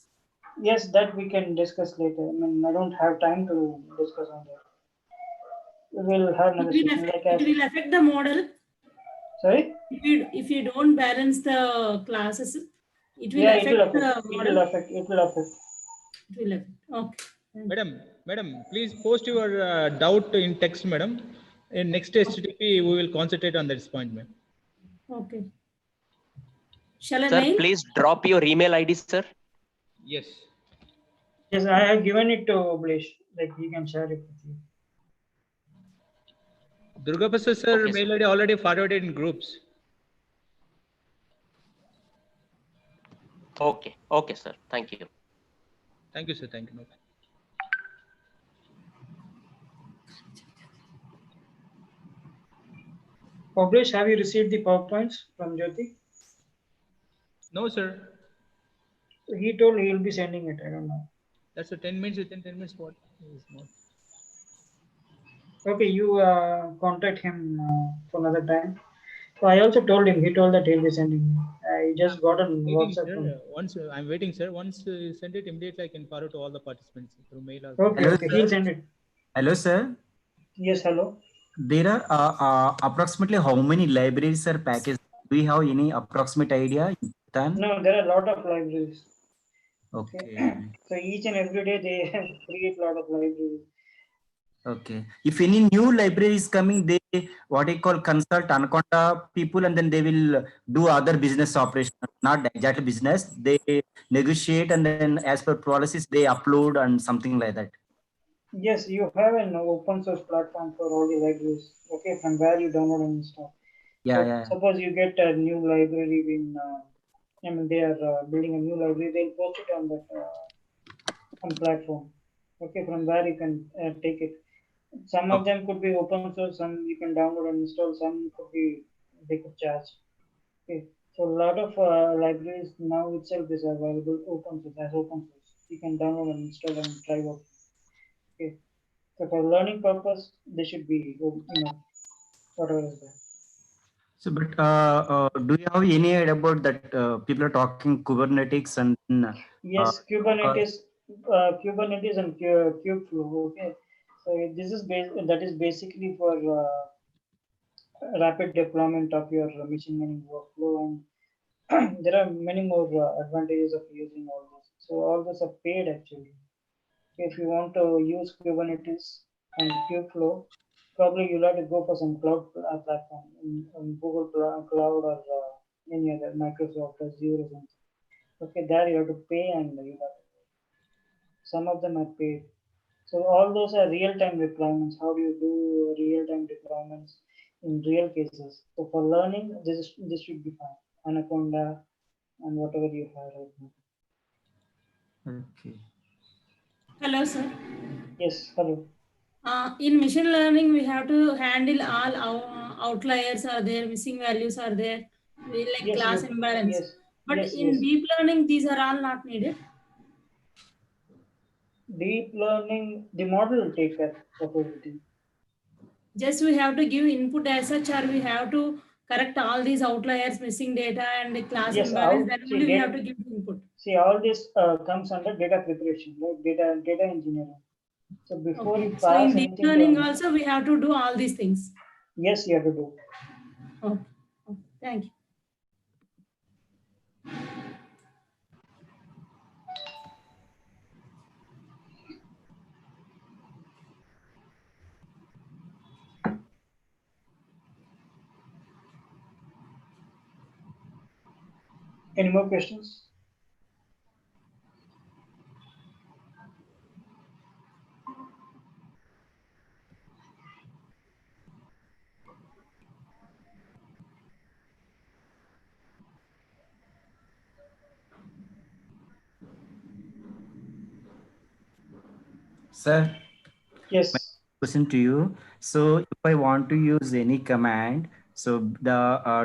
S1: Yes, that we can discuss later. I mean, I don't have time to discuss on that. We will have another session.
S13: It will affect the model.
S1: Sorry?
S13: If you don't balance the classes, it will
S1: Yeah,
S13: affect
S1: it will affect.
S13: the model.
S1: It will affect.
S13: It will affect. Okay.
S7: Madam, please post your doubt in text, madam. In next HTTP, we will concentrate on this point, ma'am.
S13: Okay. Shall I
S4: Sir,
S13: mail?
S4: please drop your email ID, sir.
S7: Yes.
S1: Yes, I have given it to Blish. Like, he can share it with you.
S7: Durga Prasad sir, mail ID already forwarded in groups.
S4: Okay. Okay, sir. Thank you.
S7: Thank you, sir. Thank you.
S1: Blish, have you received the PowerPoints from Jyoti?
S7: No, sir.
S1: He told he will be sending it. I don't know.
S7: That's a 10 minutes. Within 10 minutes, what is not?
S1: Okay, you contact him for another time. So I also told him. He told that he'll be sending me. I just got a WhatsApp from him.
S7: Once I'm waiting, sir. Once you send it immediately, I can forward to all the participants through mail. Or
S1: Okay,
S5: Hello,
S1: okay,
S5: sir.
S1: he'll send it.
S5: Hello, sir.
S1: Yes, hello.
S5: There are approximately how many libraries are packaged? Do you have any approximate idea?
S1: No, there are a lot of libraries.
S5: Okay.
S1: So each and every day they create a lot of libraries.
S5: Okay. If any new library is coming, they what I call consult Anaconda people, and then they will do other business operation, not exactly business. They negotiate, and then as per policies, they upload and something like that.
S1: Yes, you have an open source platform for all the libraries. Okay, from where you download and install.
S5: Yeah,
S1: So
S5: yeah.
S1: suppose you get a new library in, I mean, they are building a new library. They'll post it on that on platform. Okay, from where you can take it. Some of them could be open source. Some you can download and install. Some could be they could charge. Okay, so a lot of libraries now itself is available open source as open source. You can download and install and try out. Okay, so for learning purpose, they should be whatever is there.
S5: So, but do you have any idea about that? People are talking Kubernetes and
S1: Yes, Kubernetes and Kubeflow. Okay, so this is that is basically for rapid deployment of your machine learning workflow, and there are many more advantages of using all this. So all this are paid actually. If you want to use Kubernetes and Kubeflow, probably you'll have to go for some cloud platform in Google Cloud or any other Microsoft Azure or something. Okay, there you have to pay and you have some of them are paid. So all those are real-time deployments. How do you do real-time deployments in real cases? So for learning, this should be fine. Anaconda and whatever you have right now.
S5: Okay.
S13: Hello, sir.
S1: Yes, hello.
S13: In machine learning, we have to handle all outliers are there, missing values are there, like
S1: Yes,
S13: class imbalance.
S1: yes,
S13: But
S1: yes,
S13: in deep learning, these are all not needed.
S1: Deep learning, the model will take care of everything.
S13: Just we have to give input as such, or we have to correct all these outliers, missing data, and the class
S1: Yes,
S13: imbalance. Then only we have to give input.
S1: See, all this comes under data preparation, right? Data engineering. So before you
S13: So
S1: pass
S13: in deep
S1: anything
S13: learning
S1: to
S13: also, we have to do all these things.
S1: yes, you have to do.
S13: Okay. Thank you.
S1: Any more questions?
S5: Sir,
S1: Yes.
S5: my question to you. So if I want to use any command, so the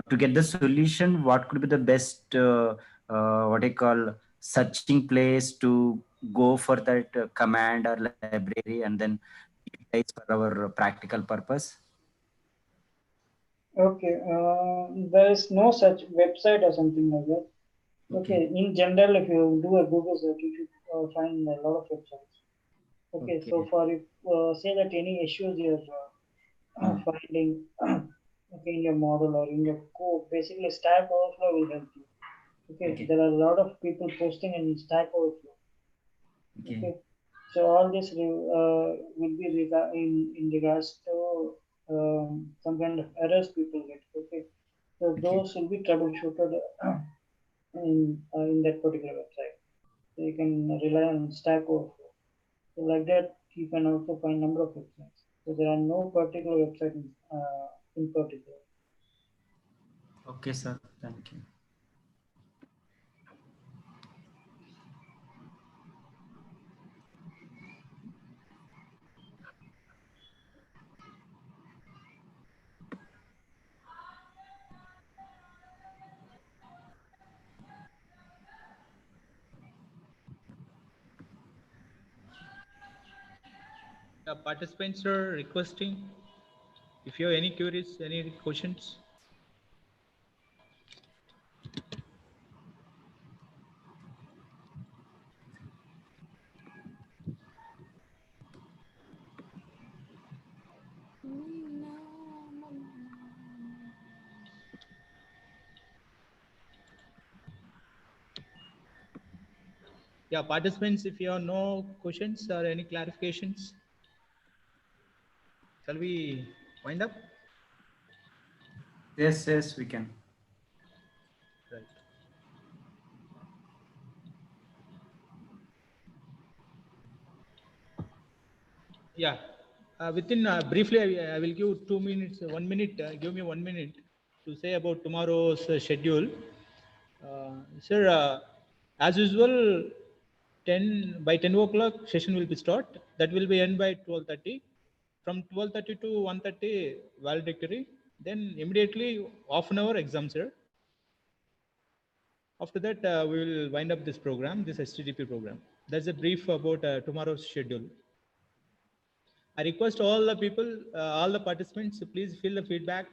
S5: to get the solution, what could be the best what I call searching place to go for that command or library and then utilize for our practical purpose?
S1: Okay. There is no such website or something like that. Okay. In general, if you do a Google search, you should find a lot of websites. Okay. So far, if say that any issues you're finding okay, in your model or in your code, basically Stack Overflow will help you. Okay. There are a lot of people posting in Stack Overflow. Okay. So all this will be in regards to some kind of errors people get. Okay. So those will be troubleshooted in that particular website. So you can rely on Stack Overflow. So like that, you can also find number of websites. So there are no particular website in particular.
S5: Okay, sir. Thank you.
S7: Participants are requesting if you have any queries, any questions. Yeah, participants, if you have no questions or any clarifications, shall we wind up?
S5: Yes, yes, we can.
S7: Right. Yeah, within briefly, I will give 2 minutes, 1 minute, give me 1 minute to say about tomorrow's schedule. Sir, as usual, 10 o'clock session will be start. That will be end by 12:30. From 12:30 to 1:30 valedictory. Then immediately half an hour exam, sir. After that, we will wind up this program, this HTTP program. That's a brief about tomorrow's schedule. I request all the people, all the participants, please fill the feedback.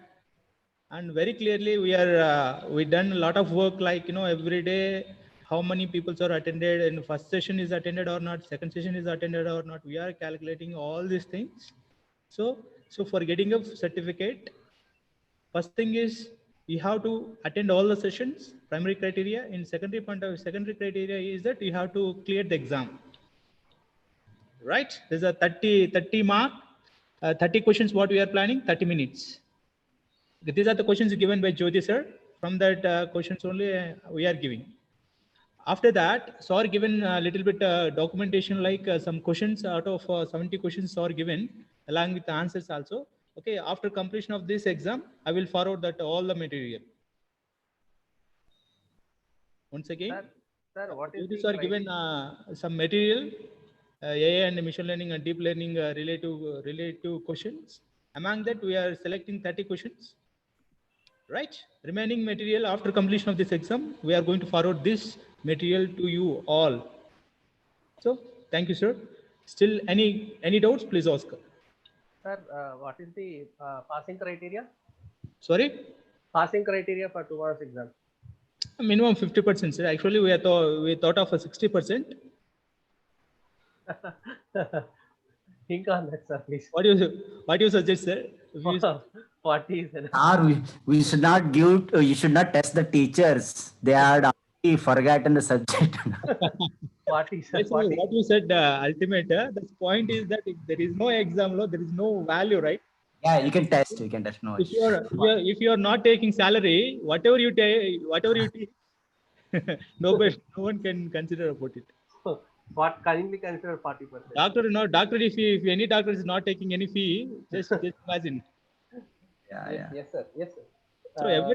S7: And very clearly, we done a lot of work, like every day, how many people are attended, and first session is attended or not, second session is attended or not. We are calculating all these things. So for getting a certificate, first thing is you have to attend all the sessions. Primary criteria. In secondary criteria is that you have to clear the exam. Right? There's a 30 mark, 30 questions. What we are planning, 30 minutes. These are the questions given by Jyoti sir. From that questions only we are giving. After that, sir given a little bit documentation, like some questions out of 70 questions are given along with the answers also. Okay, after completion of this exam, I will forward that all the material. Once again,
S4: Sir, what is
S7: Jyoti sir given some material, AI and machine learning and deep learning related questions. Among that, we are selecting 30 questions. Right, remaining material after completion of this exam, we are going to forward this material to you all. So thank you, sir. Still any doubts, please ask.
S4: Sir, what is the passing criteria?
S7: Sorry,
S4: Passing criteria for tomorrow's exam.
S7: Minimum 50%, sir. Actually, we thought of a 60%.
S4: Think on that, sir, please.
S7: What do you suggest, sir?
S4: 40 is enough.
S5: We should not give. You should not test the teachers. They had already forgotten the subject.
S4: 40, sir.
S7: Yes,
S4: 40.
S7: what you said, ultimate. The point is that if there is no exam law, there is no value, right?
S5: Yeah, you can test. You can test. No.
S7: If you are not taking salary, whatever you teach, no one can consider about it.
S4: What kindly consider 40%?
S7: Doctor. If any doctor is not taking any fee, just imagine.
S5: Yeah.
S4: Yes, sir. Yes, sir.
S7: So every